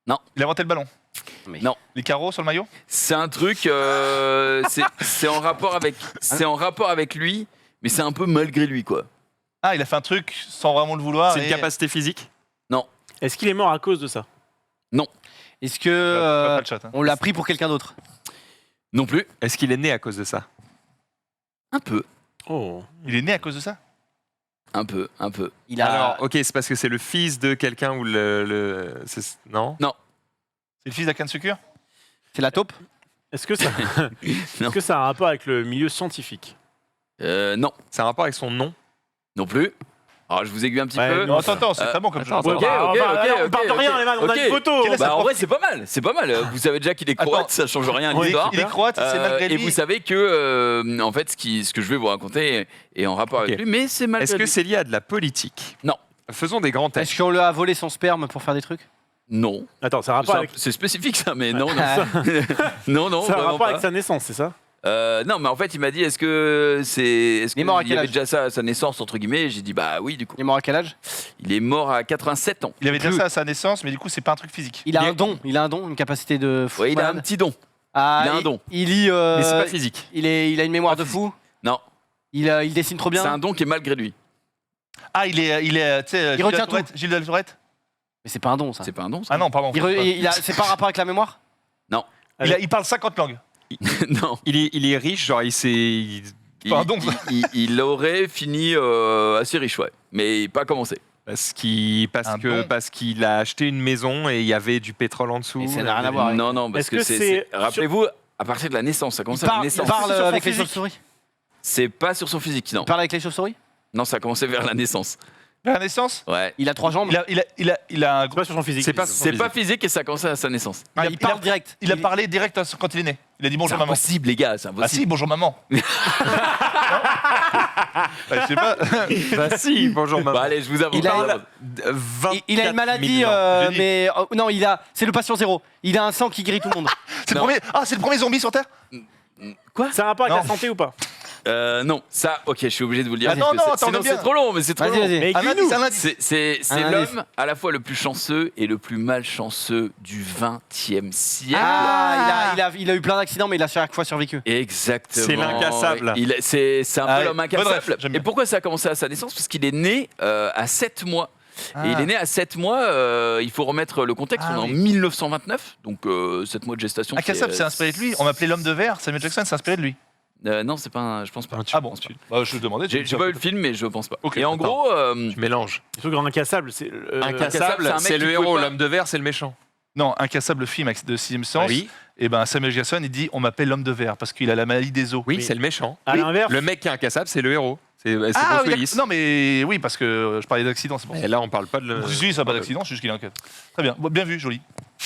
Il a inventé le ballon. Mais- Non. Les carreaux sur le maillot. C'est un truc. C'est en rapport avec lui, mais c'est un peu malgré lui, quoi. Ah, il a fait un truc sans vraiment le vouloir. C'est une et- capacité physique. Est-ce qu'il est mort à cause de ça? Est-ce que Pas le chat, hein. on l'a pris pour quelqu'un d'autre? Non plus. Est-ce qu'il est né à cause de ça? Un peu. Oh. Il est né à cause de ça. Un peu. Il a. Alors, ok, c'est parce que c'est le fils de quelqu'un ou non? C'est le fils d'Akan Sukur. C'est la taupe. Est-ce que ça, Non. est-ce que ça a un rapport avec le milieu scientifique? Non. C'est un rapport avec son nom? Non plus. Alors, je vous aiguille un petit Ouais, peu. non, Attends, c'est très bon comme jeu. attends, Ok, Ouais, bah, ok, on parle de ok, rien, les man, on a ok. une photo. Quel est Bah, sa en vrai, c'est pas mal. Vous savez déjà qu'il est croate, Attends. ça change rien à Ouais, l'histoire. Il est croate, c'est malgré Et lui. vous savez que, en fait, ce que je vais vous raconter est en rapport Ok. avec lui, mais c'est malgré Est-ce que lui. c'est lié à de la politique? Non. Faisons des grands tests. Est-ce qu'on lui a volé son sperme pour faire des trucs? Non. Attends, ça a un rapport avec, C'est spécifique, ça, mais non. Non, ça a un vraiment rapport avec pas. sa naissance, c'est ça? Non, mais en fait, il m'a dit, est-ce que est mort à il y quel avait âge déjà ça à sa naissance, entre guillemets? Et j'ai dit, bah oui, du coup. Il est mort à quel âge? Il est mort à 87 ans. Il avait déjà ça à sa naissance, mais du coup, c'est pas un truc physique. Il a un don, une capacité de fou. Ouais, il a un malade. petit don. Ah, il a un don. Il lit. Mais c'est pas physique. Il a une mémoire Pas de fou. Non, Il dessine trop bien. c'est un don qui est malgré lui. Ah, il est, tu sais, Gilles de la retient Tourette. Gilles de la Tourette. Mais c'est pas un don, ça. C'est pas un don, ça? Ah non, pardon. C'est pas un rapport avec la mémoire? Il parle 50 langues. Non. Il est riche, genre il s'est. Pas un don, ça. Il aurait fini assez riche, ouais. Mais pas commencé. Parce Un don. qu'il a acheté une maison et il y avait du pétrole en dessous. Mais ça n'a rien à voir. avec- Non, parce Est-ce que que c'est. c'est Rappelez-vous, à partir de la naissance, ça commence à la Il naissance. parle sur son avec les physique. chauves-souris. C'est pas sur son physique, non. Il parle avec les chauves-souris. Non, ça a commencé vers la naissance. À la naissance, Ouais. Il a 3 jambes. il a un C'est pas sur son physique. C'est pas- C'est pas physique et ça a commencé à sa naissance. Il parle direct. Il a parlé direct quand il est né. Il a dit C'est bonjour maman. impossible, les gars, c'est Ah impossible. si, bonjour maman. Bah, je sais pas. Bah si, bonjour maman. Bah allez, je vous avoue. Il a- je vous avoue. Il a une maladie, J'ai dit. mais non, c'est le patient zéro. Il a un sang qui guérit tout le monde. C'est le Non. premier. Ah, c'est le premier zombie sur Terre. Ça a un rapport avec Non. la santé ou pas? Non, ça, ok, je suis obligé de vous le dire. Ah, parce non, que non, c'est- attends, sinon on aime bien. c'est trop long, mais c'est trop Vas-y, long. vas-y. Mais Un indice, un indice. C'est Un l'homme à la fois le plus chanceux et le plus malchanceux du XXe siècle. Ah, il a eu plein d'accidents, mais il a chaque fois survécu. Exactement. C'est l'incassable. C'est un peu Ah, l'homme bonne incassable. ref, j'aime bien. Et pourquoi ça a commencé à sa naissance? Parce qu'il est né à 7 mois. Et il est né à 7 mois, il faut remettre le contexte, Ah on est en oui. 1929, donc 7 mois de gestation. Incassable, c'est inspiré de lui. On m'appelait l'homme de verre. Samuel Jackson, c'est inspiré de lui. Non, c'est pas je pense pas. Ah bon. Bah, je te demandais. J'ai pas vu le film, mais je pense pas. Ok, et en attends. gros, Tu mélanges. Il faut qu'en incassable, c'est. Incassable, c'est un mec c'est qui le pouvait héros, pas- l'homme de verre, c'est le méchant. Non, Incassable, le film de Sixième Sens. Oui, Et ben Samuel Jackson, il dit on m'appelle l'homme de verre parce qu'il a la maladie des os. oui, c'est le méchant. À l'inverse. Le mec qui est incassable, c'est le héros. C'est Ah Bruce oui, Willis. d'accord. Non mais oui parce que je parlais d'accident, c'est bon. Et là, on parle pas de. Si, ça n'a pas d'accident, c'est juste qu'il est inquiet. Très bien, bon, bien vu, joli.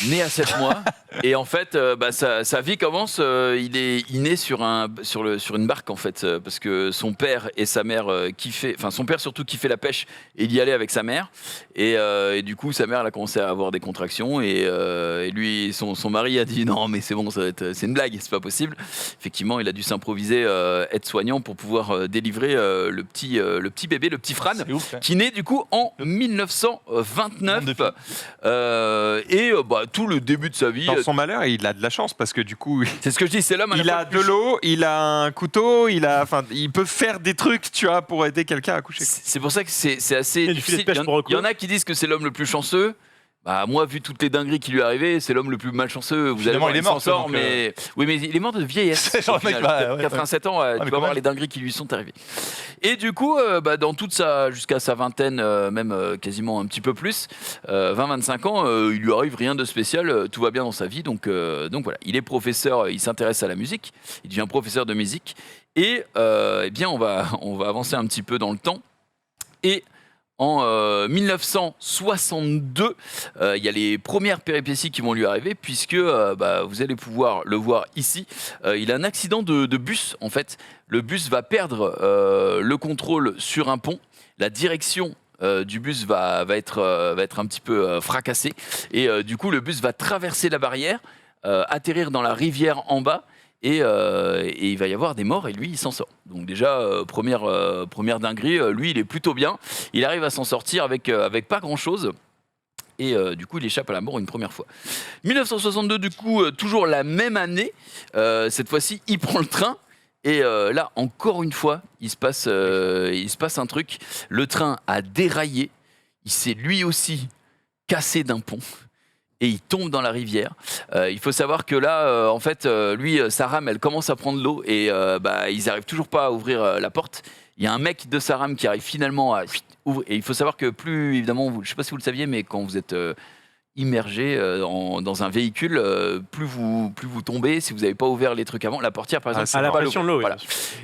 né à 7 mois. Et en fait, sa vie commence. Il naît sur une barque en fait, parce que son père et sa mère kiffaient. Enfin, son père surtout kiffait la pêche et il y allait avec sa mère. Et du coup, sa mère elle a commencé à avoir des contractions et lui, son mari a dit non, mais c'est bon, c'est une blague, c'est pas possible. Effectivement, il a dû s'improviser aide-soignant pour pouvoir délivrer le petit bébé, le petit Fran. C'est ouf. Hein. Qui naît du coup en 1929 et tout le début de sa vie. Dans son malheur, il a de la chance parce que du coup, C'est ce que je dis, c'est l'homme. à la il fois a le plus de l'eau, il a un couteau, il peut faire des trucs, tu vois, pour aider quelqu'un à coucher. C'est pour ça que c'est assez Et du filet de difficile. pêche pour Il y en a qui disent que c'est l'homme le plus chanceux. Bah, moi, vu toutes les dingueries qui lui arrivaient, c'est l'homme le plus malchanceux. Vous allez Finalement, voir, il est mort, s'en sort, donc, mais oui, mais il est mort de vieillesse. C'est genre au le mec, final. ouais, 87 ans, tu mais vas quand voir même. les dingueries qui lui sont arrivées. Et du coup, dans toute jusqu'à sa vingtaine, même quasiment un petit peu plus, 20-25 ans, il lui arrive rien de spécial, tout va bien dans sa vie. Donc voilà, il est professeur, il s'intéresse à la musique, il devient professeur de musique. Et eh bien, on va avancer un petit peu dans le temps. Et en 1962, il y a les premières péripéties qui vont lui arriver, puisque vous allez pouvoir le voir ici. Il a un accident de bus, en fait. Le bus va perdre le contrôle sur un pont. La direction du bus va être un petit peu fracassée. Et du coup, le bus va traverser la barrière, atterrir dans la rivière en bas. Et il va y avoir des morts et lui il s'en sort. Donc déjà première dinguerie, lui il est plutôt bien. Il arrive à s'en sortir avec pas grand chose. Et du coup il échappe à la mort une première fois. 1962 du coup toujours la même année. Cette fois-ci il prend le train. Et là encore une fois il se passe un truc. Le train a déraillé. Il s'est lui aussi cassé d'un pont. Et il tombe dans la rivière. Il faut savoir que là, en fait, lui, sa rame, elle commence à prendre l'eau et ils n'arrivent toujours pas à ouvrir la porte. Il y a un mec de sa rame qui arrive finalement à ouvrir. Et il faut savoir que plus, évidemment, je ne sais pas si vous le saviez, mais quand vous êtes immergé dans un véhicule, plus vous tombez, si vous n'avez pas ouvert les trucs avant, la portière, par exemple, à la pas pression de l'eau. Voilà.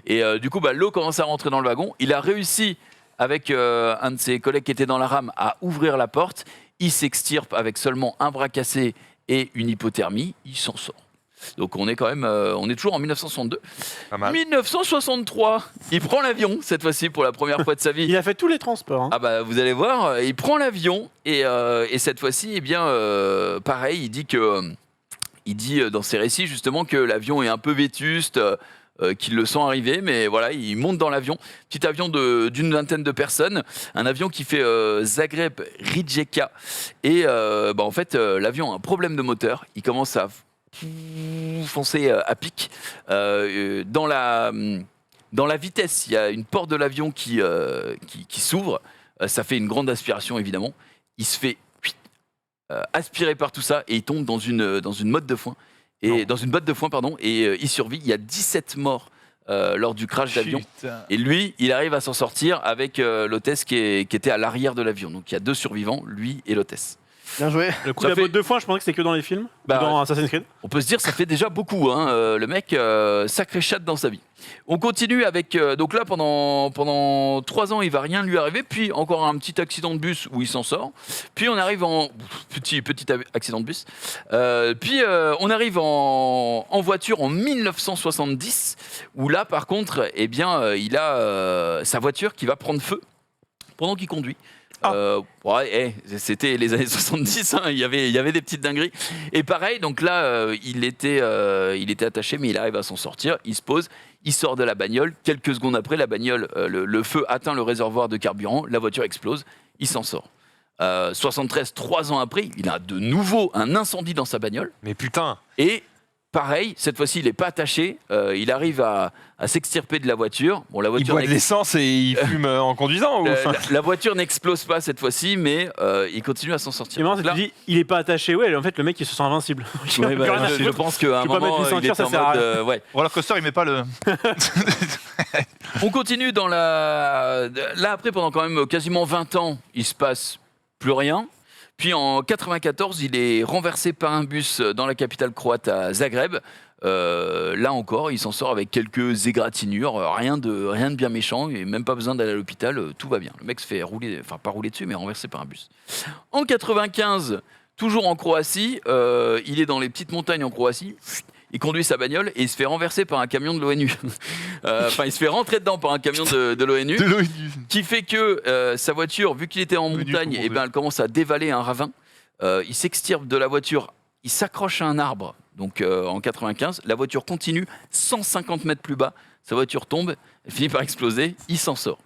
Et du coup, l'eau commence à rentrer dans le wagon. Il a réussi, avec un de ses collègues qui était dans la rame, à ouvrir la porte. Il s'extirpe avec seulement un bras cassé et une hypothermie. Il s'en sort. Donc on est quand même, on est toujours en 1962. Pas mal. 1963, il prend l'avion cette fois-ci pour la première fois de sa vie. Il a fait tous les transports. Hein. Ah bah vous allez voir, il prend l'avion et cette fois-ci, eh bien, pareil, il dit dans ses récits justement que l'avion est un peu vétuste. Qu'il le sent arriver, mais voilà, il monte dans l'avion, petit avion d'une vingtaine de personnes, un avion qui fait Zagreb-Rijeka, et en fait, l'avion a un problème de moteur, il commence à foncer à pic. Dans la vitesse, il y a une porte de l'avion qui s'ouvre, ça fait une grande aspiration évidemment, il se fait aspirer par tout ça, et il tombe dans une motte de foin. Dans une botte de foin, pardon, et il survit. Il y a 17 morts lors du crash d'avion. Et lui, il arrive à s'en sortir avec l'hôtesse qui était à l'arrière de l'avion. Donc il y a 2 survivants, lui et l'hôtesse. Bien joué. Le coup de la botte de foin, je pensais que c'était que dans les films, dans Assassin's Creed. On peut se dire, ça fait déjà beaucoup. Hein. Le mec, sacré chatte dans sa vie. On continue avec. Donc là, pendant 3 ans, il va rien lui arriver. Puis encore un petit accident de bus où il s'en sort. Puis on arrive en. Petit accident de bus. Puis on arrive en voiture en 1970. Où là, par contre, eh bien, il a sa voiture qui va prendre feu pendant qu'il conduit. C'était les années 70, hein, il y avait des petites dingueries. Et pareil, donc là, il était attaché, mais il arrive à s'en sortir. Il se pose, il sort de la bagnole. Quelques secondes après, la bagnole, le feu atteint le réservoir de carburant, la voiture explose, il s'en sort. 73, 3 ans après, il a de nouveau un incendie dans sa bagnole. Mais putain. Et pareil, cette fois-ci, il n'est pas attaché. Il arrive à s'extirper de la voiture. Bon, la voiture il boit de l'essence et il fume en conduisant ou... la voiture n'explose pas cette fois-ci, mais il continue à s'en sortir. Et maintenant, tu dis, il n'est pas attaché. Ouais, en fait, le mec, il se sent invincible. Ouais, je pense qu'à un moment, il était en mode... ouais. Ou alors Coster, il met pas le... On continue dans la... Là, après, pendant quand même quasiment 20 ans, il se passe plus rien. Puis en 94, il est renversé par un bus dans la capitale croate à Zagreb. Là encore, il s'en sort avec quelques égratignures, rien de bien méchant, et même pas besoin d'aller à l'hôpital, tout va bien. Le mec se fait rouler, enfin pas rouler dessus, mais renversé par un bus. En 95, toujours en Croatie, il est dans les petites montagnes en Croatie. Il conduit sa bagnole et il se fait renverser par un camion de l'ONU. Enfin, il se fait rentrer dedans par un camion de l'ONU. Qui fait que sa voiture, vu qu'il était en montagne, eh ben, elle commence à dévaler un ravin. Il s'extirpe de la voiture, il s'accroche à un arbre. Donc en 95, la voiture continue 150 mètres plus bas. Sa voiture tombe, elle finit par exploser, il s'en sort.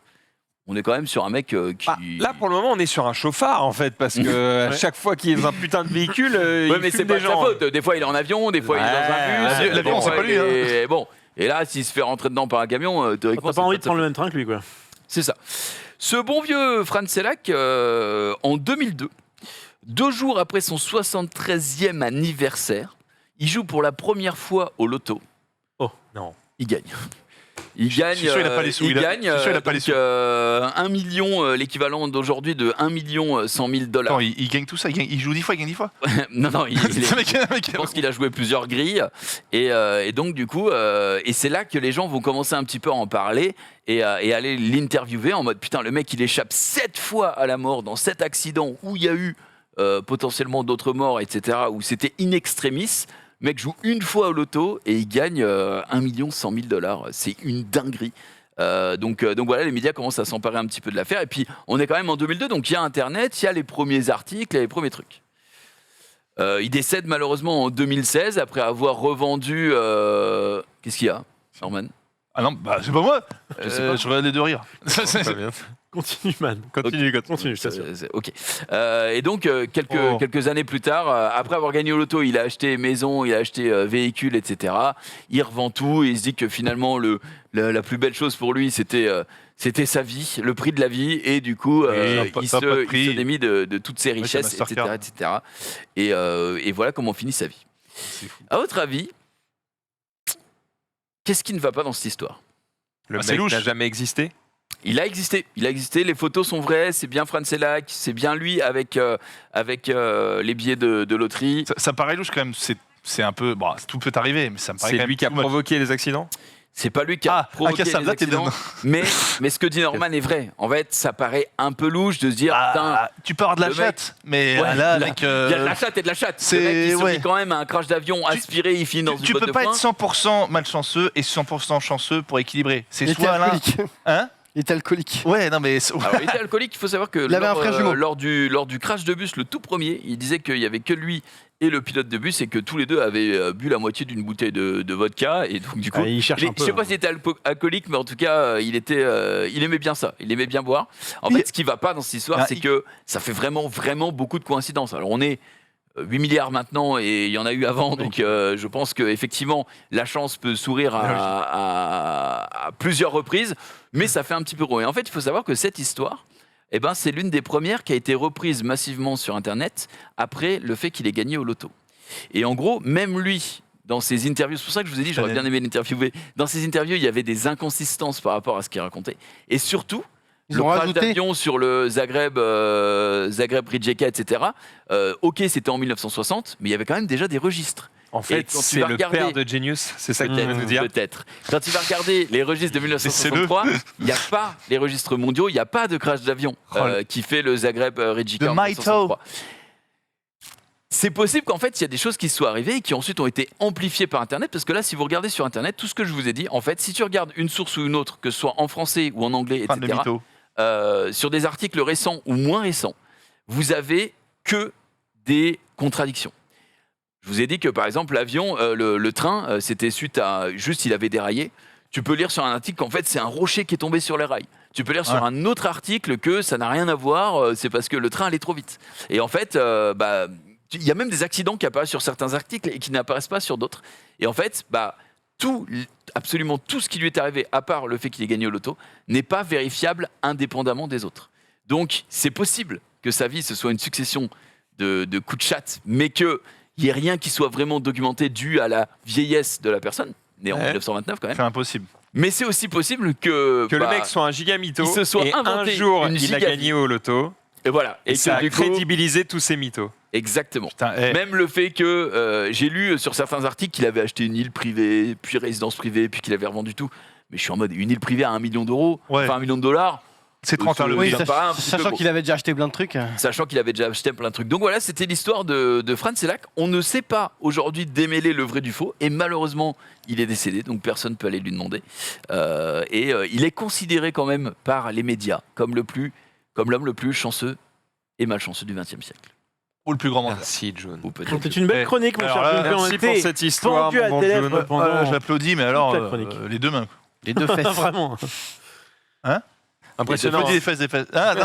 On est quand même sur un mec qui... là, pour le moment, on est sur un chauffard, en fait, parce que à chaque fois qu'il y a un putain de véhicule, il mais fume c'est pas des de sa gens. faute. Des fois, il est en avion, des fois, il est dans un bus. L'avion, c'est pas lui. Et bon. Et là, s'il se fait rentrer dedans par un camion, théoriquement... T'as pas envie de prendre le même train que lui, quoi. C'est ça. Ce bon vieux Franz Selak, en 2002, 2 jours après son 73e anniversaire, il joue pour la première fois au loto. Oh, non. Il gagne. Il gagne, suis sûr il a pas les sous, il il a- gagne je suis sûr il a pas les donc, sous. 1 million, l'équivalent d'aujourd'hui de 1 100 000 $. Attends, il gagne tout ça, il joue 10 fois, il gagne 10 fois. Non, Ce mec, je pense qu'il a joué plusieurs grilles et donc du coup et c'est là que les gens vont commencer un petit peu à en parler et aller l'interviewer en mode putain le mec il échappe 7 fois à la mort dans 7 accidents où il y a eu potentiellement d'autres morts etc où c'était in extremis. Le mec joue une fois au loto et il gagne 1 100 000 $. C'est une dinguerie. Donc voilà, les médias commencent à s'emparer un petit peu de l'affaire. Et puis, on est quand même en 2002, donc il y a Internet, il y a les premiers articles, il y a les premiers trucs. Il décède malheureusement en 2016 après avoir revendu... Qu'est-ce qu'il y a, Norman? Ah non, bah c'est pas moi. Je sais pas. Je regarde les deux rires. Pas bien. Continue, man. Continue, je t'assure. Ok. Et donc, Oh. quelques années plus tard, après avoir gagné au loto, il a acheté maison, il a acheté véhicule, etc. Il revend tout et il se dit que finalement, la plus belle chose pour lui, c'était sa vie, le prix de la vie. Et du coup, il se démit de toutes ses richesses, Mastercard. etc. Et voilà comment finit sa vie. C'est fou. À votre avis, qu'est-ce qui ne va pas dans cette histoire? Le c'est mec louche. Ah, n'a jamais existé. Il a existé, les photos sont vraies, c'est bien Franz Selak, c'est bien lui avec les billets de loterie. Ça paraît louche quand même. C'est un peu. Bon, tout peut arriver, mais ça me paraît quand C'est même lui qui a too much. provoqué les accidents. C'est pas lui qui a provoqué Kassab, les là, t'es accidents, dedans. mais ce que dit Norman est vrai. En fait, ça paraît un peu louche de se dire, putain, Ah, tu peux avoir de la le mec- chatte, mais ouais, là, il avec. y a de la chatte et de la chatte. Le c'est- mec, il survit ouais. quand même à un crash d'avion aspiré, il finit dans une Tu botte peux de pas foin. être 100% malchanceux et 100% chanceux pour équilibrer. C'est Il était soit l'un. alcoolique. Hein? Il était alcoolique. Ouais, non mais. Alors, il était alcoolique, il faut savoir que Il avait un frère jumeau. lors du crash de bus, le tout premier, il disait qu'il y avait que lui et le pilote de bus et que tous les deux avaient bu la moitié d'une bouteille de vodka et donc du coup, Il cherche un peu. je sais pas s'il était alcoolique, mais en tout cas, il aimait bien ça, il aimait bien boire. En fait, ce qui va pas dans cette histoire, Ah, c'est que ça fait vraiment beaucoup de coïncidences. Alors on est 8 milliards maintenant et il y en a eu avant, donc je pense qu'effectivement la chance peut sourire à plusieurs reprises, mais ça fait un petit peu gros. Et en fait, il faut savoir que cette histoire, eh ben, c'est l'une des premières qui a été reprise massivement sur Internet après le fait qu'il ait gagné au loto. Et en gros, même lui, dans ses interviews, c'est pour ça que je vous ai dit, j'aurais bien aimé l'interviewer, dans ses interviews, il y avait des inconsistances par rapport à ce qu'il racontait. Et surtout, Ils le ont crash rajouté. d'avion sur le Zagreb Rijeka, etc. Ok, c'était en 1960, mais il y avait quand même déjà des registres. En Et fait, quand tu c'est vas le regarder- père de Genius. C'est ça que tu veux nous dire. Peut-être. Quand tu vas regarder les registres de 1963, il n'y a pas les registres mondiaux, il n'y a pas de crash d'avion qui fait le Zagreb Rijeka De en Maito. 1963. C'est possible qu'en fait, il y a des choses qui soient arrivées et qui ensuite ont été amplifiées par Internet, parce que là, si vous regardez sur Internet, tout ce que je vous ai dit, en fait, si tu regardes une source ou une autre, que ce soit en français ou en anglais, Fin de etc., mytho. sur des articles récents ou moins récents, vous avez que des contradictions. Je vous ai dit que par exemple l'avion, le train, c'était suite à juste il avait déraillé. Tu peux lire sur un article qu'en fait c'est un rocher qui est tombé sur les rails. Tu peux lire sur un autre article que ça n'a rien à voir, c'est parce que le train allait trop vite. Et en fait, il y a même des accidents qui apparaissent sur certains articles et qui n'apparaissent pas sur d'autres. Et en fait, absolument tout ce qui lui est arrivé, à part le fait qu'il ait gagné au loto, n'est pas vérifiable indépendamment des autres. Donc c'est possible que sa vie ce soit une succession de coups de chatte, mais qu'il n'y ait rien qui soit vraiment documenté dû à la vieillesse de la personne, né en 1929 quand même. C'est impossible. Mais c'est aussi possible que le mec soit un giga mytho il se soit et un inventé jour une il a giga gagné vie. au loto Et voilà. et que ça a du coup- crédibilisé tous ces mythos. Exactement. Putain, Même le fait que j'ai lu sur certains articles qu'il avait acheté une île privée, puis résidence privée, puis qu'il avait revendu tout. Mais je suis en mode, une île privée à $1 million, Ouais. enfin $1 million. C'est 30 ans le Oui, prix. ça paraît un petit peu Sachant gros. qu'il avait déjà acheté plein de trucs. Sachant qu'il avait déjà acheté plein de trucs. Donc voilà, c'était l'histoire de Franz Selak. On ne sait pas aujourd'hui démêler le vrai du faux. Et malheureusement, il est décédé, donc personne ne peut aller lui demander. Il est considéré quand même par les médias comme l'homme le plus chanceux et malchanceux du XXe siècle. Ou le plus grand menteur. Merci John. Ou peut-être. C'était une belle Ouais. chronique, mon Alors cher là, Junpei. On Merci était pour cette histoire, pendu à mon tes bon lèvres John. pendant Je l'applaudis, mais alors toute la chronique. les deux mains. Les deux fesses. Vraiment. Impressionnant. J'applaudis les fesses des fesses. Ah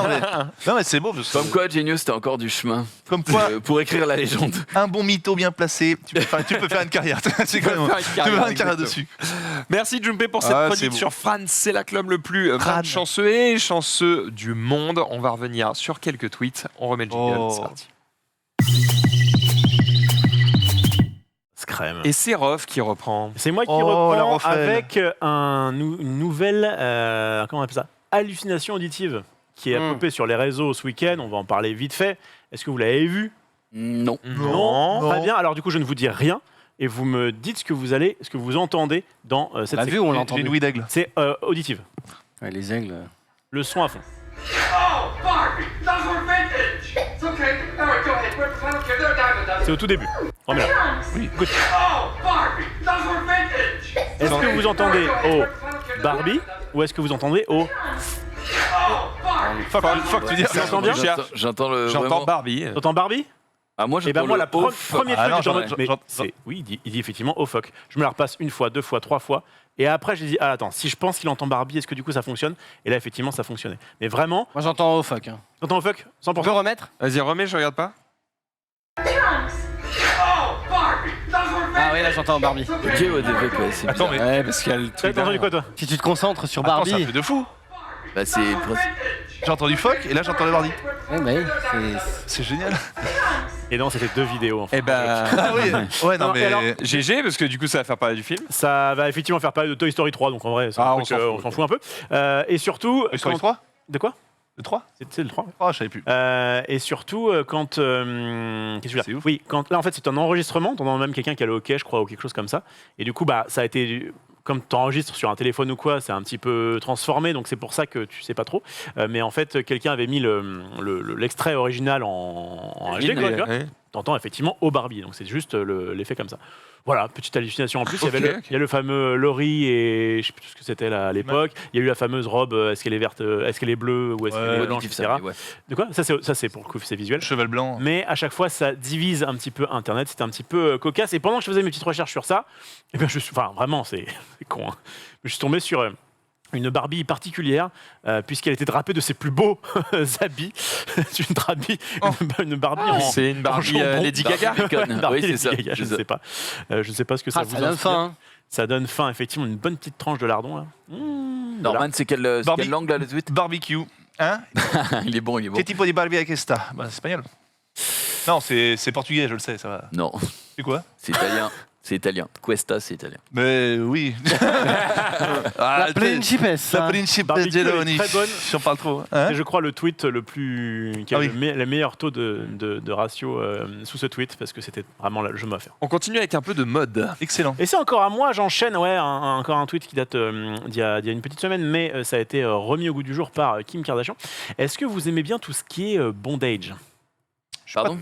non mais c'est beau. parce que- Comme quoi, Genius, t'as encore du chemin Comme quoi, pour écrire la légende. un bon mytho bien placé, tu peux faire une carrière. C'est quand même. Tu peux faire une carrière dessus. Merci Junpei pour cette Ah, chronique c'est beau. sur Franz Selak, l'homme le plus chanceux et chanceux du monde. On va revenir sur quelques tweets. On remet le jingle, Oh. c'est parti. Scrème. Et c'est Rof qui reprend. C'est moi qui Oh, la reprends Roffel. avec une nouvelle comment on appelle ça, hallucination auditive qui est popée sur les réseaux ce week-end. On va en parler vite fait. Est-ce que vous l'avez vu? Non. Non. Très bien. Alors du coup, je ne vous dis rien et vous me dites ce que vous entendez dans cette On l'a vu séquence. ou on l'a J'ai entendu? une ouïe d'aigle. C'est auditive. Ouais, les aigles. Le son à fond. C'est au tout début. Remets-la. Oui. Écoute. Est-ce que vous entendez au Barbie ou est-ce que vous entendez au... Fuck, tu dis. Tu entends bien? J'entends le. J'entends vraiment- Barbie. T'entends Barbie? Ah, moi, Et j'entends ben moi, le la off. premier Ah truc non, que j'entends, mais j'entends- c'est- oui, il dit effectivement au fuck. Je me la repasse une fois, deux fois, trois fois. Et après, j'ai dit, ah, attends, si je pense qu'il entend Barbie, est-ce que du coup ça fonctionne? Et là, effectivement, ça fonctionnait. Mais vraiment, Moi j'entends au fuck. Hein. t'entends au fuck? On peut 100%. remettre? Vas-y, remets, je regarde pas. Ah oui, là j'entends Barbie. Ok, ouais, des fuck, ouais, c'est Attends, bizarre. mais Ouais, parce qu'il y a le truc. T'as entendu quoi, toi? Si tu te concentres sur attends, c'est un Barbie. truc de fou. Bah, c'est. J'ai entendu fuck et là j'entends le Barbie. Ouais, bah oui, c'est. C'est génial. Et non, c'était deux vidéos. En fait. Eh ben, Ah oui. Ouais, non Non, et alors- mais. GG, parce que du coup, ça va faire parler du film. Ça va effectivement faire parler de Toy Story 3, donc en vrai, c'est un Ah, truc, on s'en fout, un peu. Et surtout. Toy Story quand- 3 De quoi? Le 3 C'est le 3. Oh, je savais plus. Et surtout, quand. Qu'est-ce que je veux C'est dire ouf. Oui, quand, là, en fait, c'est un enregistrement. T'entends même quelqu'un qui a le hockey, je crois, ou quelque chose comme ça. Et du coup, bah, ça a été. Comme tu enregistres sur un téléphone ou quoi, c'est un petit peu transformé, donc c'est pour ça que tu sais pas trop. Mais en fait, quelqu'un avait mis l'extrait original en HD, quoi, tu vois. Ouais. T'entends effectivement au Barbie, donc c'est juste l'effet comme ça. Voilà, petite hallucination en plus. Ok, Il y a le fameux Laurie et je sais plus ce que c'était là, à l'époque. Il y a eu la fameuse robe, est-ce qu'elle est verte, est-ce qu'elle est bleue ou est-ce qu'elle est Ouais, blanche, Auditif, etc. ça, ouais. De quoi ça c'est pour le coup, c'est visuel. Cheval blanc. Mais à chaque fois, ça divise un petit peu Internet. C'était un petit peu cocasse. Et pendant que je faisais mes petites recherches sur ça, eh bien, enfin, vraiment, c'est con. Hein. Je suis tombé sur une Barbie particulière, puisqu'elle était drapée de ses plus beaux habits. C'est une Barbie en. C'est une Barbie jambon. Lady Gaga. Une Barbie Oui, c'est Lady ça. Gaga, je c'est ne ça. sais pas. Je ne sais pas ce que ça Ah, vous ça donne inspire. faim. Hein. Ça donne faim, effectivement, une bonne petite tranche de lardon. Là. Norman, c'est quelle Barbie. langue là, le tweet? Barbecue. Hein? Il est bon, il est bon. Que tipo de Barbie avec esta? Bah, c'est espagnol. Non, c'est portugais, je le sais, ça va. Non, C'est quoi? c'est italien. C'est italien. Cuesta, c'est italien. Mais oui. La Principes. La Principe Barbecue, elle est Geloni. très bonne. J'en parle trop. Hein? C'est, je crois, le tweet le plus qui a Ah oui. le meilleur taux de ratio sous ce tweet, parce que c'était vraiment le jeu m'affaire. On continue avec un peu de mode. Excellent. Et c'est encore à moi, j'enchaîne, ouais, encore un tweet qui date d'il y a une petite semaine, mais ça a été remis au goût du jour par Kim Kardashian. Est-ce que vous aimez bien tout ce qui est bondage? Pardon?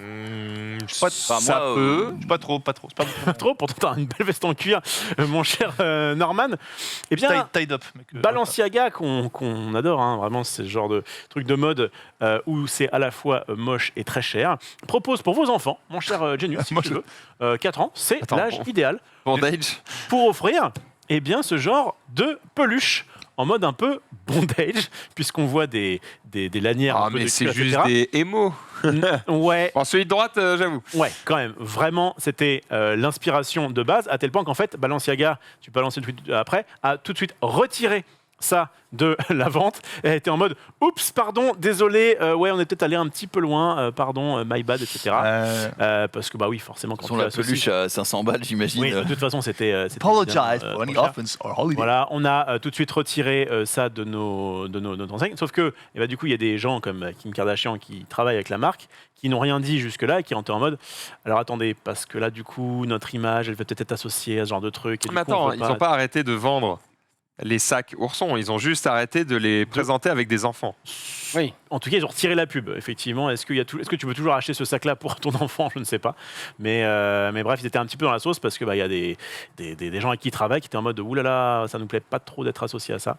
Pas, Enfin, ça moi, peut. Pas trop. C'est pas Pas trop, pourtant t'as une belle veste en cuir, mon cher Norman. Eh bien, tied up. Mec, Balenciaga, qu'on adore, hein, vraiment, c'est ce genre de truc de mode où c'est à la fois moche et très cher, propose pour vos enfants, mon cher Genius, si Moi, tu veux, 4 ans, c'est Attends, l'âge bon. idéal Bondage. pour offrir eh bien, ce genre de peluche en mode un peu bondage, puisqu'on voit des lanières. Ah, un peu mais de c'est cuir, juste etc. des émos. Ouais, En celui de droite, j'avoue. ouais, quand même. Vraiment, c'était l'inspiration de base, à tel point qu'en fait, Balenciaga, tu peux lancer le tweet après, a tout de suite retiré ça de la vente. Elle était en mode oups, pardon, désolé, ouais, on est peut-être allé un petit peu loin, pardon, my bad, etc. Parce que, bah oui, forcément, quand Son tu la associes- peluche à 500 balles, j'imagine. Oui, de toute façon, c'était. Apologize évidemment, for any trop cher. offense or holiday. Voilà, on a tout de suite retiré ça de nos enseignes. Sauf que, eh ben, du coup, il y a des gens comme Kim Kardashian qui travaillent avec la marque, qui n'ont rien dit jusque-là et qui étaient en mode alors attendez, parce que là, du coup, notre image, elle va peut-être être associée à ce genre de truc. Et du Mais coup, on attends, veut ils n'ont pas arrêté de vendre les sacs oursons. Ils ont juste arrêté de les présenter avec des enfants. Oui. En tout cas, ils ont retiré la pub. Effectivement, est-ce que tu peux toujours acheter ce sac-là pour ton enfant? Je ne sais pas. Mais bref, ils étaient un petit peu dans la sauce parce que bah, y a des gens avec qui ils travaillent qui étaient en mode oulala, ça nous plaît pas trop d'être associé à ça.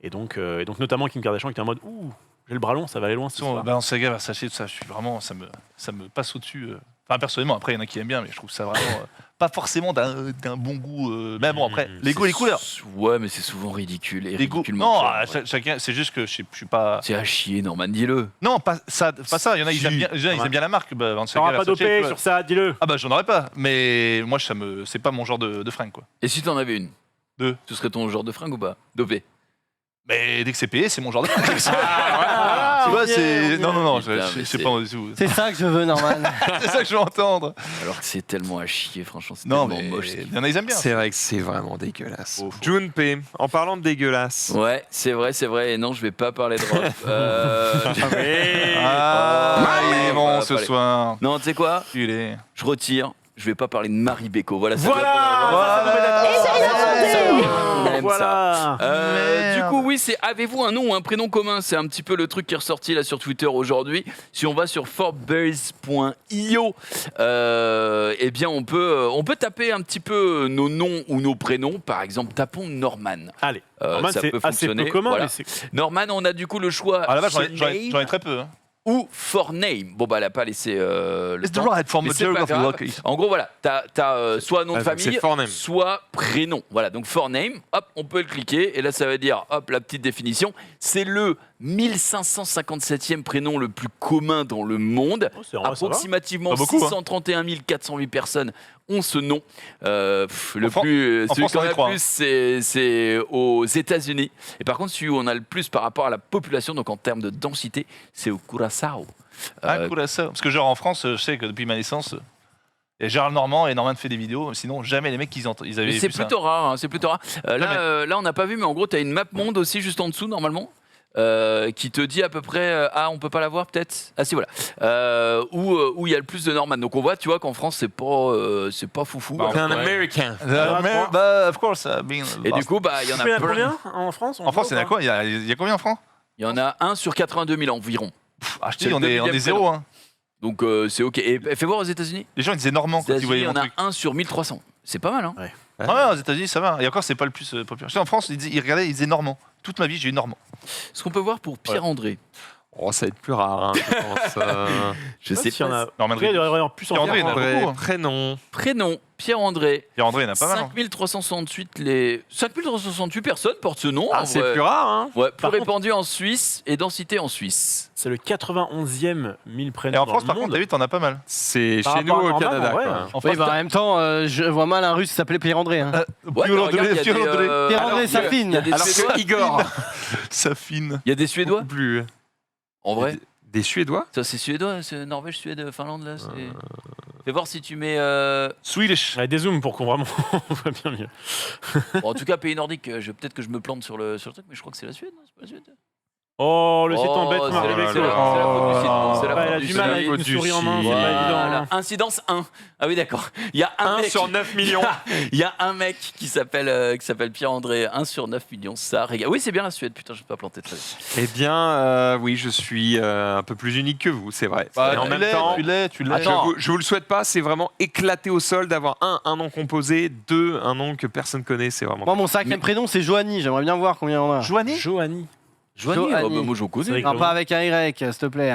Et donc notamment Kim Kardashian qui était en mode ouh, j'ai le bras long, ça va aller loin. Ce soir. Balenciaga, Versace, tout ça, je suis vraiment, ça me passe au-dessus. Enfin, personnellement, après, il y en a qui aiment bien, mais je trouve ça vraiment pas forcément d'un bon goût. Mais bon, après, les goûts et les couleurs. Ouais, mais c'est souvent ridicule. Et Les goûts. ridiculement Non, cher, ouais. chacun, c'est juste que je suis pas. C'est à chier, Norman, dis-le. Non, pas ça. Il y en a, ils aiment bien, ils aiment bien la marque. Bah, Balenciaga, T'auras pas Versace, dopé tu vois. sur ça, dis-le. Ah bah j'en aurais pas, mais moi c'est pas mon genre de fringue quoi. Et si t'en avais une? Deux. Ce serait ton genre de fringue ou pas? Dopé. Mais dès que c'est payé, c'est mon jardin. Ah, Tu vois, on y est, c'est. on y Non, est. je Putain, sais mais c'est- pas du tout. C'est ça que je veux, Norman. C'est ça que je veux entendre. Alors que c'est tellement à chier, franchement, c'est Non, tellement mais moche. il y en a, ils aiment bien. C'est vrai que c'est vraiment dégueulasse. Oh, faut- Junpei, en parlant de dégueulasse. Ouais, c'est vrai, c'est vrai. Et non, je vais pas parler de rock. Ah, il est on bon va ce pas aller. soir. Non, tu sais quoi? Il est. Je retire. Je vais pas parler de Marie Beko. Voilà. ça Voilà, On aime Voilà. Du coup, oui, c'est avez-vous un nom ou un prénom commun? C'est un petit peu le truc qui est ressorti là sur Twitter aujourd'hui. Si on va sur forbes.io, eh bien, on peut taper un petit peu nos noms ou nos prénoms. Par exemple, tapons Norman. Allez, Norman, Ça c'est peut assez fonctionner. peu commun, Voilà. mais c'est... Norman, on a du coup le choix. Ah, là-bas, j'en Shane ai très peu. Hein. ou for name. Bon, bah, elle n'a pas laissé le It's the temps. right for Mais c'est majority pas of grave. the locals. En gros, voilà, t'as soit nom de Ah, donc famille, c'est for name. soit prénom. Voilà, donc for name, hop, on peut le cliquer. Et là, ça va dire, hop, la petite définition. C'est le 1557e prénom le plus commun dans le monde. Oh, c'est vrai, ça va. Approximativement Pas beaucoup, hein. 631 408 personnes ont ce nom. Le En plus, en celui France, qu'on on a est le trois, plus, c'est aux États-Unis. Et par contre, celui où on a le plus par rapport à la population, donc en termes de densité, c'est au Curaçao. Ah, cool à ça. Parce que, genre, en France, je sais que depuis ma naissance, il y a Gérald Normand et Norman fait des vidéos. Sinon, jamais les mecs, ils avaient Mais vu c'est ça. plutôt rare, hein, c'est plutôt rare. Là, on n'a pas vu, mais en gros, tu as une map monde aussi juste en dessous, normalement. Qui te dit à peu près on peut pas la voir peut-être si voilà où il y a le plus de Norman, donc on voit, tu vois, qu'en France c'est pas foufou. T'es un Alors, ouais. Américain. Bah, of course. Et du coup, bah, il y en a Il y en a plein. combien en France? En France, il y en a quoi il y a combien en France? Il y en a 1 sur 82 000 environ, Ah, je te C'est dis, on le est deuxième zéro. Hein. donc c'est ok. Et fais voir aux États-Unis. Les gens, ils disaient Normand Aux quand ils États-Unis, voyaient il y mon en a truc. 1 sur 1300. C'est pas mal, hein. Ouais, aux États-Unis, ça va. Et encore, c'est pas le plus populaire. Tu sais, en France, ils regardaient, ils disaient Normand. Toute ma vie, j'ai eu Normand. Ce qu'on peut voir pour Pierre-André. Oh, ça va être plus rare, hein, je pense. Je sais s'il y en pas. a. Norman Après, il devrait y avoir plus en Pierre-André, faire. il y en a beaucoup, hein. Prénom. Prénom Pierre-André. Pierre-André, il y en a pas mal. hein. 5368 personnes portent ce nom. Ah, en c'est vrai. plus rare, hein. Ouais, plus Par contre- répandu en Suisse et densité en Suisse. C'est le 91e 1000 prénoms Et en dans France, le par monde. contre, t'as vu, t'en as pas mal. C'est Par chez nous rapport à au Norman, Canada. ouais. quoi. En Oui, France, bah en même temps, je vois mal un russe qui s'appelait Pierre-André. Hein. Ouais, mais regarde, il y a des, Pierre-André, alors, Safine. il y a des Alors Suédois. que Igor. ça fine. Il y a des Suédois. Plus. En vrai, Des Suédois. ça c'est suédois, c'est Norvège, Suède, Finlande là. Fais voir si tu mets. Swedish. Ouais, des zooms pour qu'on vraiment on voit bien mieux. Bon, en tout cas, pays nordique. Peut-être que je me plante sur le truc, mais je crois que c'est la Suède. Non, c'est pas la Suède. Oh, le site Oh, embête c'est Marie la- Beko. c'est la faute du site, c'est la Ouais, faute elle a du du mal site. avec une du souris en main, c'est site. pas évident. Voilà. hein. Incidence 1. Ah oui, d'accord. Il y a 1 mec. sur 9 millions. Il y a un mec qui s'appelle Pierre-André, 1 sur 9 millions, ça régale. Oui, c'est bien la Suède, putain, je ne vais pas planter très bien. Eh bien, oui, je suis un peu plus unique que vous, c'est vrai. Bah, Et en tu même l'es, temps, tu l'es. je vous le souhaite pas, c'est vraiment éclaté au sol d'avoir un nom composé, deux, un nom que personne connaît, c'est vraiment. Moi, mon cinquième prénom, c'est Joanie. J'aimerais bien voir combien on a. Joanie. Joanie. Joanie, Joanie. moi j'en C'est connais. vrai Non, pas avec un Y, s'il te plaît.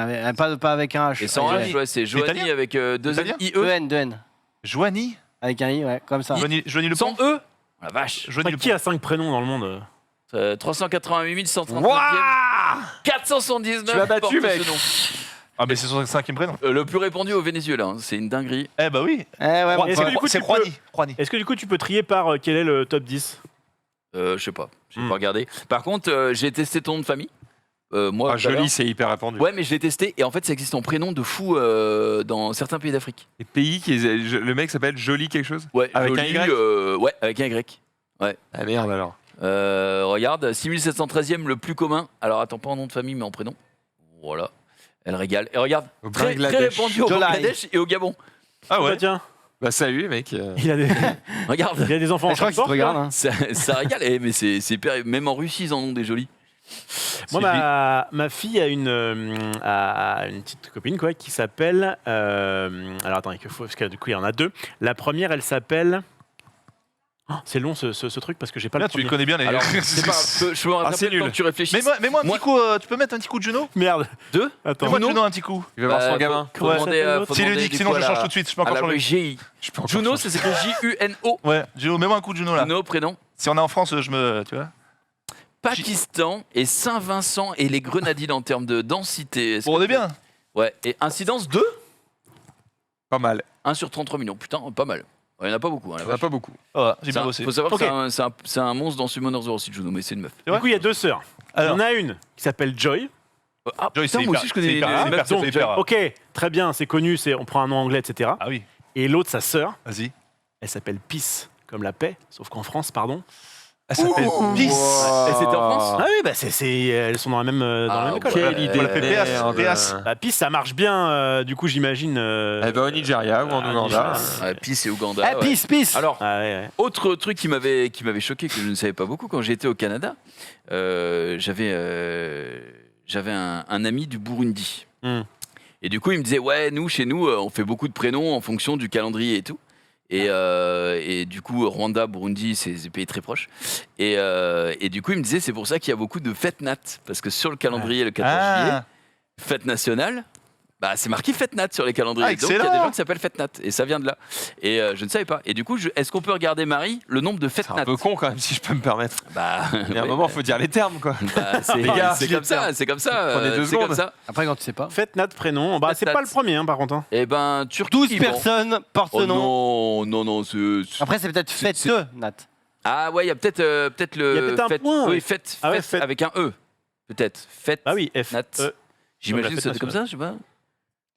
Pas avec un H. Et sans Avec H, ouais, c'est Joanie Italien avec 2 Italien N, I, deux E. N, deux N. Joanie. Avec un I, ouais, comme ça. Joanie Le Sans Pont. E. La vache. Joanie Le Qui a 5 prénoms dans le monde? 388 139 Waouh 479. Tu m'as battu, porte ce mec. nom. Ah, mais c'est son cinquième prénom. Le plus répandu au Venezuela, hein, c'est une dinguerie. Eh bah oui. Eh ouais, bon, Est-ce que du coup, C'est tu peux- Juani. Est-ce que du coup, tu peux trier par quel est le top 10? Je sais pas, j'ai Hmm. pas regardé. Par contre, j'ai testé ton nom de famille. Moi, Ah, tout à l'heure. joli, c'est hyper répandu. Ouais, mais je l'ai testé et en fait, ça existe en prénom de fou dans certains pays d'Afrique. Les pays qui. Le mec s'appelle Joli quelque chose. Ouais, Avec un joli, Y ouais, avec un Y. Ah merde alors. Regarde, 6713e le plus commun. Alors attends, pas en nom de famille, mais en prénom. Voilà, elle régale. Et regarde, Au très Bangladesh. répandu au Jolai. Bangladesh et au Gabon. Ah Bah, ouais. tiens, Bah salut mec. il a des, Regarde, il a des enfants en je crois chaque qu'ils te porte, regardent. là. Hein. ça régale. Mais c'est hyper. Même en Russie, ils en ont des jolis. Moi, ma fille a une petite copine quoi, qui s'appelle. Alors attends, parce que du coup, il y en a deux. La première, elle s'appelle. Oh, c'est long ce truc parce que j'ai pas Là, le tu les premier. connais bien les. Alors, c'est pas. Je me Ah, c'est rappelle nul. quand tu réfléchis. Mets-moi un Moi- petit coup. Tu peux mettre un petit coup de Juno. Merde. Deux. Attends. Mets-moi Juno Juno un petit coup. Il va voir son gamin. Faut Ouais. demander, faut C'est demander, ludique, du sinon coup, je à change la- tout de suite. Je peux à encore la changer. régie. Je peux encore Juno, changer. ça s'écrit Juno. Ouais, Juno, mets-moi un coup de Juno là. Juno, prénom. Si on est en France, je me. Tu vois. Pakistan et Saint-Vincent et les Grenadines en termes de densité. Est-ce Bon, on que- est bien. Ouais, et incidence 2 Pas mal. 1 sur 33 millions. Putain, pas mal. Il n'y en a pas beaucoup. Hein, la On n'a vache. pas beaucoup. Voilà, j'ai C'est bien un- bossé. faut savoir Ok. que c'est un monstre dans Summoner's War aussi, Juno, mais c'est une meuf. C'est vrai Du coup, il y a 2 sœurs. Il y Alors. en a une qui s'appelle Joy. Ah, Joy, putain, c'est moi hyper- aussi je connais c'est hyper- les- c'est hyper- Donc, c'est hyper- ok, très bien, c'est connu, on prend un nom anglais, etc. Ah oui, Et l'autre, sa sœur, vas-y. elle s'appelle Peace, comme la paix, sauf qu'en France, pardon. Elle s'appelle Peace. Et c'était en France Ah oui, bah elles sont dans la même école. Quelle Ouais, idée on l'appelle de Péas, merde. Péas. Bah, Peace, ça marche bien, du coup, j'imagine. Elle va au Nigeria ou en Ah, Ouganda. Nigeria. Peace et Ouganda. Eh, ouais. peace. Alors, Ah, ouais. autre truc qui m'avait choqué, que je ne savais pas beaucoup, quand j'étais au Canada, j'avais un ami du Burundi. Hmm. Et du coup, il me disait, ouais, chez nous, on fait beaucoup de prénoms en fonction du calendrier et tout. Et du coup, Rwanda, Burundi, c'est des pays très proches. Et du coup, il me disait, c'est pour ça qu'il y a beaucoup de fêtes nat. Parce que sur le calendrier, le 14 juillet, Ah, fête nationale, bah, c'est marqué fête nat sur les calendriers. Ah, Donc, il y a des excellent. gens qui s'appellent fête nat. Et ça vient de là. Et je ne savais pas. Et du coup, est-ce qu'on peut regarder, Marie, le nombre de fêtes C'est nat un peu con quand même, si je peux me permettre. Bah, Il y a un ouais, moment, il faut dire les termes, quoi. bah, c'est Les gars, c'est comme ça, c'est comme ça. Prenez 2 c'est comme secondes. ça. Après, quand tu sais pas. Fête Nat prénom. Bah, Fête c'est Nat. pas le premier, hein, par contre. hein. Eh ben, Turquie. 12 bon. personnes portent ce Oh nom. non, c'est. Après, c'est peut-être fête c'est- Nat. Ah ouais, il y a peut-être le. Il y a peut-être un fête- point, Oui, ouais. fête, Ah ouais, fête fête. avec un E. Peut-être. Fête. Ah oui, F. Nat. J'imagine la que fête c'est comme ça, je sais pas.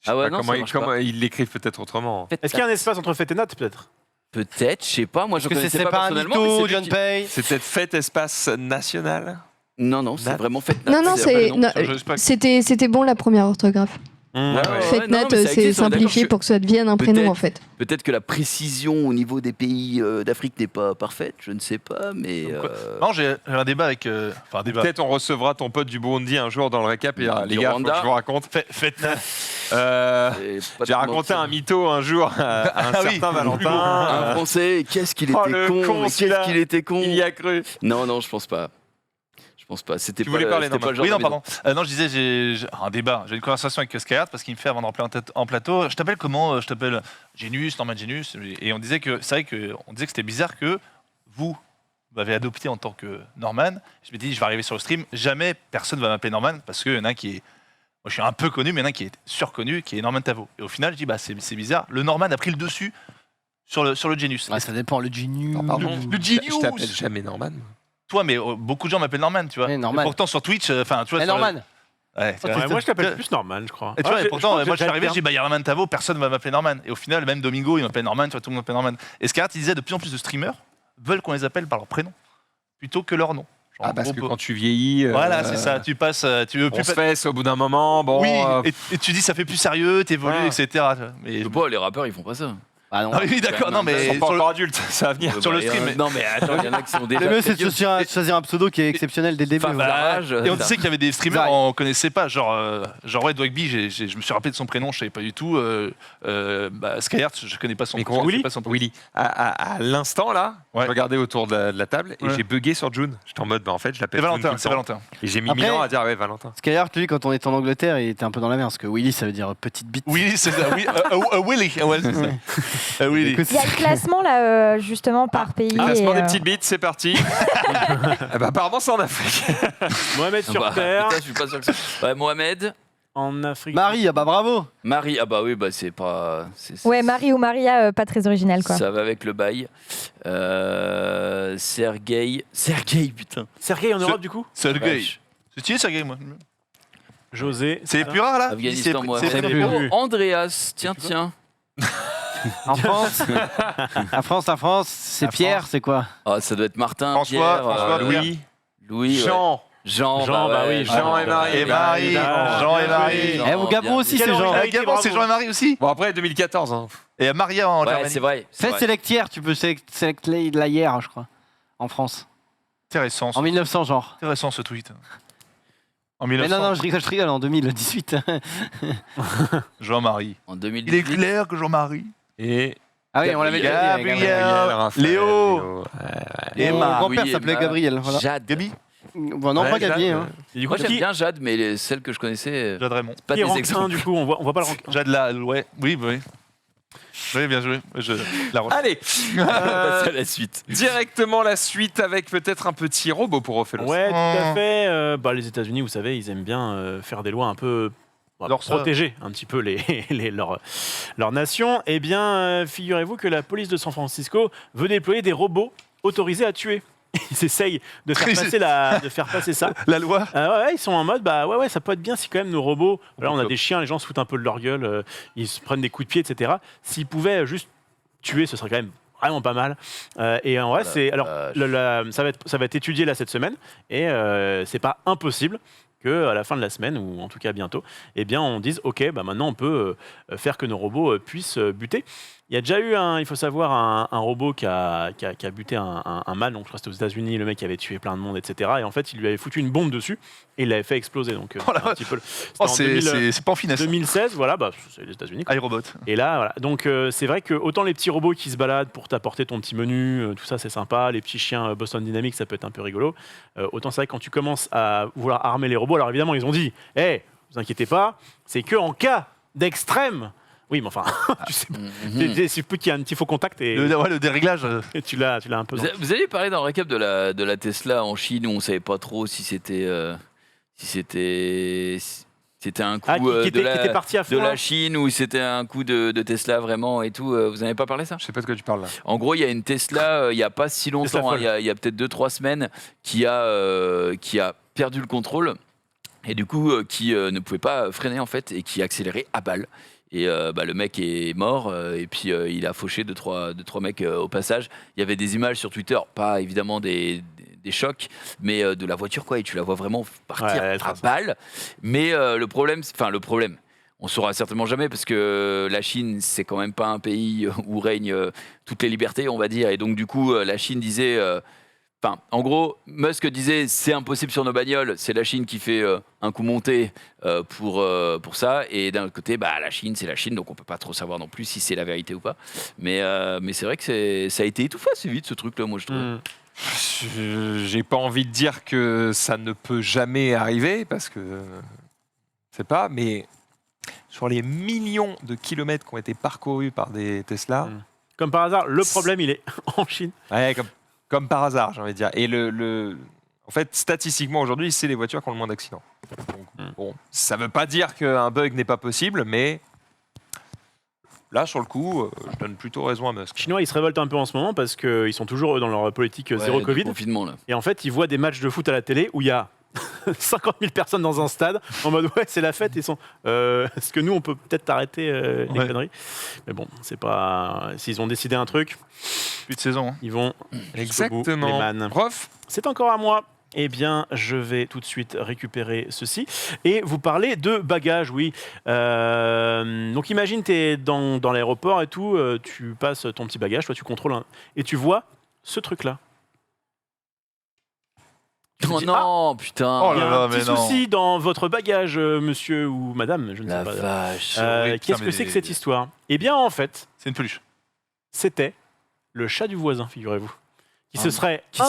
Je sais Ah ouais, pas non, comment ça marche comment pas. ils l'écrivent peut-être autrement. Fête Est-ce qu'il y a un Nat. espace entre Fête et Nat, peut-être Peut-être, je sais pas. Moi, je Est-ce que connaissais c'est pas pas un personnellement. mais mytho, c'est lui John qui- Pay? C'est peut-être fête espace national. Non, c'est Nat. vraiment Fête Nat. Non, non, c'est c'est. après le nom. non, je sais pas. C'était bon la première orthographe. Hmm. Ouais, Fête ouais, non, Nat, mais ça c'est existe, on est d'accord simplifié que- pour que ça devienne un prénom Peut-être. en fait. Peut-être que la précision au niveau des pays d'Afrique n'est pas parfaite, je ne sais pas, mais. Non, j'ai un débat avec. Enfin, un débat. Peut-être on recevra ton pote du Burundi un jour dans le récap et il dira, Du les gars, faut Rwanda. que je vous raconte. Fête Nat. c'est pas J'ai tellement raconté ça. un mytho un jour à un Ah oui. certain Un Valentin. Français, qu'est-ce qu'il était Oh, le con, con, mais celui-là. qu'est-ce qu'il était con. Il y a cru. Non, je pense pas. Je pense pas. C'était Tu pas voulais le- parler, c'était non, pas le genre Oui, non, de maison. pardon. Non, je disais, j'ai un débat. J'ai une conversation avec Skyheart parce qu'il me fait avant de rentrer en plateau. Je t'appelle comment Je t'appelle Genius, Norman Genius. Et on disait que c'est vrai qu'on disait que c'était bizarre que vous m'avez adopté en tant que Norman. Je me dis, je vais arriver sur le stream, jamais personne va m'appeler Norman parce qu'il y en a un qui est. Moi, je suis un peu connu, mais il y en a un qui est surconnu, qui est Norman Tavo. Et au final, je dis, bah, c'est bizarre. Le Norman a pris le dessus sur le Genius. Ah, ça dépend, le Genius. Non, pardon. Le Genius. Je t'appelle jamais Norman. Toi, mais beaucoup de gens m'appellent Norman, tu vois. Oui, Norman. Et pourtant, sur Twitch, enfin, tu vois. Eh, sur le- Norman. Ouais, c'est Ouais, vrai. moi, je t'appelle plus Norman, je crois. Et tu vois, Ah, et je pourtant, crois que moi je suis arrivé, j'alterne. je dis, bah, il y a Norman Tavo, personne ne va m'appeler Norman. Et au final, même Domingo, il m'appelle Norman, tu vois, tout le monde m'appelle Norman. Et Skyheart, il disait, de plus en plus de streamers veulent qu'on les appelle par leur prénom plutôt que leur nom. Genre, Ah, en parce gros, que quand tu vieillis. Voilà, c'est ça, tu passes, tu veux On plus. se fesse au bout d'un moment. Bon. Oui, et tu dis, ça fait plus sérieux, t'évolues, Voilà. etc. Mais. Je sais pas, les rappeurs, ils font pas ça. Ah non. Ah oui, d'accord, non, Ils mais. sont pas sur le- encore adultes, ça va venir. Sur le Bah, stream, Non, mais attends, il y en a qui sont déjà. Le mieux, c'est de vieux. choisir un pseudo qui est exceptionnel dès le début. Enfin, ouais. bah, Et on disait qu'il y avait des streamers, Zai. on connaissait pas, genre ouais, Dwagby, je me suis rappelé de son prénom, je savais pas du tout. Skyheart, je connais pas son Mais prénom. Willy, Willy, à l'instant là, Ouais. je regardais autour de la table et Ouais. j'ai bugué sur June. J'étais en mode, bah en fait, je C'est l'appelle June tout Valentin, le c'est temps. Valentin. Et j'ai mis Après- 1000 ans à dire, ouais, Valentin. Skyheart, lui, quand on était en Angleterre, il était un peu dans la merde, parce que Willy, ça veut dire petite bite. Willy, c'est ça, oui, Willy. Ouais, c'est ça. Willy. Écoute, Il y a le classement là, justement, par pays. Classement et, des petites bites, c'est parti. Eh ben, apparemment, c'est en Afrique. Mohamed sur Bah, Terre, putain, je suis pas sûr que ça. Ouais, Mohamed, en Afrique. Marie, ah bah bravo. Marie, ah bah oui, bah c'est pas. Ouais, Marie ou Maria, pas très original quoi. Ça va avec le bail. Sergei, putain. Sergei en Europe, du coup Sergei. Vache. C'est stylé, Sergei, moi. José. C'est les plus rares, là Afghanistan, moi. c'est les plus- Oh, Andreas, tiens. En France, la France, c'est La Pierre, France. c'est quoi? Ah, ça doit être Martin, François, Pierre, François, Louis, Louis, ouais. Jean. Jean, Jean, bah oui, Jean et Marie. Et Marie, Jean et Marie. Jean, Eh, au Gabon bien aussi, vu. c'est Jean. Ah, Gabon, c'est Jean et Marie aussi. Bon, après 2014. Hein. Et Maria en Ouais, Germanie. c'est vrai. c'est Fais vrai. sélectière, tu peux sélectionner de la hier, je crois, en France. Intéressant, En 1900, genre. intéressant ce tweet. En Mais 1900, non, je rigole, en 2018. Jean-Marie. En Il est 2018. clair que Jean-Marie. Et Ah oui, on l'avait déjà dit. Gabriel, Raphaël, Léo. Et Mon Emma. grand-père Oui, s'appelait Emma. Gabriel. Voilà. Jade. Gabi. Bon, non, Ouais, pas Gabi. Jade, Hein. Et du coup, Moi, j'aime qui, bien Jade, mais celles que je connaissais, Jade Raymond. pas qui est des rank 1, exemples. du coup on voit pas le rank 1. Jade là, ouais. Oui, oui. Oui, bien joué. Je la refais. allez, On va passer à la suite. directement la suite avec peut-être un petit robot pour Ophélos. Ouais, tout à fait. Bah, les États-Unis, vous savez, ils aiment bien faire des lois un peu Alors ça- protéger un petit peu leur nation, eh bien, figurez-vous que la police de San Francisco veut déployer des robots autorisés à tuer. Ils essayent de faire passer ça. La loi. Ouais, ils sont en mode, ouais, ça peut être bien si quand même nos robots, là on a des chiens, les gens se foutent un peu de leur gueule, ils se prennent des coups de pied, etc. S'ils pouvaient juste tuer, ce serait quand même vraiment pas mal. Et en vrai, ça va être étudié là cette semaine, et c'est pas impossible qu'à la fin de la semaine, ou en tout cas bientôt, eh bien on dise, ok, maintenant on peut faire que nos robots puissent buter. Il y a déjà eu, il faut savoir, un robot qui a buté un mâle, donc je crois que c'était aux États-Unis, le mec avait tué plein de monde, etc. Et en fait, il lui avait foutu une bombe dessus et il l'avait fait exploser. Donc, un petit peu. C'est pas en finesse. 2016, voilà, c'est les États-Unis. iRobot. Et là, voilà. Donc, c'est vrai que autant les petits robots qui se baladent pour t'apporter ton petit menu, tout ça, c'est sympa. Les petits chiens Boston Dynamics, ça peut être un peu rigolo. Autant c'est vrai que quand tu commences à vouloir armer les robots, alors évidemment, ils ont dit, vous inquiétez pas, c'est que en cas d'extrême. Oui, mais enfin, tu sais, c'est plus qu'il y a un petit faux contact et Le déréglage. et tu l'as un peu. Vous aviez parlé dans le récap de la Tesla en Chine où on savait pas trop si c'était un coup qui était parti à fond, de la là. Chine ou c'était un coup de Tesla vraiment et tout. Vous n'avez pas parlé ça? Je sais pas de quoi tu parles là. En gros, il y a une Tesla, il n'y a pas si longtemps, il y a peut-être 2-3 semaines, qui a perdu le contrôle et du coup qui ne pouvait pas freiner en fait et qui accélérait à balle. Et le mec est mort et puis il a fauché deux, trois mecs au passage. Il y avait des images sur Twitter, pas évidemment des chocs, mais de la voiture quoi. Et tu la vois vraiment partir à balle. Mais le problème, on saura certainement jamais parce que la Chine, c'est quand même pas un pays où règnent toutes les libertés, on va dire. Et donc du coup, la Chine disait... en gros, Musk disait c'est impossible sur nos bagnoles, c'est la Chine qui fait un coup monté pour ça, et d'un autre côté, la Chine c'est la Chine, donc on peut pas trop savoir non plus si c'est la vérité ou pas. Mais c'est vrai que ça a été étouffé assez vite ce truc-là, moi je trouve. J'ai pas envie de dire que ça ne peut jamais arriver parce que c'est pas, mais sur les millions de kilomètres qui ont été parcourus par des Tesla, Comme par hasard, le problème il est en Chine. ouais, comme par hasard, j'ai envie de dire. Et en fait, statistiquement aujourd'hui, c'est les voitures qui ont le moins d'accidents. Donc, bon, ça veut pas dire qu'un bug n'est pas possible, mais là, sur le coup, je donne plutôt raison à Musk. Les Chinois, ils se révoltent un peu en ce moment parce qu'ils sont toujours eux, dans leur politique zéro Covid. Confinement, là. Et en fait, ils voient des matchs de foot à la télé où il y a 50 000 personnes dans un stade en mode ouais, c'est la fête. Ils sont. Est-ce que nous, on peut peut-être arrêter les conneries? Mais bon, c'est pas. S'ils ont décidé un truc, Plus de saison. ils vont. Exactement. jusqu'au bout, les man. Prof, C'est encore à moi. Eh bien, je vais tout de suite récupérer ceci et vous parler de bagages, oui. Donc, imagine, tu es dans l'aéroport et tout, tu passes ton petit bagage, toi, tu contrôles et tu vois ce truc-là. Oh non, putain. Oh Il y a là là, un petit mais non. souci dans votre bagage, monsieur ou madame, je ne La sais pas. vache. Oui, Qu'est-ce putain, que c'est mais- que cette histoire? Eh bien, en fait, C'est une peluche. c'était le chat du voisin, figurez-vous, qui se serait Qui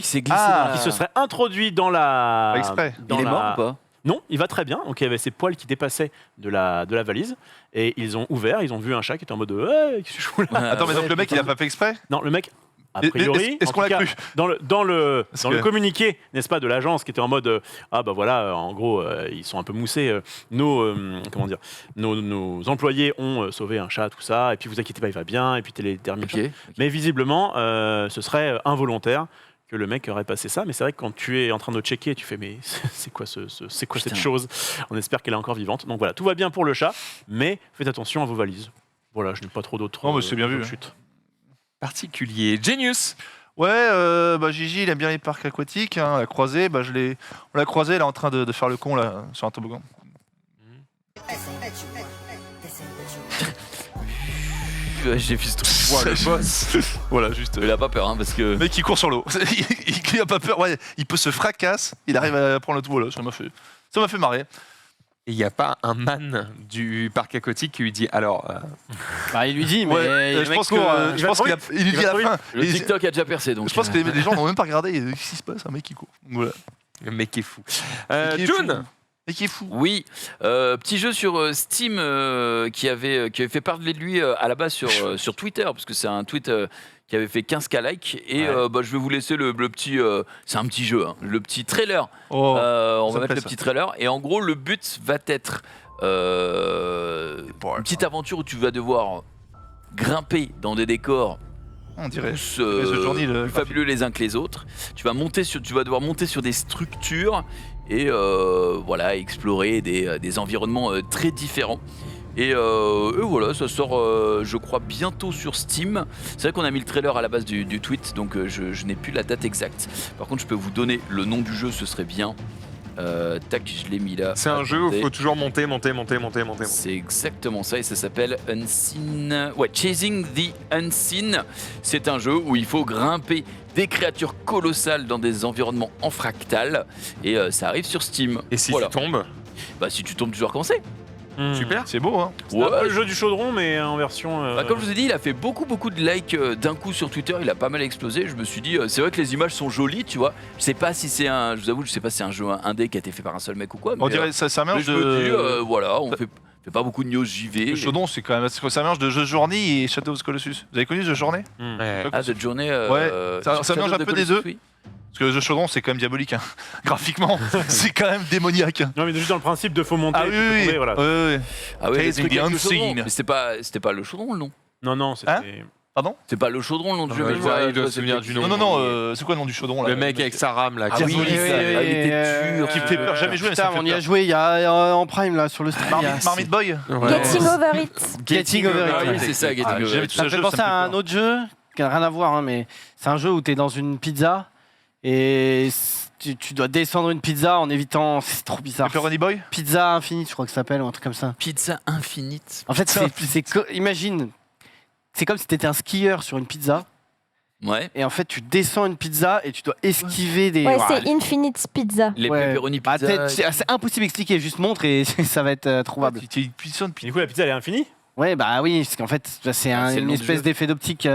s'est glissé Ah. dans la- qui se serait introduit dans la. Pas exprès. dans Il est la- mort ou pas? Non, il va très bien. Donc il y avait ses poils qui dépassaient de la valise et ils ont ouvert, ils ont vu un chat qui était en mode hey, qu'est-ce que je fous là? Attends, mais donc le mec, il a pas fait exprès? Non, le mec. A Et- priori, est-ce en qu'on tout l'a cas, cru? dans le Parce dans le que- communiqué, n'est-ce pas, de l'agence qui était en mode ah bah voilà, en gros ils sont un peu moussés. Comment dire, nos employés ont sauvé un chat, tout ça. Et puis vous inquiétez pas, il va bien. Et puis téléthermie. Ok. Mais visiblement, ce serait involontaire que le mec aurait passé ça. Mais c'est vrai que quand tu es en train de checker, tu fais mais c'est quoi c'est quoi cette Putain. chose? On espère qu'elle est encore vivante. Donc voilà, tout va bien pour le chat, mais faites attention à vos valises. Voilà, je n'ai pas trop d'autres. Non, mais c'est bien vu, d'autres hein. chutes. particulier. Genius. Ouais, Gigi, il aime bien les parcs aquatiques. Hein, on l'a croisé, on l'a croisé, là, en train de faire le con là, sur un toboggan. J'ai fait ce truc. Voilà, le boss. Voilà, juste. Il a pas peur, hein, parce que. Le mec qui court sur l'eau. Il a pas peur. Ouais, il peut se fracasse. Il arrive à prendre le tout. Voilà, ça m'a fait marrer. Et il n'y a pas un man du parc aquatique qui lui dit alors. Il lui dit, mais Ouais, le je mec pense court, que, je pense qu'il il lui dit à la fin. Le TikTok a déjà percé, donc. Je pense que les gens n'ont même pas regardé. Qu'est-ce qui se passe? Un mec qui court. Voilà. Le mec est fou. Qui est June. fou. Et qui est fou. Oui, petit jeu sur Steam qui avait fait parler de lui à la base sur Twitter, parce que c'est un tweet qui avait fait 15K likes. Et je vais vous laisser le petit. C'est un petit jeu, hein, le petit trailer. Oh, On ça va me mettre plaît, le ça. petit trailer. Et en gros, le but va être une petite aventure où tu vas devoir grimper dans des décors On dirait. tous The Journey, le plus fabuleux les uns que les autres. Tu vas devoir monter sur des structures et voilà, explorer des environnements très différents. Et voilà, ça sort, je crois, bientôt sur Steam. C'est vrai qu'on a mis le trailer à la base du tweet, donc je n'ai plus la date exacte. Par contre, je peux vous donner le nom du jeu, ce serait bien. Tac, je l'ai mis là. C'est un jeu où il faut toujours monter. C'est exactement ça, et ça s'appelle Unseen. Ouais, Chasing the Unseen. C'est un jeu où il faut grimper des créatures colossales dans des environnements en fractal, et ça arrive sur Steam. Et si Voilà. tu tombes, Bah, si tu tombes, tu dois recommencer. super. C'est beau, hein. C'est un peu le jeu du chaudron, mais en version. Bah, comme je vous ai dit, il a fait beaucoup de likes d'un coup sur Twitter, il a pas mal explosé. Je me suis dit, c'est vrai que les images sont jolies, tu vois. Je sais pas si c'est un, je vous avoue, je sais pas si c'est un jeu indé qui a été fait par un seul mec ou quoi. On Mais, dirait ça mais mélange je me dis, de. voilà, on fait pas beaucoup de news JV. Le chaudron, c'est quand même. Ça mélange de The Journey et Shadow of the Colossus. Vous avez connu The Journey? Ouais. Ah, cette journée. Ça mélange un peu des deux. Parce que The Chaudron, c'est quand même diabolique. Hein. Graphiquement, c'est quand même démoniaque. Non, mais juste dans le principe de faut monter. Ah puis oui, faut oui. tomber, voilà. Ah ouais, Chasing le truc the avec le chaudron. Unseen. Mais c'était pas le chaudron le nom. Non, c'était. Hein Pardon? C'est pas le chaudron le nom du jeu. Ouais, mais je vois, il doit je se souvenir du nom. Non, c'est quoi le nom du chaudron là? Le mec avec sa rame là. Ah qui oui, vole. ça, il était dur. Qui me fait peur, jamais joué, mais ça Putain, me fait on y a peur. joué il y a en prime là sur le stream. Marmite Boy? Ouais. Getting over it. Getting over it. Ah oui, c'est ça, Getting Ah, Over j'aime It. tout Ça me fait penser à un autre jeu qui n'a rien à voir, hein, mais c'est un jeu où tu es dans une pizza et tu dois descendre une pizza en évitant. C'est trop bizarre. Pepperoni Boy? Pizza Infinite, je crois que ça s'appelle, ou un truc comme ça. Pizza Infinite. En fait, imagine, c'est comme si tu étais un skieur sur une pizza Ouais. et en fait, tu descends une pizza et tu dois esquiver des. Ouais, Ouah, c'est Infinite Pizza. Les ouais. pepperoni Bah, pizza. peut-être, c'est impossible d'expliquer, juste montre et ça va être trouvable. Tu es une puissante Du coup, la pizza elle est infinie. Ouais, bah oui, parce qu'en fait, c'est c'est le une nom du espèce jeu. d'effet d'optique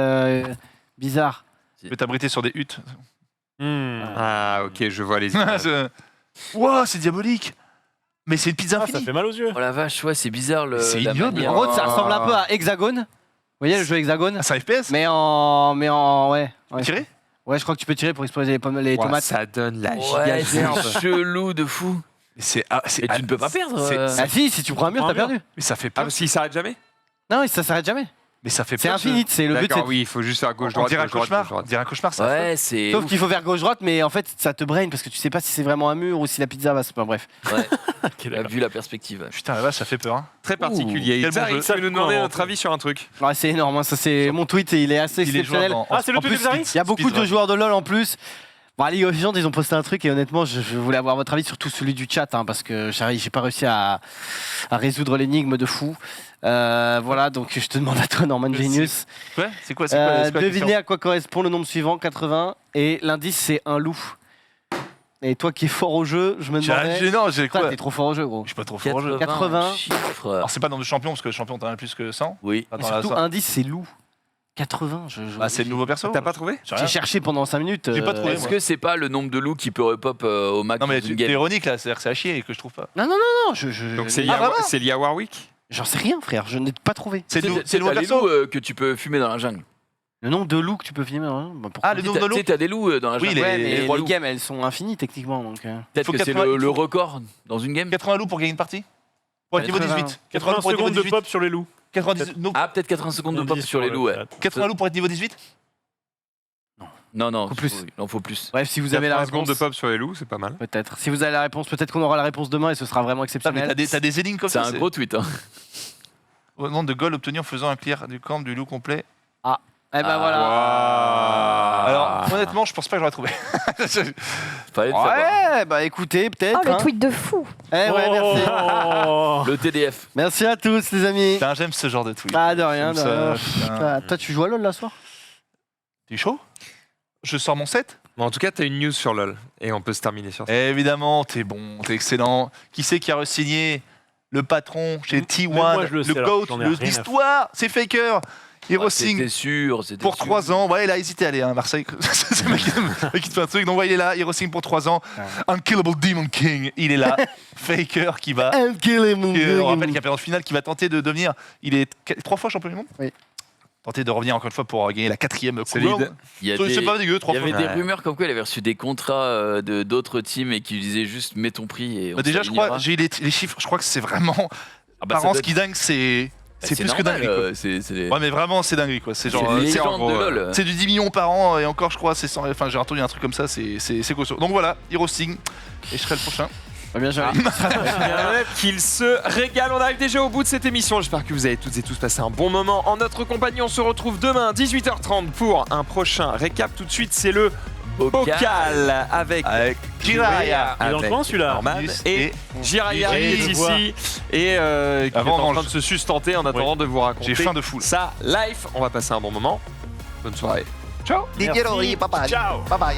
bizarre. Tu peux t'abriter sur des huttes. Ah ok, je vois les images. Wow, c'est diabolique. Mais c'est une pizza Ah, ça infinie. fait mal aux yeux. Oh la vache, ouais, c'est bizarre le. C'est la ignoble. manière. En gros, ça ressemble un peu à Hexagone. Vous voyez le jeu Hexagone? Ah, c'est un FPS? Mais en. Ouais. Tiré? Ouais, je crois que tu peux tirer pour exploser les Ouah, tomates. ça donne la Ouais, c'est giga chelou de fou. C'est. Et tu ne peux pas perdre. Ah si tu prends un mur, t'as perdu. Mais ça fait Ah, peur. parce qu'il s'arrête jamais. Non, ça s'arrête jamais. Mais ça fait C'est peur. infinite, c'est le but. D'accord, c'est- oui, il faut juste faire gauche On droite. dirait un gauche, droite, cauchemar. gauche, droite. On dirait un cauchemar, ça. Ouais, c'est. Sauf qu'il faut faire gauche-droite, mais en fait, ça te brain parce que tu sais pas si c'est vraiment un mur ou si la pizza va. Enfin, bref. Ouais, Ok, d'accord. vu la perspective. Putain, la vache, ça fait peur. Hein. Très particulier. quel bon Zari, jeu. tu veux nous demander notre avis sur un truc? Ouais, c'est énorme. Hein, ça, c'est mon tweet et il est assez Il est exceptionnel. jouable Ah, c'est le En tweet de plus, Zari. il y a beaucoup de joueurs de LoL en plus. Bon, à League of Legends, ils ont posté un truc et honnêtement, je voulais avoir votre avis, surtout celui du chat, hein, parce que j'ai pas réussi à résoudre l'énigme de fou. Voilà, donc je te demande à toi, Norman Genius. Ouais, c'est quoi la Devinez question à quoi correspond le nombre suivant, 80, et l'indice c'est un loup. Et toi qui es fort au jeu, je me demandais. Non, j'ai Putain, quoi? t'es trop fort au jeu, gros. Je suis pas trop fort au jeu. 80. chiffres. Alors, c'est pas dans le champion, parce que le champion, t'en as plus que 100. Oui. Et Attends, là, surtout, ça. indice c'est loup. 80, Bah, c'est le nouveau perso. T'as pas trouvé? J'ai cherché pendant 5 minutes. J'ai pas trouvé, Est-ce moi. que c'est pas le nombre de loups qui peut repop au max Non, mais dans une t'es game? ironique là, c'est-à-dire que c'est à chier et que je trouve pas. Non, Donc c'est Ah, vraiment lié à Warwick? J'en sais rien, frère, je n'ai pas trouvé. C'est le C'est nouveau les perso. loups que tu peux fumer dans la jungle. Le nombre de loups que tu peux filmer, hein, bah, pourquoi Ah, le nombre de Tu loups. sais, t'as des loups dans la Oui, jungle. Ouais, les mais trois les loups. games elles sont infinies techniquement donc. Peut-être faut que c'est 80, le record dans une game. 80 loups pour gagner une partie? Pour être niveau 80. 18. 80 pour être niveau secondes de 18. pop sur les loups. 90 non, Ah, peut-être 80 secondes de pop sur les loups, ouais. 80 loups pour être niveau 18? Non, Faut plus. Il en faut plus. Bref, si vous avez la 80 secondes réponse, de pop sur les loups, c'est pas mal. peut-être. Si vous avez la réponse, peut-être qu'on aura la réponse demain et ce sera vraiment Putain, mais exceptionnel. t'as des énigmes comme C'est ça. un gros tweet. Hein. Au nombre de goals obtenus en faisant un clear du camp du loup complet. Eh ben Ah, voilà. Alors, honnêtement, je pense pas que j'aurais trouvé. Fallait le savoir. Ouais, bah écoutez, peut-être. Oh, le hein. tweet de fou. Eh ouais, merci. Oh. Le TDF. Merci à tous, les amis. Putain, j'aime ce genre de tweet. Ah, de rien, de J'aime ça, rien. putain. Toi, tu joues à LoL là soir? T'es chaud? Je sors mon set? Bon, en tout cas, t'as une news sur LoL. Et on peut se terminer sur ça. Évidemment, t'es bon, t'es excellent. Qui c'est qui a re-signé le patron chez Même moi, T1, je le sais, le alors, GOAT, j'en ai rien à l'histoire? C'est Faker. Il re-signe C'était sûr. C'était pour sûr. 3 ans. Ouais, il a hésité à aller à Marseille. C'est le mec qui te fait un truc. Donc, ouais, il est là. Il re-signe pour 3 ans. Unkillable Demon King, il est là. Faker qui va. On rappelle qu'il y a la finale qui va tenter de devenir. Il est 3 fois champion du monde? Oui. tenter de revenir encore une fois pour gagner la 4e Solide. couleur. Il y a C'est pas dégueu, 3 il y fois. avait des Ouais. rumeurs comme quoi il avait reçu des contrats de d'autres teams et qui disaient juste mets ton prix et on Déjà, je crois, s'alignera. j'ai les chiffres, je crois que c'est vraiment. Ah bah, Par ça an, doit ce qui est dingue, c'est plus que normal, dingue. c'est Ouais, mais vraiment, c'est dingue, quoi. C'est genre. une c'est en légende gros, de LoL. C'est du 10 millions par an, et encore, je crois, c'est 100. Enfin, j'ai entendu un truc comme ça, c'est costaud. Donc voilà, Hero Sting, et je serai le prochain. Bien joué. Qu'il se régale. On arrive déjà au bout de cette émission. J'espère que vous avez toutes et tous passé un bon moment en notre compagnie. On se retrouve demain 18h30 pour un prochain récap. Tout de suite, c'est le bocal avec Jiraiya. Il est dans le coin, celui-là. Norman Juste et Jiraiya Gigi, qui est je vois. ici et qui est Avant, en train mange. de se sustenter en attendant de vous raconter J'ai faim de fou. sa life. On va passer un bon moment. Bonne soirée. Merci. Ciao. Bye bye.